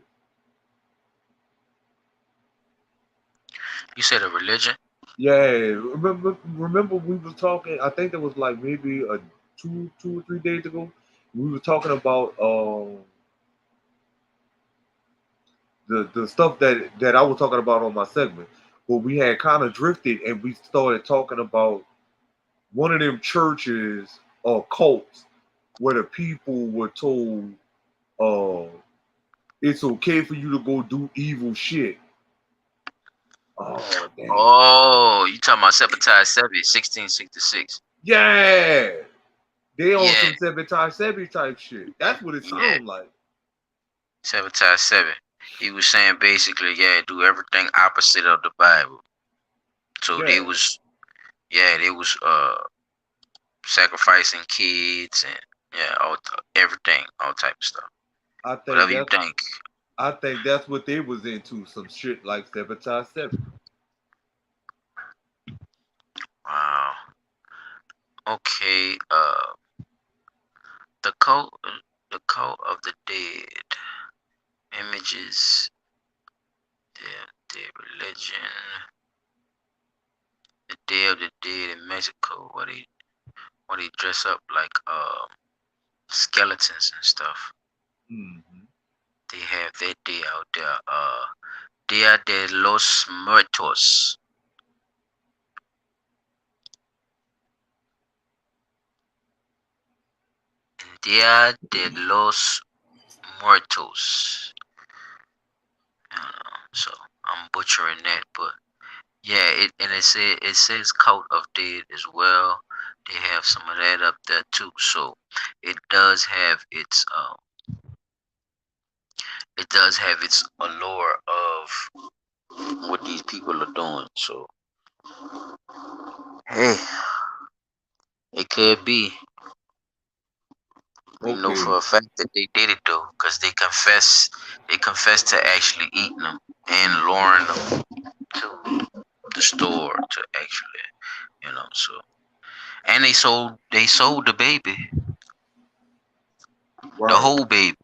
You said a religion? Yeah, remember we was talking. I think that was like maybe a two or 3 days ago. We were talking about the stuff that I was talking about on my segment, but we had kind of drifted and we started talking about one of them churches or cults where the people were told it's okay for you to go do evil shit. Oh, damn. Oh, you talking about Sabotage 1666? Yeah, they on Yeah. some Sabotage type shit. That's what it sounds like. Sabotage 7. He was saying basically, do everything opposite of the Bible. So Yeah. they was sacrificing kids and everything, all type of stuff. I think Whatever you think. I think that's what they was into, some shit like Sabotage 7. Wow. Okay. The cult of the dead. Images. Their religion. The Day of the Dead in Mexico, where they dress up like skeletons and stuff. Mm-hmm. They have that day out there. Dia de los Muertos. Dia de los Muertos. So I'm butchering that, but yeah, it says Cult of Dead as well. They have some of that up there too. So it does have its allure of what these people are doing. So hey, it could be. We know for a fact that they did it though, because they confessed to actually eating them and luring them to the store to actually, so, and they sold the baby, Right. the whole baby.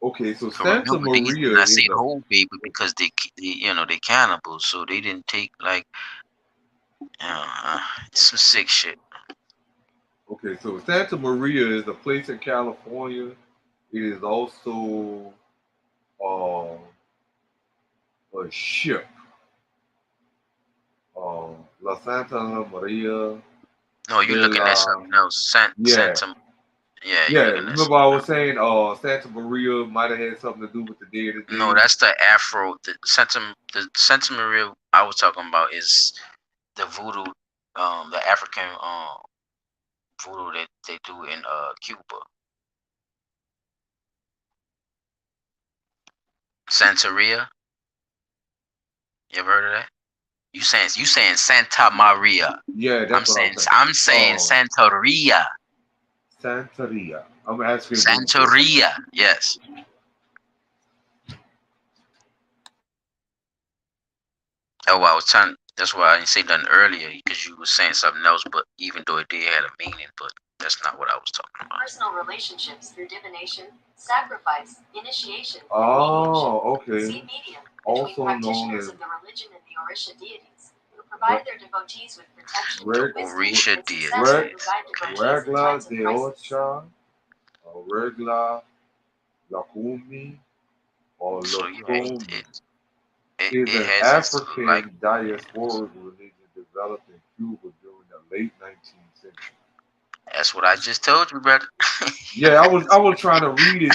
Okay, so So Santa remember, these Maria did not is say the whole baby because they cannibals, so they didn't take like some sick shit. Okay, so Santa Maria is a place in California. It is also a ship. La Santa Maria. No, you looking at something else. Santa. Yeah, You're looking at remember I was saying Santa Maria might have had something to do with the Day of the Dead. No, that's the Afro. The Santa Maria I was talking about is the voodoo, the African voodoo that they do in Cuba. Santeria. You ever heard of that? You saying Santa Maria. Yeah, that's what I'm saying Santeria. Santeria. I'm asking. Santeria. Yes. Oh, I was trying. That's why I didn't say nothing earlier because you were saying something else. But even though it did have a meaning, but that's not what I was talking about. Personal relationships through divination, sacrifice, initiation. Oh, okay. See medium Also between known practitioners as of the religion and the Orisha deities, who provide their devotees with protection, wisdom, and success, who guide devotees in Regla times of de crisis. Ocha, Regla Lakumi, or So Lakumi it is an has its African like. diasporic religion developed in Cuba during the late 19th century. That's what I just told you, brother. Yeah, I was trying to read it.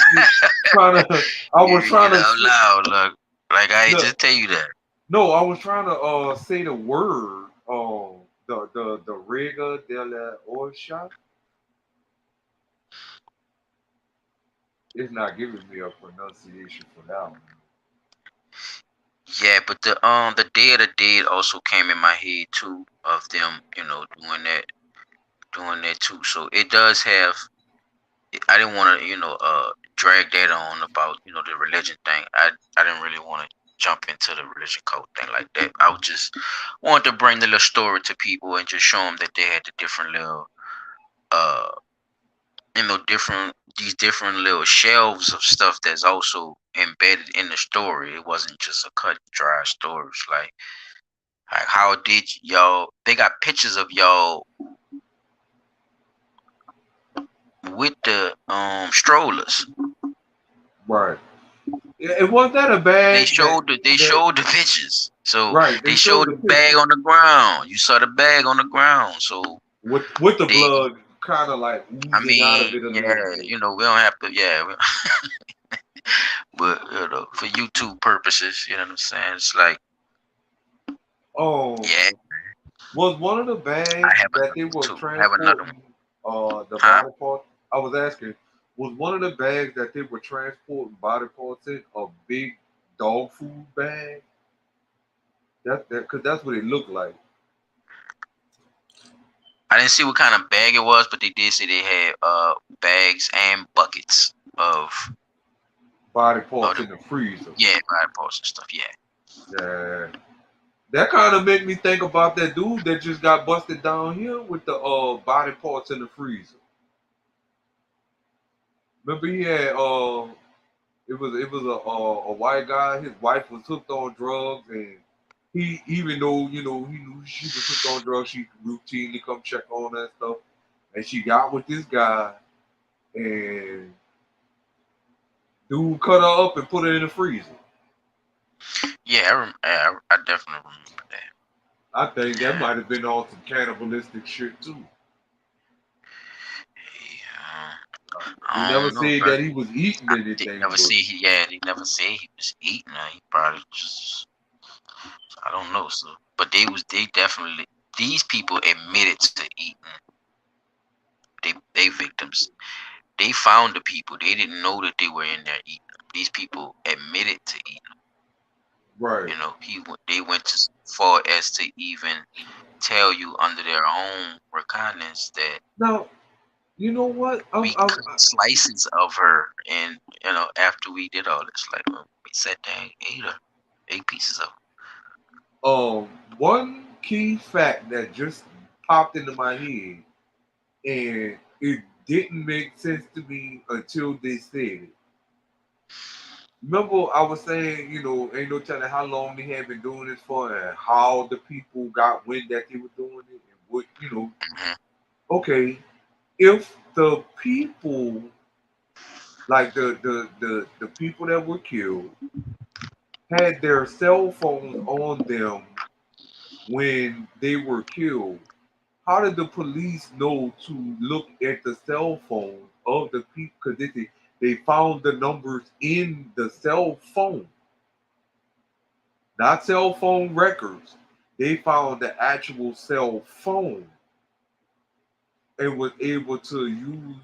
I was trying to out loud, look, like I ain't look, just tell you that. No, I was trying to say the word the Rega de la Orsha. It's not giving me a pronunciation for that one. Yeah, but the Day of the Dead also came in my head too, of them, doing that too. So it does have. I didn't want to, drag that on about, the religion thing. I didn't really want to jump into the religion cult thing like that. I would just want to bring the little story to people and just show them that they had the different little, uh, these different little shelves of stuff that's also embedded in the story. It wasn't just a cut dry story. It's like how did y'all? They got pictures of y'all with the strollers. Right. It wasn't that a bag. They showed the pictures. So right, they showed the bag on the ground. You saw the bag on the ground. So with the blood kind of like oozing out of it a little bit. we don't have to. Yeah, but for YouTube purposes, you know what I'm saying. It's like, yeah. Was one of the bags that they were transporting the body parts? I was asking, was one of the bags that they were transporting body parts in a big dog food bag? Because that's what it looked like. I didn't see what kind of bag it was, but they did say they had bags and buckets of body parts in the freezer. Yeah, body parts and stuff. Yeah. Yeah. That kind of make me think about that dude that just got busted down here with the body parts in the freezer. Remember he had it was a white guy. His wife was hooked on drugs, and he, even though he knew she was hooked on drugs, she routinely come check on that stuff. And she got with this guy, and dude cut her up and put her in the freezer. Yeah, I definitely remember that. I think that might have been on some cannibalistic shit too. He never said that he was eating anything. They never say he never said he was eating. He probably just, I don't know. So, but they definitely, these people admitted to eating. They victims. They found the people. They didn't know that they were in there eating. These people admitted to eating. Right. They went as far as to even tell you under their own recognizance that. Now, you know what? We cut slices of her, and after we did all this, like we sat down, ate pieces of her. One key fact that just popped into my head, and it didn't make sense to me until they said it. Remember, I was saying, ain't no telling how long they had been doing this for, and how the people got wind that they were doing it, and what, Okay, if the people, like the people that were killed, had their cell phones on them when they were killed, how did the police know to look at the cell phones of the people? Because they found the numbers in the cell phone, not cell phone records, they found the actual cell phone and was able to use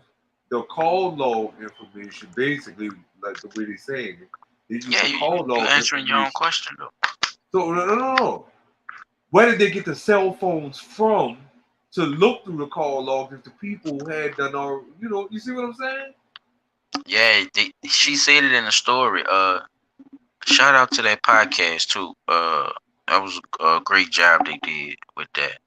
the call log information, basically, like the way they're saying it. They use the call you're log answering your own information. question though. So no. Where did they get the cell phones from to look through the call logs if the people had done all, you see what I'm saying? Yeah, she said it in the story. Shout out to that podcast too. That was a great job they did with that.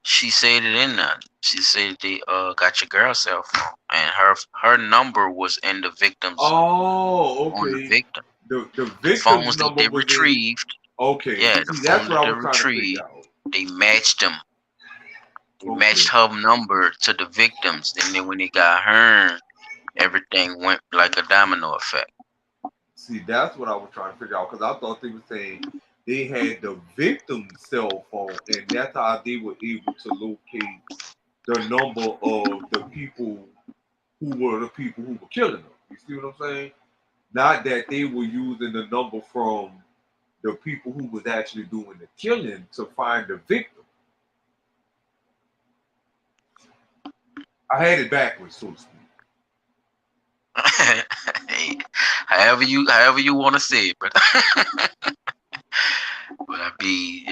She said it in there. She said they got your girl's cell phone, and her number was in the victim's. Oh, okay. On the victim. The The victim's phones that number they was retrieved. Okay. Yeah, See, the that's phones what that I they was trying to figure retrieved. out. They matched them. They matched her number to the victims, and then when they got her, everything went like a domino effect. See, that's what I was trying to figure out because I thought they were saying they had the victim's cell phone, and that's how they were able to locate the number of the people who were killing them. You see what I'm saying? Not that they were using the number from the people who was actually doing the killing to find the victim. I had it backwards, so to speak. however you want to say it, but but I be,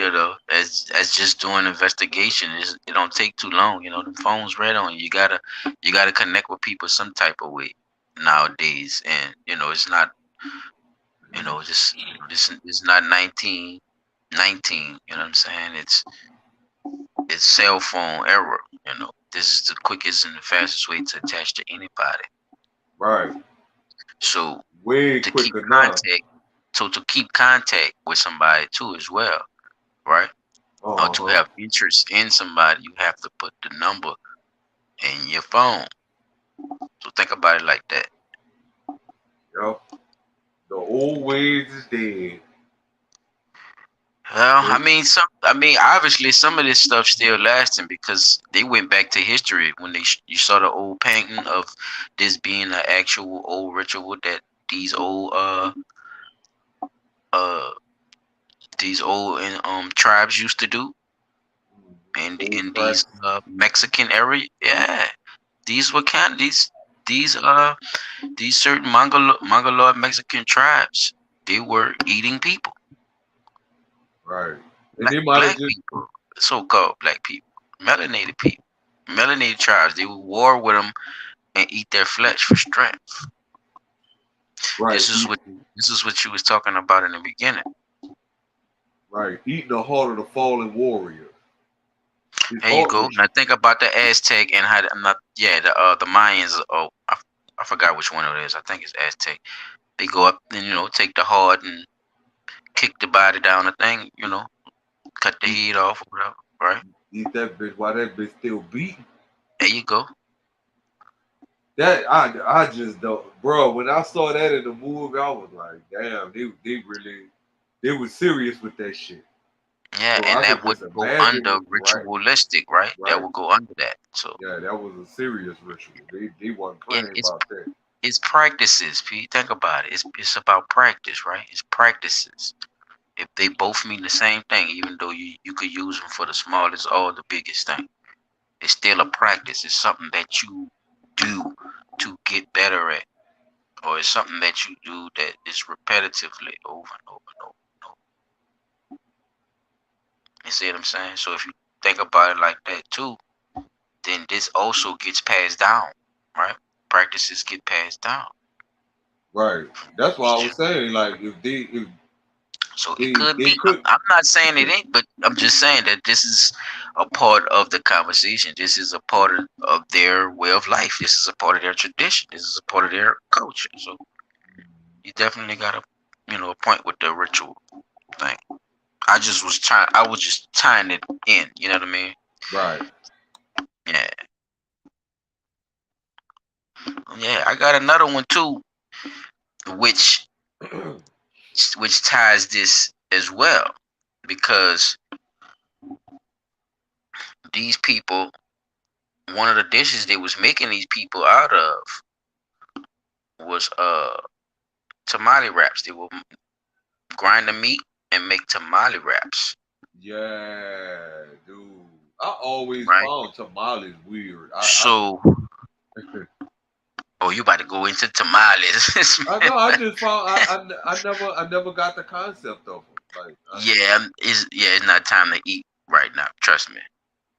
as just doing investigation, it don't take too long. The phone's right on you. You gotta connect with people some type of way nowadays, and it's not, it's not 1919. You know what I'm saying? It's cell phone era. This is the quickest and the fastest way to attach to anybody. Right. So way to quicker keep now. contact, to keep contact with somebody too as well, right? Or to have interest in somebody, you have to put the number in your phone. So think about it like that. Yep. The old ways is dead. Well, I mean, obviously, some of this stuff still lasting because they went back to history when you saw the old painting of this being an actual old ritual that these old tribes used to do, and in these Mexican area, yeah, these were kind of these certain Mongoloid Mexican tribes. They were eating people. Right. And black people, so-called black people, melanated people, melanated tribes. They would war with them and eat their flesh for strength. Right. This is what you was talking about in the beginning. Right. Eating the heart of the fallen warrior. There you go. Now think about the Aztec and how the Mayans. Oh, I forgot which one it is. I think it's Aztec. They go up and take the heart and kick the body down the thing. Cut the head off or whatever. Right. Eat that bitch while that bitch still beating. There you go. That I just don't, bro. When I saw that in the movie, I was like, damn, they were serious with that shit. Yeah, so and that would go under ritualistic, right? That would go under that. So yeah, that was a serious ritual. They wasn't playing about that. It's practices, Pete. Think about it. It's about practice, right? It's practices. If they both mean the same thing, even though you could use them for the smallest or the biggest thing, it's still a practice. It's something that you do to get better at, or it's something that you do that is repetitively over and over and over and over. You see what I'm saying? So if you think about it like that too, then this also gets passed down, right? Practices get passed down. Right. That's why I was saying, like, it could be. I'm not saying it ain't, but I'm just saying that this is a part of the conversation. This is a part of their way of life. This is a part of their tradition. This is a part of their culture. So you definitely got a point with the ritual thing. I was just tying it in. You know what I mean? Right. Yeah. Yeah, I got another one too, which ties this as well, because these people, one of the dishes they was making these people out of was tamale wraps. They will grind the meat and make tamale wraps. Yeah, dude. I always Right. found tamales weird. So, oh, you about to go into tamales? I know. I just found. I never got the concept of them. Like, it's not time to eat right now. Trust me.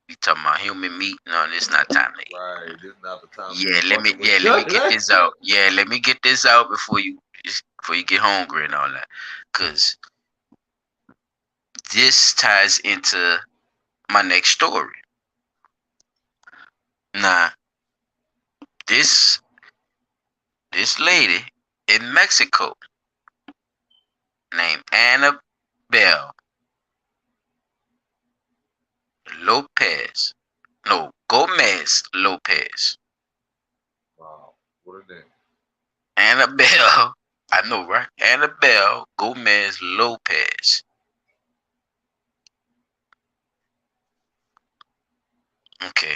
You talking about human meat? No, it's not time to eat. right. This is not the time. Let me get this out. Yeah, let me get this out before you get hungry and all that, cause this ties into my next story. Now, this lady in Mexico named Annabelle Gomez Lopez. Wow, what a name. Annabelle, I know, right? Annabelle Gomez Lopez. Okay.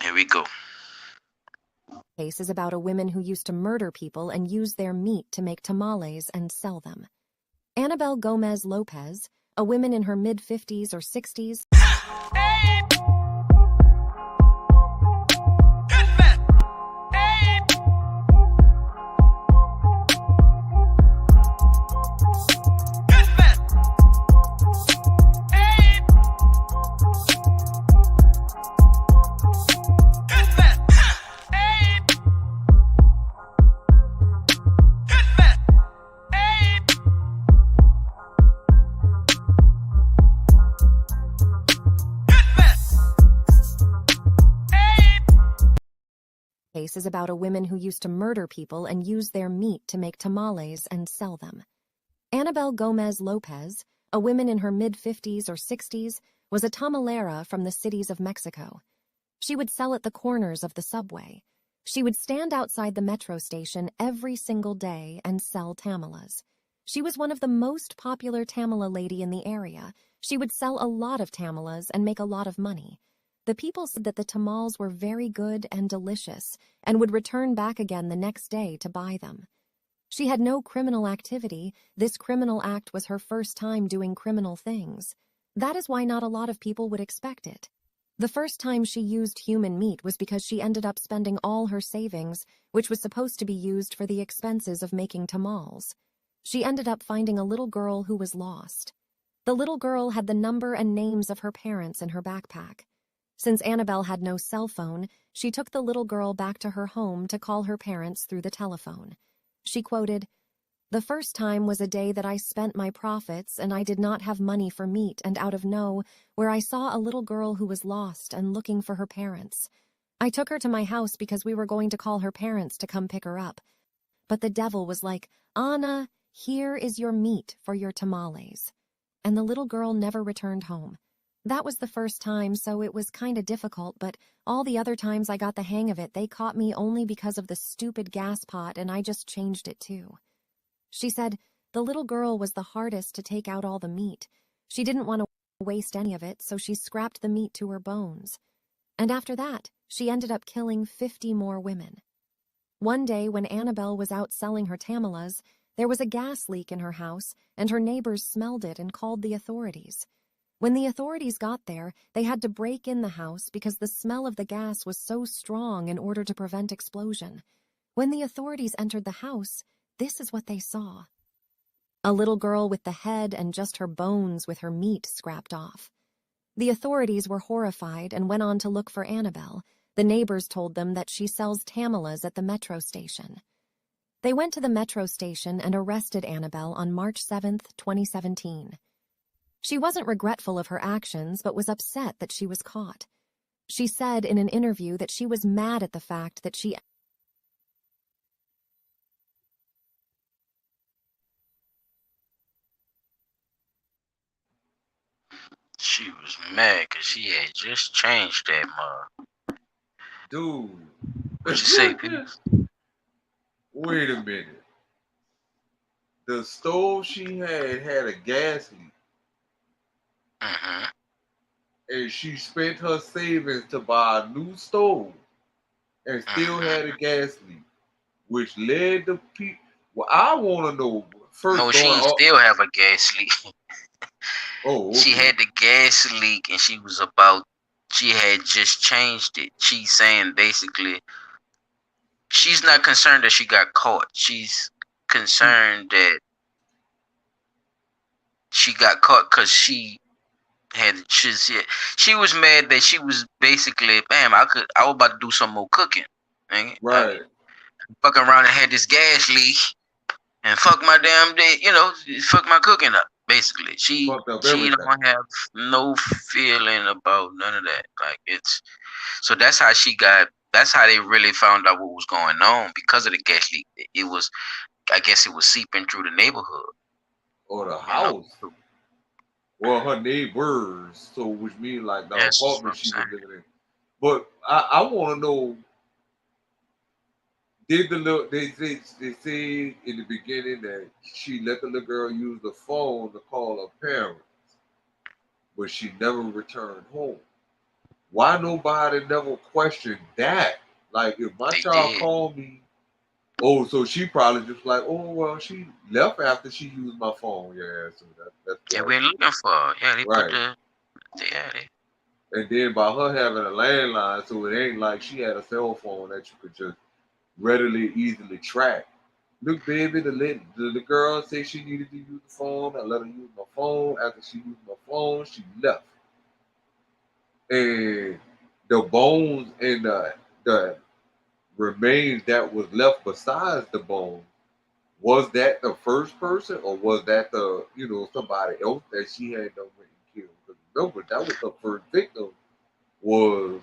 Here we go. Case is about a woman who used to murder people and use their meat to make tamales and sell them. Annabelle Gomez Lopez, a woman in her mid-50s or 60s, case is about a woman who used to murder people and use their meat to make tamales and sell them. Annabelle Gomez Lopez, a woman in her mid-50s or 60s, was a tamalera from the cities of Mexico. She would sell at the corners of the subway. She would stand outside the metro station every single day and sell tamalas. She was one of the most popular tamala lady in the area. She would sell a lot of tamalas and make a lot of money. The people said that the tamales were very good and delicious and would return back again the next day to buy them. She had no criminal activity. This criminal act was her first time doing criminal things. That is why not a lot of people would expect it. The first time she used human meat was because she ended up spending all her savings, which was supposed to be used for the expenses of making tamales. She ended up finding a little girl who was lost. The little girl had the number and names of her parents in her backpack. Since Annabelle had no cell phone, she took the little girl back to her home to call her parents through the telephone. She quoted, "The first time was a day that I spent my profits and I did not have money for meat, and out of where I saw a little girl who was lost and looking for her parents. I took her to my house because we were going to call her parents to come pick her up. But the devil was like, 'Anna, here is your meat for your tamales.' And the little girl never returned home. That was the first time, so it was kinda difficult, but all the other times I got the hang of it, they caught me only because of the stupid gas pot, and I just changed it too." She said, the little girl was the hardest to take out all the meat. She didn't want to waste any of it, so she scrapped the meat to her bones. And after that, she ended up killing 50 more women. One day when Annabelle was out selling her tamalas, there was a gas leak in her house, and her neighbors smelled it and called the authorities. When the authorities got there, they had to break in the house because the smell of the gas was so strong in order to prevent explosion. When the authorities entered the house, this is what they saw. A little girl with the head and just her bones with her meat scrapped off. The authorities were horrified and went on to look for Annabelle. The neighbors told them that she sells tamalas at the metro station. They went to the metro station and arrested Annabelle on March 7th, 2017. She wasn't regretful of her actions, but was upset that she was caught. She said in an interview that she was mad at the fact that she was mad because she had just changed that mug. Dude. What you say, Peter? Wait a minute. The stove she had a gas leak. Mm-hmm. And she spent her savings to buy a new stove and still had a gas leak, which led to people. Well, I want to know first she going up. still have a gas leak. Oh, okay. She had the gas leak, and she had just changed it. She's saying basically, she's not concerned that she got caught. She's concerned that she got caught because she was mad that she was basically, bam, I was about to do some more cooking. Right. Fucking around and had this gas leak and fuck my damn day, fuck my cooking up. Basically, she don't have no feeling about none of that. Like so that's how that's how they really found out what was going on because of the gas leak. I guess it was seeping through the neighborhood or the house. Well, her neighbors, so which means like the apartment she was living in. But I want to know, did they say in the beginning that she let the little girl use the phone to call her parents, but she never returned home? Why nobody never questioned that? Like, if my child called me, so she probably just like, oh well, she left after she used my phone. Yeah, so that's we're looking for her. Yeah, they right. Put And then by her having a landline, so it ain't like she had a cell phone that you could just readily, easily track. Look, baby, the girl said she needed to use the phone. I let her use my phone. After she used my phone, she left. And the bones and the remains that was left besides the bones, was that the first person or was that the somebody else that she had done went and killed? Because remember, that was her first victim, was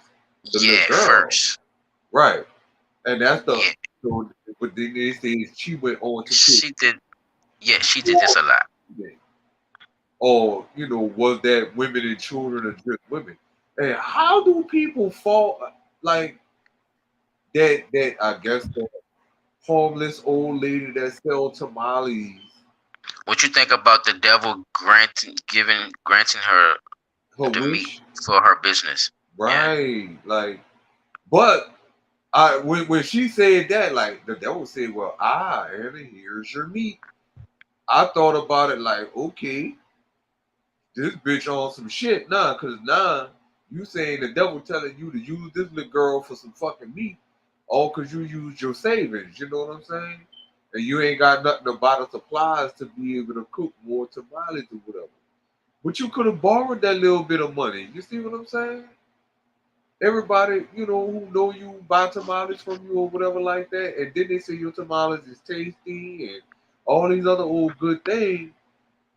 the little girl. First. Right. And that's so, but then they say she went on to she did this a lot. Or was that women and children or just women? And how do people fall like that I guess the homeless old lady that sell tamales? What you think about the devil granting her the meat for her business? Right. Yeah. Like, but when she said that, like, the devil said, well, Anna, here's your meat. I thought about it like, okay, this bitch on some shit now, because now you saying the devil telling you to use this little girl for some fucking meat, all because you used your savings, you know what I'm saying? And you ain't got nothing to buy the supplies to be able to cook more tamales or whatever. But you could have borrowed that little bit of money. You see what I'm saying? Everybody, who know you buy tamales from you or whatever like that, and then they say your tamales is tasty and all these other old good things.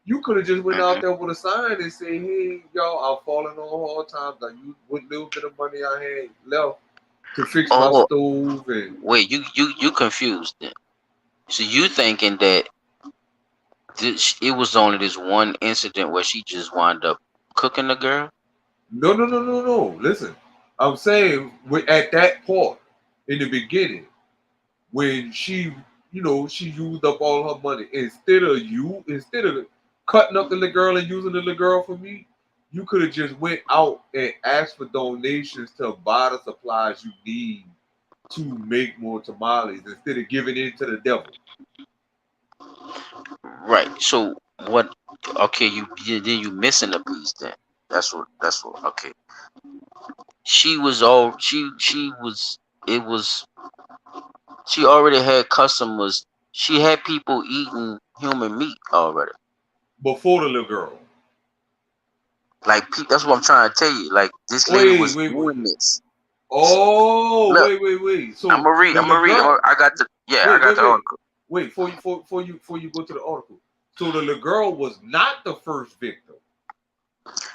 You could have just went out there with a sign and said, hey, y'all, I'm falling on hard times. I used what little bit of money I had left to fix my stove. And wait, you confused then. So you thinking that it was only this one incident where she just wound up cooking the girl? No. Listen, I'm saying at that part in the beginning, when she, she used up all her money, instead of cutting up the little girl and using the little girl for me, you could have just went out and asked for donations to buy the supplies you need to make more tamales instead of giving in to the devil. Right. So what? Okay, you missing the piece then. That's what. Okay. She already had customers. She had people eating human meat already before the little girl. Like, that's what I'm trying to tell you. Like, this lady was doing this. Oh, look, wait. So I'm gonna read. I got the article. Wait, before you go to the article. So the little girl was not the first victim.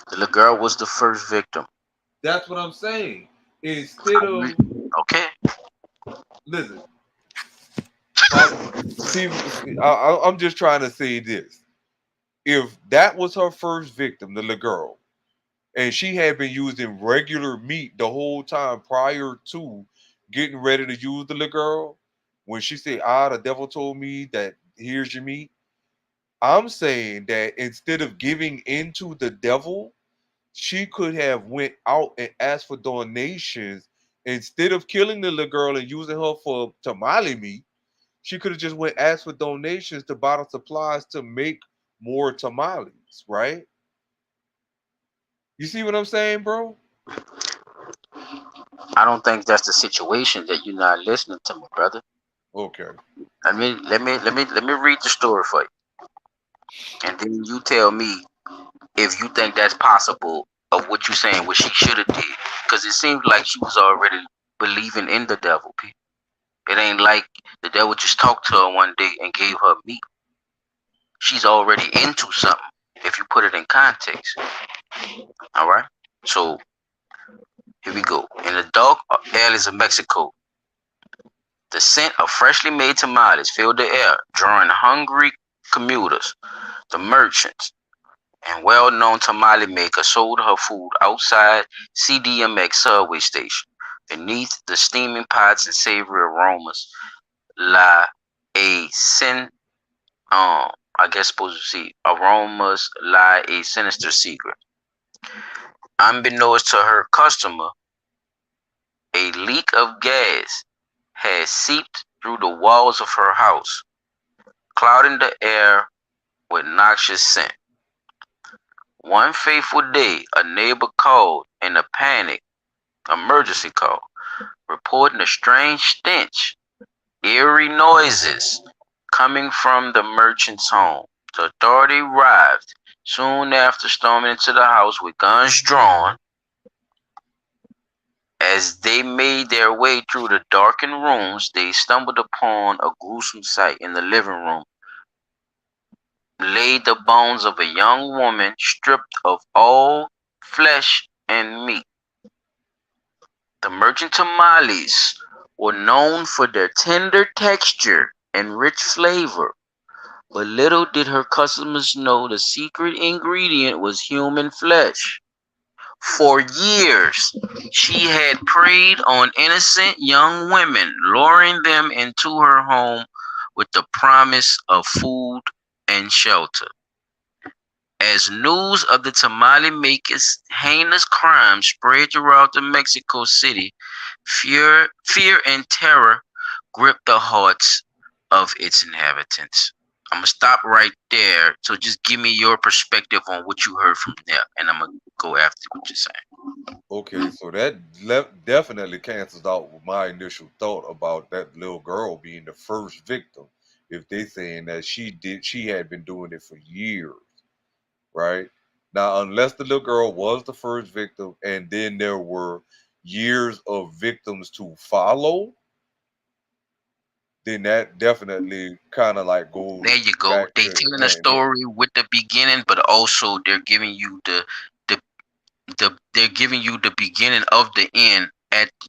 The little girl was the first victim. That's what I'm saying. Instead of okay. Listen. See, I'm just trying to say this. If that was her first victim, the little girl, and she had been using regular meat the whole time prior to getting ready to use the little girl, when she said, the devil told me that here's your meat, I'm saying that instead of giving into the devil, she could have went out and asked for donations instead of killing the little girl and using her for tamale meat. She could have just went asked for donations to bottle supplies to make more tamales, right? You see what I'm saying, bro? I don't think that's the situation that you're not listening to me, brother. Okay. Let me read the story for you, and then you tell me if you think that's possible of what you're saying, what she should have did, because it seems like she was already believing in the devil. P. It ain't like the devil just talked to her one day and gave her meat. She's already into something. If you put it in context, all right. So here we go. In the dark alleys of Mexico, the scent of freshly made tamales filled the air, drawing hungry commuters. The merchants and well-known tamale maker sold her food outside CDMX subway station. Beneath the steaming pots and savory aromas, aromas lie a sinister secret. Unbeknownst to her customer, a leak of gas had seeped through the walls of her house, clouding the air with noxious scent. One fateful day, a neighbor called in a panic emergency call, reporting a strange stench, eerie noises coming from the merchant's home. The authority arrived soon after, storming into the house with guns drawn. As they made their way through the darkened rooms, they stumbled upon a gruesome sight. In the living room laid the bones of a young woman stripped of all flesh and meat. The merchant tamales were known for their tender texture and rich flavor, but little did her customers know the secret ingredient was human flesh. For years, she had preyed on innocent young women, luring them into her home with the promise of food and shelter. As news of the tamale maker's heinous crime spread throughout the Mexico City, fear and terror gripped the hearts of its inhabitants. I'm going to stop right there. So just give me your perspective on what you heard from there, and I'm going to go after what you're saying. Okay, so that definitely cancels out my initial thought about that little girl being the first victim. If they saying that she had been doing it for years, right? Now, unless the little girl was the first victim, and then there were years of victims to follow, then that definitely kind of like goes. There you go. They telling a story with the beginning, but also they're giving you they're giving you the beginning of the end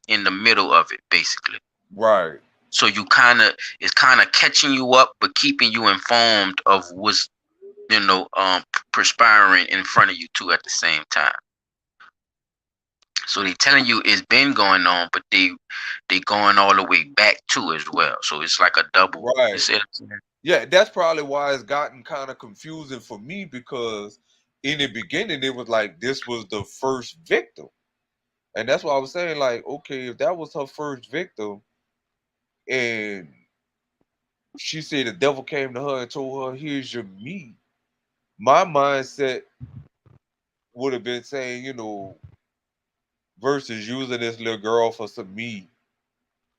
in the middle of it, basically. Right. So it's kind of catching you up, but keeping you informed of what's perspiring in front of you too at the same time. So they telling you it's been going on, but they going all the way back to as well. So it's like a double. Right. Yeah, that's probably why it's gotten kind of confusing for me, because in the beginning it was like this was the first victim. And that's why I was saying, like, okay, if that was her first victim and she said the devil came to her and told her, here's your meat, my mindset would have been saying, versus using this little girl for some meat,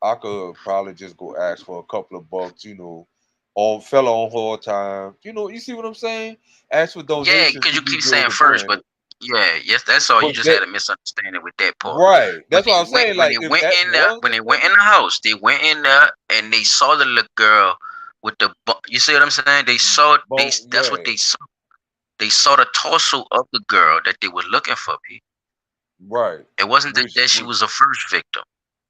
I could probably just go ask for a couple of bucks, fell on hard time. You see what I'm saying? Ask for donations. Yeah, because you keep saying first, but yes, that's all. But you just had a misunderstanding with that part. Right. That's what I'm saying. When they went in the house, they went in there and they saw the little girl with the. You see what I'm saying? They saw. That's what they saw. They saw the torso of the girl that they were looking for. P. Right. It wasn't that she was the first victim.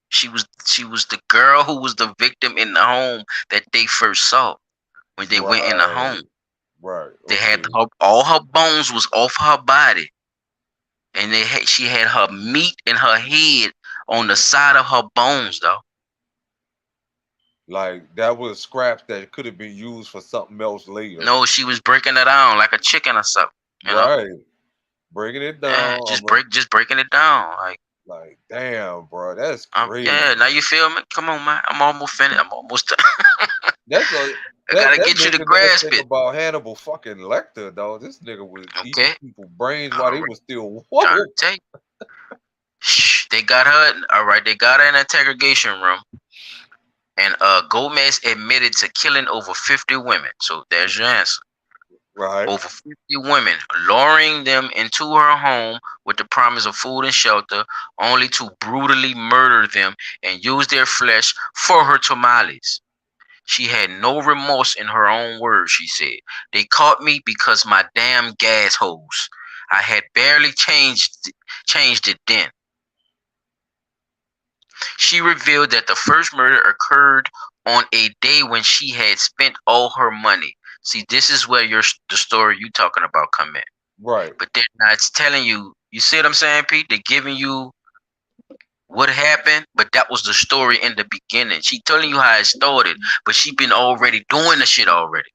She was the girl who was the victim in the home that they first saw when they went in the home. Right. Okay. They had all her bones was off her body, and she had her meat and her head on the side of her bones, though. Like that was scraps that could have been used for something else later. No, she was breaking it down like a chicken or something. Right. Breaking it down. Yeah, just breaking it down. Like, damn, bro, that's crazy. Yeah, now you feel me? Come on, man. I'm almost finished. I'm almost done. That's a I gotta get you to grasp it. About Hannibal fucking Lecter, dog. This nigga was eating people's brains while they was still Trying to tell you. Shh, they got her. All right, they got her in an interrogation room, and Gomez admitted to killing over 50 women. So there's your answer. Right. Over 50 women, luring them into her home with the promise of food and shelter, only to brutally murder them and use their flesh for her tamales. She had no remorse in her own words, she said. They caught me because my damn gas hose. I had barely changed it then. She revealed that the first murder occurred on a day when she had spent all her money. See, this is where the story you talking about come in. Right. But they're not telling you. You see what I'm saying, Pete? They're giving you what happened, but that was the story in the beginning. She telling you how it started, but she been already doing the shit already.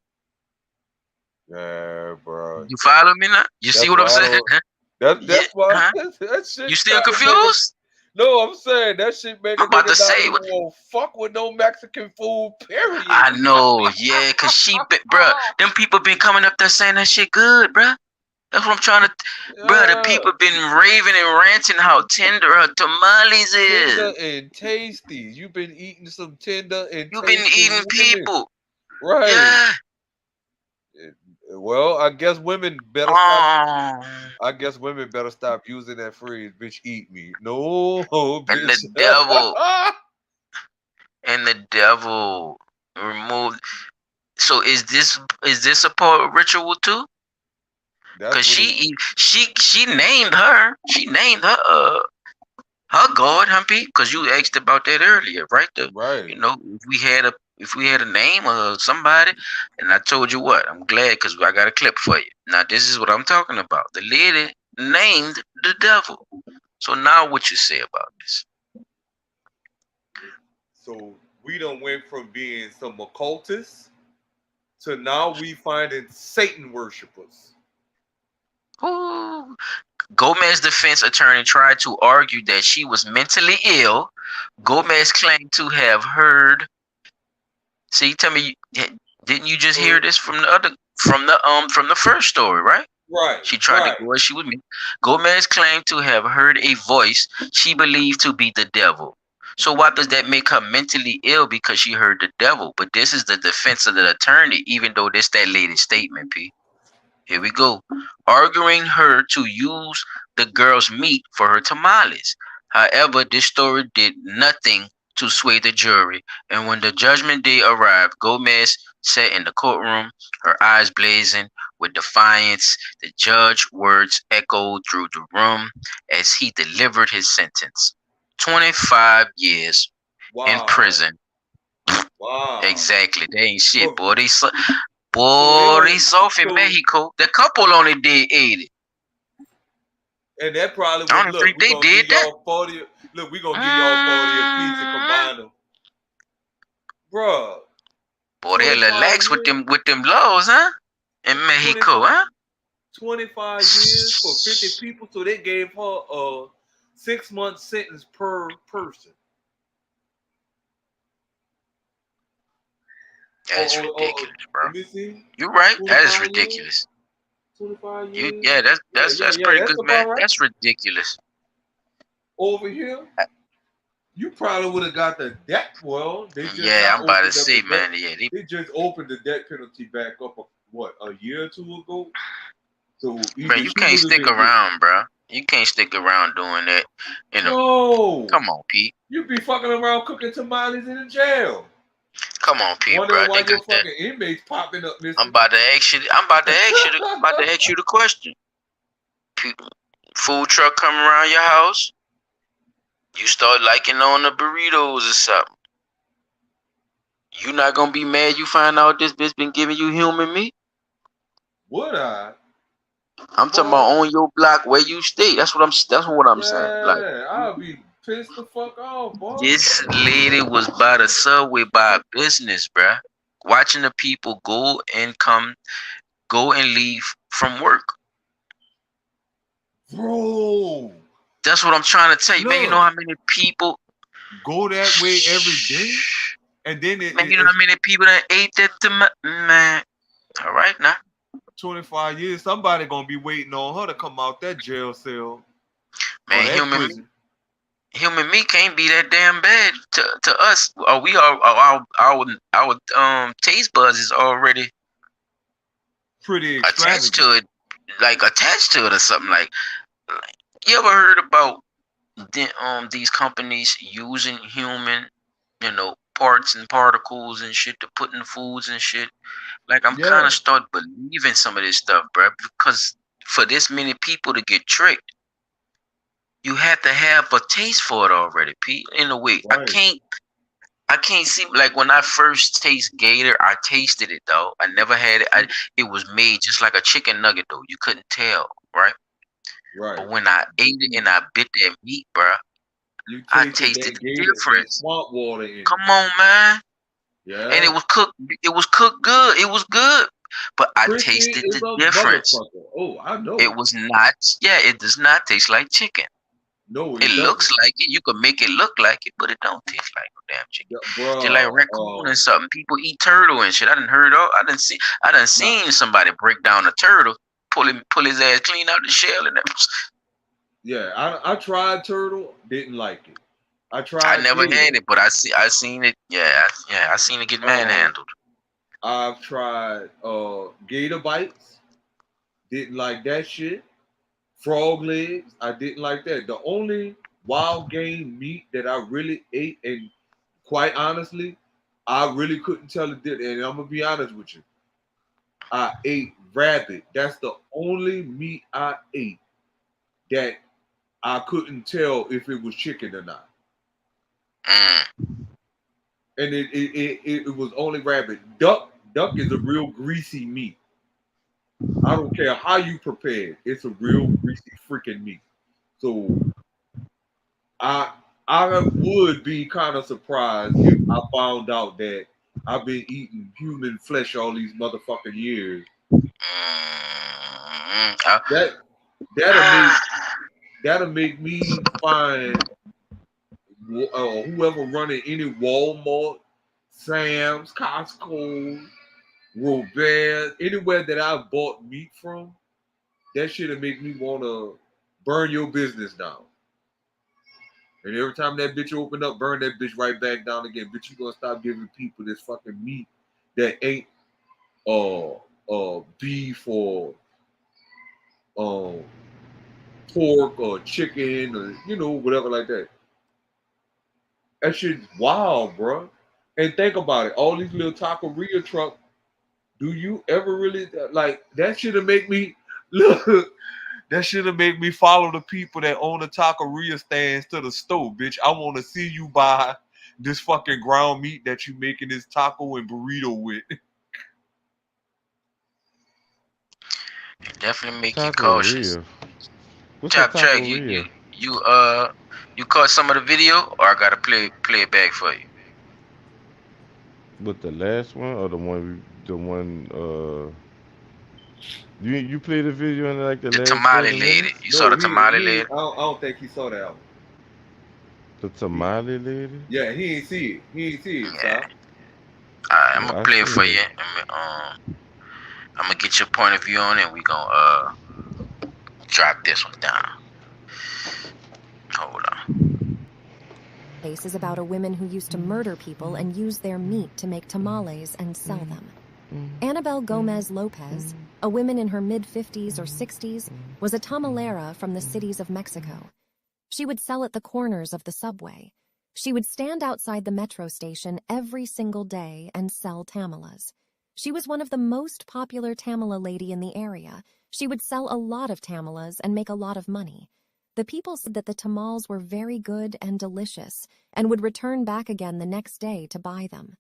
Yeah, bro. You follow me now? You see what I'm saying? That's why that shit. You still confused? No, I'm saying that shit make I'm about to say what won't fuck with no Mexican food, period. I know, yeah, cause bruh, them people been coming up there saying that shit good, bruh. That's what I'm trying to, bruh. The people been raving and ranting how tender her tamales is. Tender and tasty. You've been eating some tender and you've been eating people, right? Yeah. Well, I guess women better stop. I guess women better stop using that phrase, "Bitch, eat me." No, bitch. And the devil, and the devil removed. So is this a part of ritual too? Because she named her. She named her God, Humpy. Because you asked about that earlier, right? Right. You know, if we had a name or somebody, and I told you what, I'm glad because I got a clip for you. Now this is what I'm talking about. The lady named the devil. So now what you say about this? So we done went from being some occultists to now we finding Satan worshipers. Ooh. Gomez's defense attorney tried to argue that she was mentally ill. Gomez claimed to have heard. See, tell me, didn't you just hear this from the first story, right? Right. She tried to go as she would mean. Gomez claimed to have heard a voice she believed to be the devil. So why does that make her mentally ill because she heard the devil? But this is the defense of the attorney, even though this that lady's statement, P. Here we go. Arguing her to use the girl's meat for her tamales. However, this story did nothing to sway the jury. And when the judgment day arrived, Gomez sat in the courtroom, her eyes blazing with defiance. The judge's words echoed through the room as he delivered his sentence. 25 years in prison. Wow. Exactly. They ain't shit, boy. They soft in Mexico. The couple only did 80. And that probably was, I don't think they did that. 40, look, we're gonna give y'all 40 apiece and combine them. Bruh. Boy, they relax with them laws, huh? In Mexico, huh? 25 years for 50 people, so they gave her a 6-month sentence per person. That's ridiculous, bro. You're right. That is ridiculous. 25 years. That's pretty good, man. Right. That's ridiculous. Over here, you probably would have got the death. Well, they just I'm about to say, man. They just opened the death penalty back up. A year or two ago? So, man, you can't stick around, bro. You can't stick around doing that. No. Come on, Pete. You be fucking around cooking tamales in the jail. Come on, Pete, bro. Why your fucking inmates popping up, Mr. I'm about to ask you the question. Food truck come around your house. You start liking on the burritos or something. You not gonna be mad you find out this bitch been giving you human meat? Would I? I'm talking about on your block where you stay. That's what I'm saying. Like, I'll be pissed the fuck off, boy. This lady was by the subway by a business, bruh. Watching the people go and leave from work. Bro. That's what I'm trying to tell you, man. You know how many people go that way every day? And then Man, you know how many people that ate that man. All right now. 25 years, somebody gonna be waiting on her to come out that jail cell. Man, human meat can't be that damn bad to us. We are our taste buds is already pretty attached to it, or something like. You ever heard about these companies using human, parts and particles and shit to put in foods and shit? Like I'm kind of start believing some of this stuff, bro, because for this many people to get tricked, you have to have a taste for it already, Pete. In a way, right. I can't see, like when I first taste gator, I tasted it though. I never had it. It was made just like a chicken nugget though. You couldn't tell, right? Right. But when I ate it and I bit that meat, bro, I tasted the difference. Swamp water in Come on, man. Yeah. And it was cooked. It was cooked good. It was good. But I tasted the difference. Oh, I know. It was not. Yeah, it does not taste like chicken. No, it looks like it. You can make it look like it, but it don't taste like no damn chicken. Bro, just like raccoon and something. People eat turtle and shit. I done seen somebody break down a turtle, pull his ass clean out the shell and that. Yeah, I tried turtle, didn't like it. I never had it, but I seen it. Yeah, I seen it get manhandled. I've tried gator bites, didn't like that shit. Frog legs, I didn't like that. The only wild game meat that I really ate, and quite honestly, I really couldn't tell the difference. And I'm gonna be honest with you, I ate rabbit. That's the only meat I ate that I couldn't tell if it was chicken or not. And it was only rabbit. Duck is a real greasy meat. I don't care how you prepare it. It's a real greasy freaking meat. So I would be kind of surprised if I found out that I've been eating human flesh all these motherfucking years. That'll make me find whoever running any Walmart, Sam's, Costco, Robert, anywhere that I've bought meat from, that shit'll make me want to burn your business down. And every time that bitch open up, burn that bitch right back down again. Bitch, you gonna stop giving people this fucking meat that ain't beef or pork or chicken or whatever like that. That shit's wild, bro. And think about it. All these little taqueria trucks. Do you ever really like that? Should make me look. That should make me follow the people that own the taqueria stands to the store, bitch. I want to see you buy this fucking ground meat that you making this taco and burrito with. It definitely make you cautious. Chop check. You caught some of the video, or I gotta play it back for you. With the last one or the one you played the video in like the last tamale lady. You saw the tamale lady? I don't think he saw that one. The tamale lady? Yeah, he ain't see it. Yeah. Alright, I'm gonna play it for you. I'm gonna get your point of view on it. We gonna drop this one down. Hold on. Case is about a woman who used to murder people and use their meat to make tamales and sell them. Annabelle Gomez Lopez, a woman in her mid-50s or 60s, was a tamalera from the cities of Mexico. She would sell at the corners of the subway. She would stand outside the metro station every single day and sell tamalas. She was one of the most popular tamala lady in the area. She would sell a lot of tamalas and make a lot of money. The people said that the tamales were very good and delicious and would return back again the next day to buy them.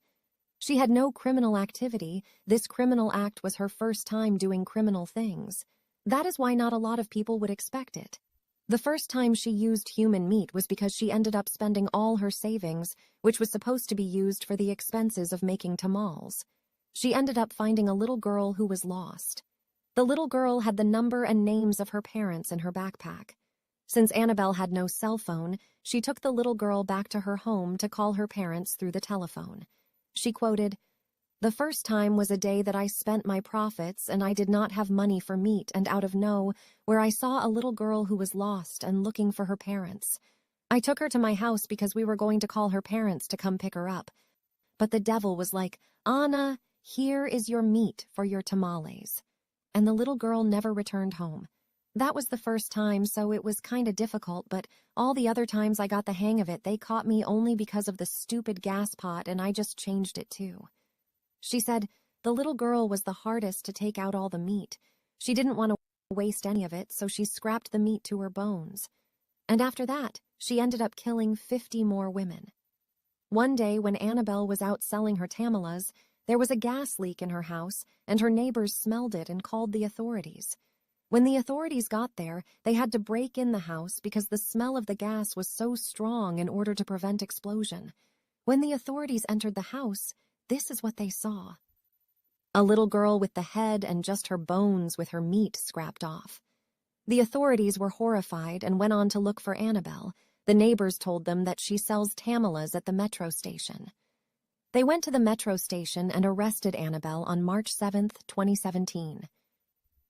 She had no criminal activity. This criminal act was her first time doing criminal things. That is why not a lot of people would expect it. The first time she used human meat was because she ended up spending all her savings, which was supposed to be used for the expenses of making tamales. She ended up finding a little girl who was lost. The little girl had the number and names of her parents in her backpack. Since Annabelle had no cell phone, she took the little girl back to her home to call her parents through the telephone. She quoted, "The first time was a day that I spent my profits and I did not have money for meat, and out of where I saw a little girl who was lost and looking for her parents. I took her to my house because we were going to call her parents to come pick her up. But the devil was like, 'Anna, here is your meat for your tamales.' And the little girl never returned home. That was the first time, so it was kind of difficult, but all the other times I got the hang of it, they caught me only because of the stupid gas pot, and I just changed it too." She said the little girl was the hardest to take out all the meat. She didn't want to waste any of it, so she scrapped the meat to her bones. And after that, she ended up killing 50 more women. One day when Annabelle was out selling her tamalas, there was a gas leak in her house, and her neighbors smelled it and called the authorities. When the authorities got there, they had to break in the house because the smell of the gas was so strong in order to prevent explosion. When the authorities entered the house, this is what they saw. A little girl with the head and just her bones with her meat scrapped off. The authorities were horrified and went on to look for Annabelle. The neighbors told them that she sells tamalas at the metro station. They went to the metro station and arrested Annabelle on March 7th, 2017.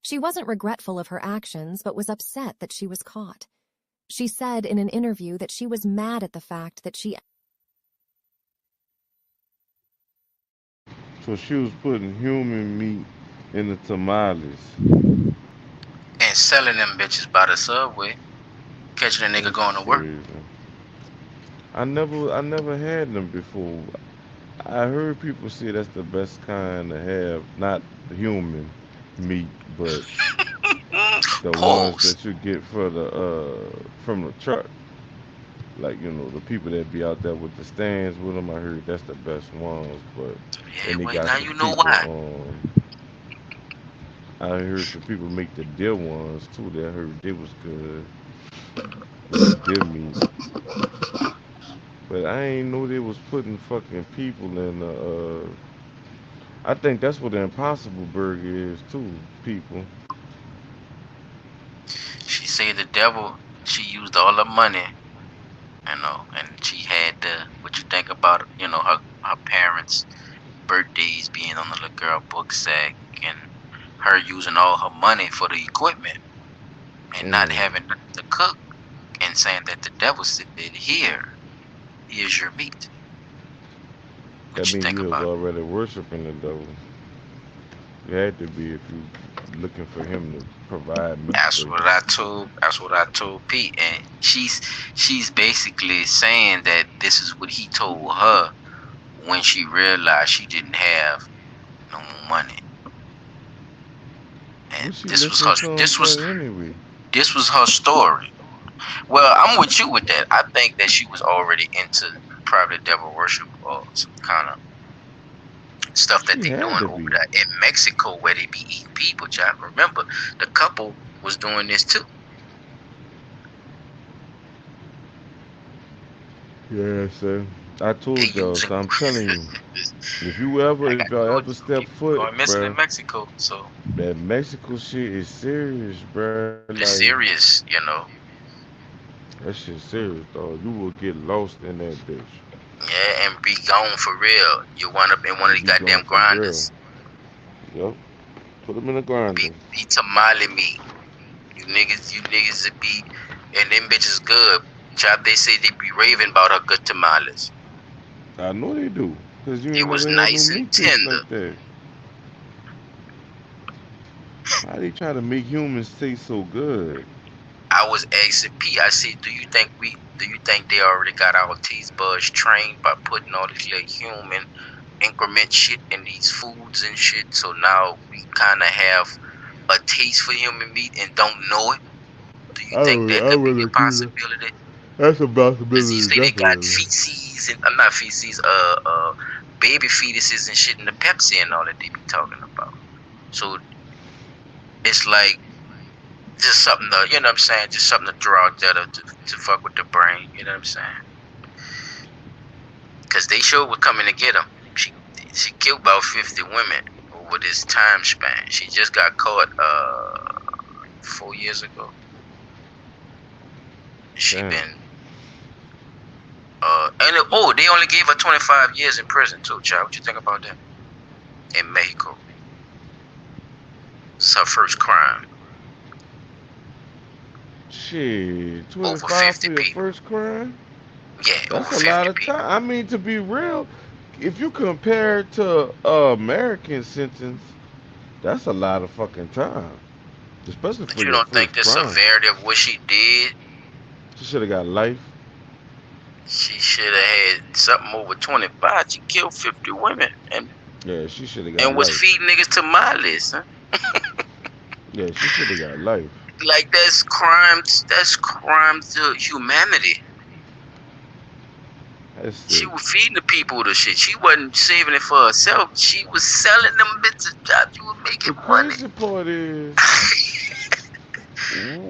She wasn't regretful of her actions, but was upset that she was caught. She said in an interview that she was mad at the fact that she... So she was putting human meat in the tamales. And selling them bitches by the subway. Catching a nigga going to work. I never had them before. I heard people say that's the best kind to have, not human meat, but the ones that you get for from the truck. Like, you know, the people that be out there with the stands with them, I heard that's the best ones. But yeah, and they wait, got now some you know people, why. I heard some people make the deer ones too. That I heard they was good. The deer meat. But I ain't know they was putting fucking people in the. I think that's what the Impossible Burger is too. People. She said the devil, she used all her money, you know, and she had what you think about, you know, her parents' birthdays being on the little girl book sack, and her using all her money for the equipment and not having nothing to cook, and saying that the devil said, here's your meat. What That you means think you was about it? already worshiping the devil. You had to be if you looking for him to provide meat That's for you. what I told Pete, and she's basically saying that this is what he told her when she realized she didn't have no more money. And this was her story. Well, I'm with you with that. I think that she was already into probably devil worship or some kind of stuff that they doing over there in Mexico where they be eating people, Jack. Remember, the couple was doing this too. Yeah, sir. I told y'all, so I'm telling you, if y'all ever step foot, going missing in bruh, Mexico, so that Mexico shit is serious, bruh. it's serious, you know. That shit serious, dog. You will get lost in that bitch. Yeah, and be gone for real. You wind up in one of the goddamn grinders. Yep. Put them in a grinder. Be tamale meat. You niggas that be, and them bitches good. Chop, they say they be raving about her good tamales. I know they do, cause you it ain't was never had nice no and meat taste tender. like that. How they try to make humans taste so good? I was asking P. I said, do you think they already got our taste buds trained by putting all this little human increment shit in these foods and shit? So now we kind of have a taste for human meat and don't know it. Do you think that could be a possibility? That's a possibility. Because you say they got feces and not feces, baby fetuses and shit in the Pepsi and all that they be talking about. So it's like just something to, you know what I'm saying? Just something to throw out there to fuck with the brain. You know what I'm saying? Because they sure were coming to get him. She killed about 50 women over this time span. She just got caught 4 years ago. She been They only gave her 25 years in prison too, child. What you think about that? In Mexico. It's her first crime. Shit, Over 25 50 for your people. first crime? Yeah, That's over a 50 lot of people. time. I mean, to be real, if you compare it to American sentence, that's a lot of fucking time, especially But for you your don't think first the crime. severity of what she did? She should have got life. She should have had something over 25. She killed 50 women and Yeah, she should have got was life. feeding niggas tamales, huh? Yeah, she should have got life. Like that's crimes. That's crimes to humanity. That's She sick. was feeding the people the shit. She wasn't saving it for herself. She was selling them bits of jobs. She was making The money. crazy part is,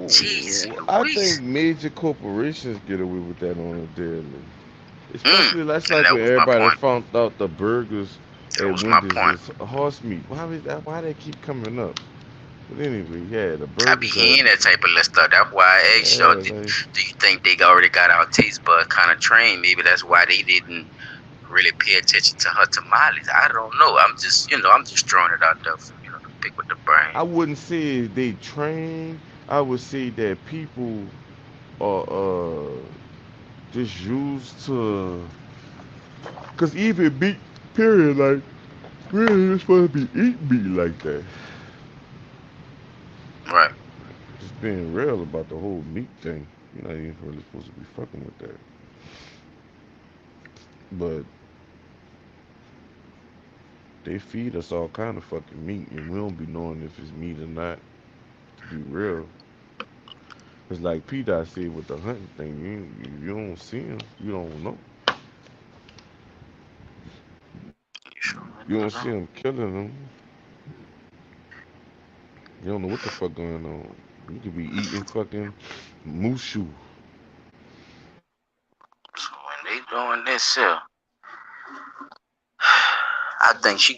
Jesus I Louise. think major corporations get away with that on a daily. Especially that's And like that when was my everybody point. found out the burgers That at was my Wendy's point. is horse meat. Why they keep coming up? But anyway, yeah, the I be burgers hearing that type of little stuff. That's why I asked y'all, do you think they already got our taste bud kind of trained? Maybe that's why they didn't really pay attention to her tamales. I don't know. I'm just throwing it out there for, to pick with the brain. I wouldn't say they train. I would say that people are just used to, cause even meat, period, like really you're supposed to be eating meat like that. Right. Just being real about the whole meat thing. You're not even really supposed to be fucking with that. But they feed us all kind of fucking meat, and we don't be knowing if it's meat or not. To be real, it's like P. Dot said with the hunting thing. You don't see them, you don't know. You don't see them killing them. You don't know what the fuck going on. You could be eating fucking mushu. So when they doing this here, I think she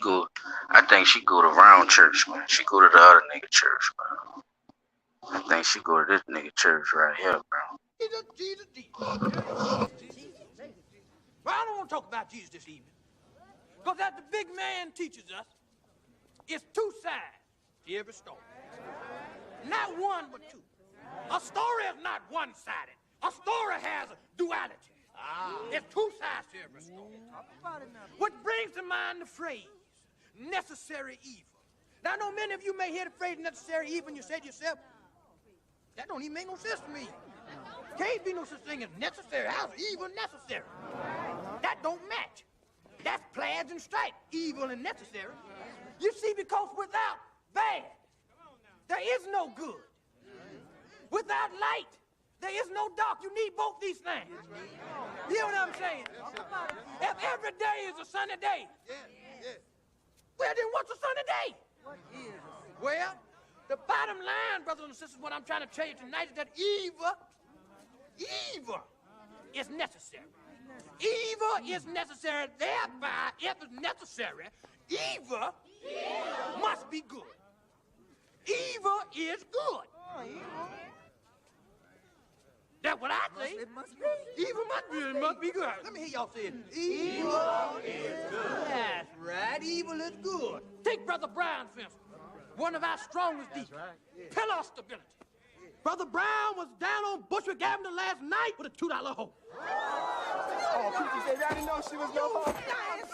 go to round church, man. She go to the other nigga church, man. I think she go to this nigga church right here, bro. Jesus. Well, I don't want to talk about Jesus this evening. Because as the big man teaches us, it's two sides to every story. Not one, but two. A story is not one-sided. A story has a duality. There's two sides to every story. Which brings to mind the phrase, necessary evil. Now, I know many of you may hear the phrase necessary evil and you say to yourself, that don't even make no sense to me. Can't be no such thing as necessary. How's evil necessary? That don't match. That's plaids and stripes, evil and necessary. You see, because without bad, there is no good. Without light, there is no dark. You need both these things. You know what I'm saying? If every day is a sunny day, well, then what's a sunny day? Well, the bottom line, brothers and sisters, what I'm trying to tell you tonight is that evil is necessary. Evil is necessary. Thereby, if it's necessary, evil must be good. Evil is good. That's what I say. Evil must be good. Let me hear y'all say it. Evil is good. That's right. Evil is good. Take Brother Brown, for instance. One of our strongest deacons. Pillar of stability. Brother Brown was down on Bushwick Avenue last night with a $2 hoe. Oh, Cookie said, I didn't know she was no hoe.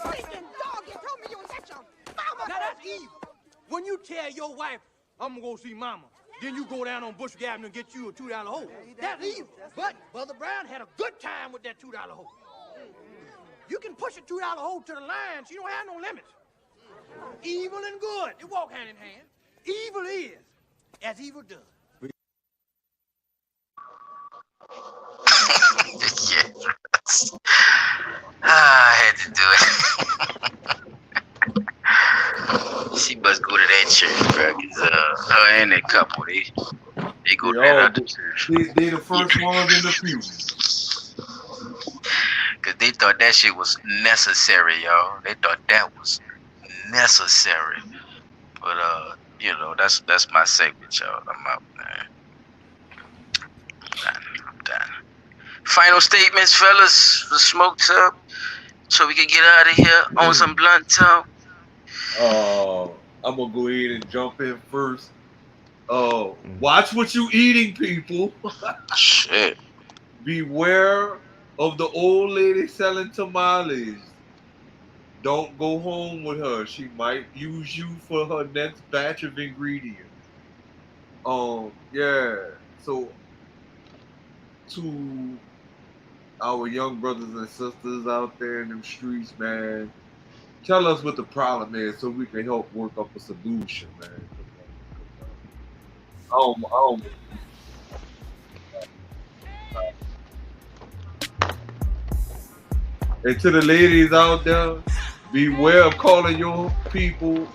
Freaking dog, you told me you was at your mama. Now that's evil. When you tell your wife, I'm gonna go see mama, then you go down on Bushwick Avenue and get you a $2 hoe. That's evil. But Brother Brown had a good time with that $2 hoe. You can push a $2 hoe to the line, she don't have no limits. Evil and good, they walk hand in hand. Evil is as evil does. Yes. I had to do it. She must go to that church, bro. Cause her and that couple, they go to that other church. They the first ones in the pew. Cause they thought that shit was necessary, y'all. They thought that was necessary. But that's my segment, y'all. I'm out, man. I'm done. Final statements, fellas. The smoke's up, so we can get out of here on some blunt talk. I'm gonna go ahead and jump in first. Watch what you eating, people. Shit. Beware of the old lady selling tamales. Don't go home with her. She might use you for her next batch of ingredients. Yeah. So to our young brothers and sisters out there in them streets, man, tell us what the problem is so we can help work up a solution, man. And to the ladies out there, beware of calling your people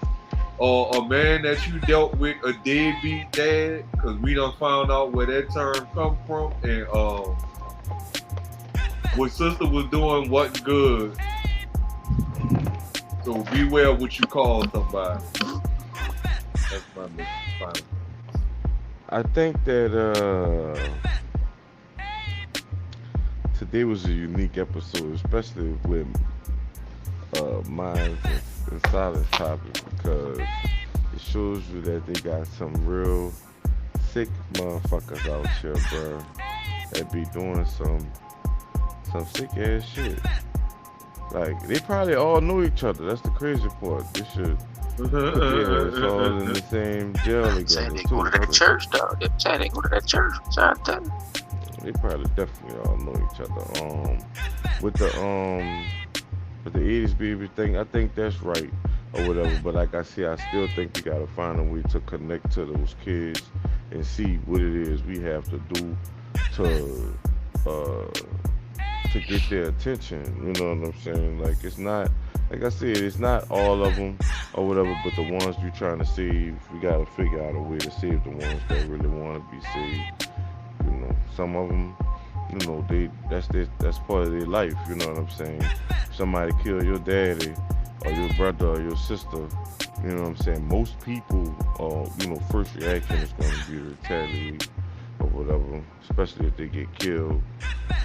or a man that you dealt with a deadbeat dad, because we done found out where that term come from, and what sister was doing wasn't good. So beware what you call somebody. That's my final. I think that today was a unique episode, especially with Minds and Silence topic, because it shows you that they got some real sick motherfuckers out here, bro, that be doing some sick ass shit. Like, they probably all know each other. That's the crazy part. They should. Yeah, it's all in the same jail together. They go to that church, dog. They go to that church. They probably definitely all know each other. With the 80s baby thing, I think that's right or whatever. But like I say, I still think we gotta find a way to connect to those kids and see what it is we have to do to get their attention. You know what I'm saying? Like, it's not, like I said, it's not all of them or whatever, but the ones you trying to save, we gotta figure out a way to save the ones that really want to be saved. You know, some of them, you know, that's part of their life. You know what I'm saying? If somebody kill your daddy or your brother or your sister, you know what I'm saying? Most people, you know, first reaction is going to be to retaliate or whatever, especially if they get killed.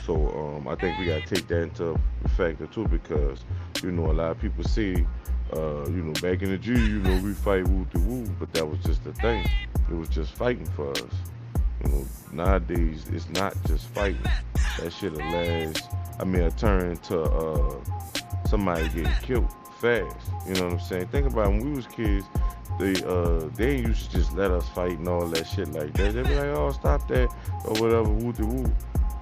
So I think we gotta take that into factor too, because you know a lot of people say, you know, back in the G, you know, we fight woo to woo, but that was just the thing. It was just fighting for us. You know, nowadays it's not just fighting. That shit'll last. I mean, it turn to somebody getting killed fast. You know what I'm saying? Think about it, when we was kids, they used to just let us fight and all that shit like that. They'd be like, oh, stop that or whatever, woo to woo,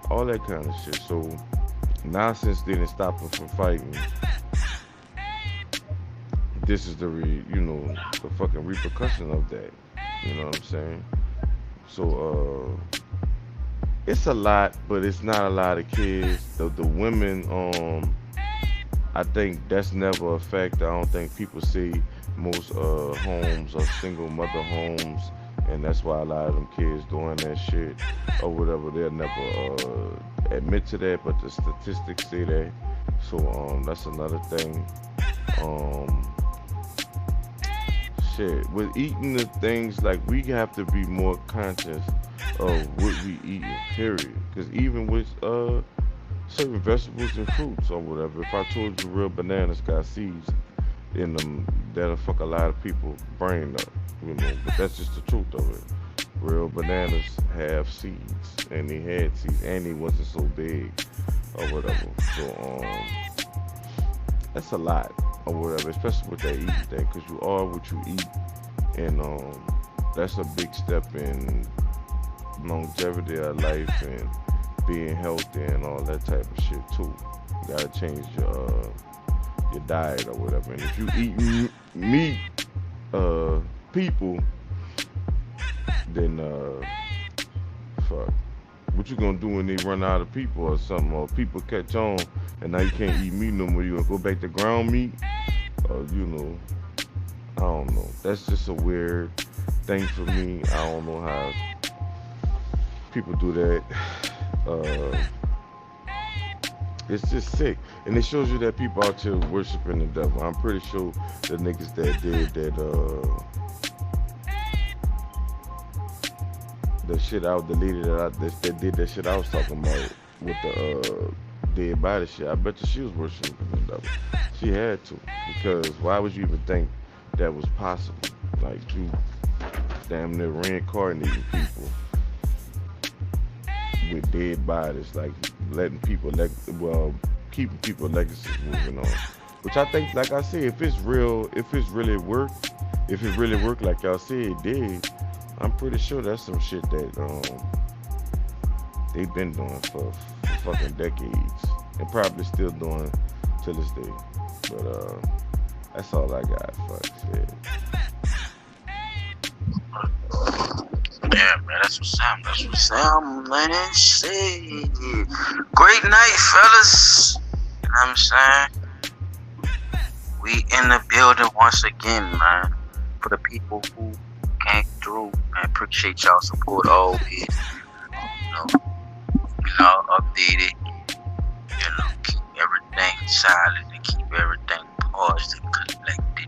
all that kind of shit. So nonsense didn't stop them from fighting. This is the the fucking repercussion of that. You know what I'm saying? So it's a lot, but it's not a lot of kids. The women, I think that's never a factor. I don't think people see most homes are single mother homes, and that's why a lot of them kids doing that shit or whatever. They'll never admit to that, but the statistics say that. So that's another thing. Shit, with eating the things, like, we have to be more conscious of what we eat, period. Because even with certain vegetables and fruits or whatever, if I told you real bananas got seeds in them, that'll fuck a lot of people's brain up, you know. But that's just the truth of it. Real bananas have seeds, and they had seeds, and they wasn't so big or whatever. So that's a lot or whatever, especially with that eating thing, because you are what you eat, and that's a big step in longevity of life and being healthy and all that type of shit too. You gotta change your diet or whatever. And if you eat meat, people, then fuck, what you gonna do when they run out of people or something, or people catch on and now you can't eat meat no more? You gonna go back to ground meat? You know, I don't know. That's just a weird thing for me. I don't know how people do that. It's just sick, and it shows you that people out here worshiping the devil. I'm pretty sure the niggas that did that, the shit out, the lady that did that shit I was talking about, the dead body shit. I bet you she was worshiping the devil. She had to, because why would you even think that was possible? Like, you damn near reincarnating people with dead bodies, like letting people keeping people legacies moving on. Which I think, like I said, if it really worked like y'all said it did, I'm pretty sure that's some shit that they've been doing for fucking decades and probably still doing to this day. But that's all I got. Fuck shit. Yeah, man, that's what's up. That's what's up, man. Shit. Great night, fellas. You know what I'm saying? We in the building once again, man. For the people who came through, I appreciate y'all support always. Updated. Keep everything silent and keep everything paused and collected.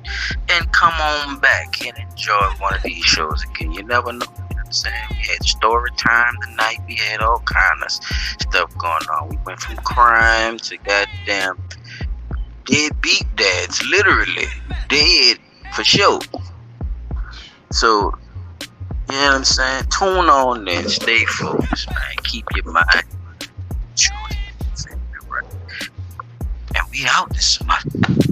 And come on back and enjoy one of these shows again. You never know. You know what I'm saying? We had story time tonight. We had all kind of stuff going on. We went from crime to goddamn deadbeat dads. Literally. Dead for sure. So, you know what I'm saying? Tune on and stay focused, man. Keep your mind true. And we out this month.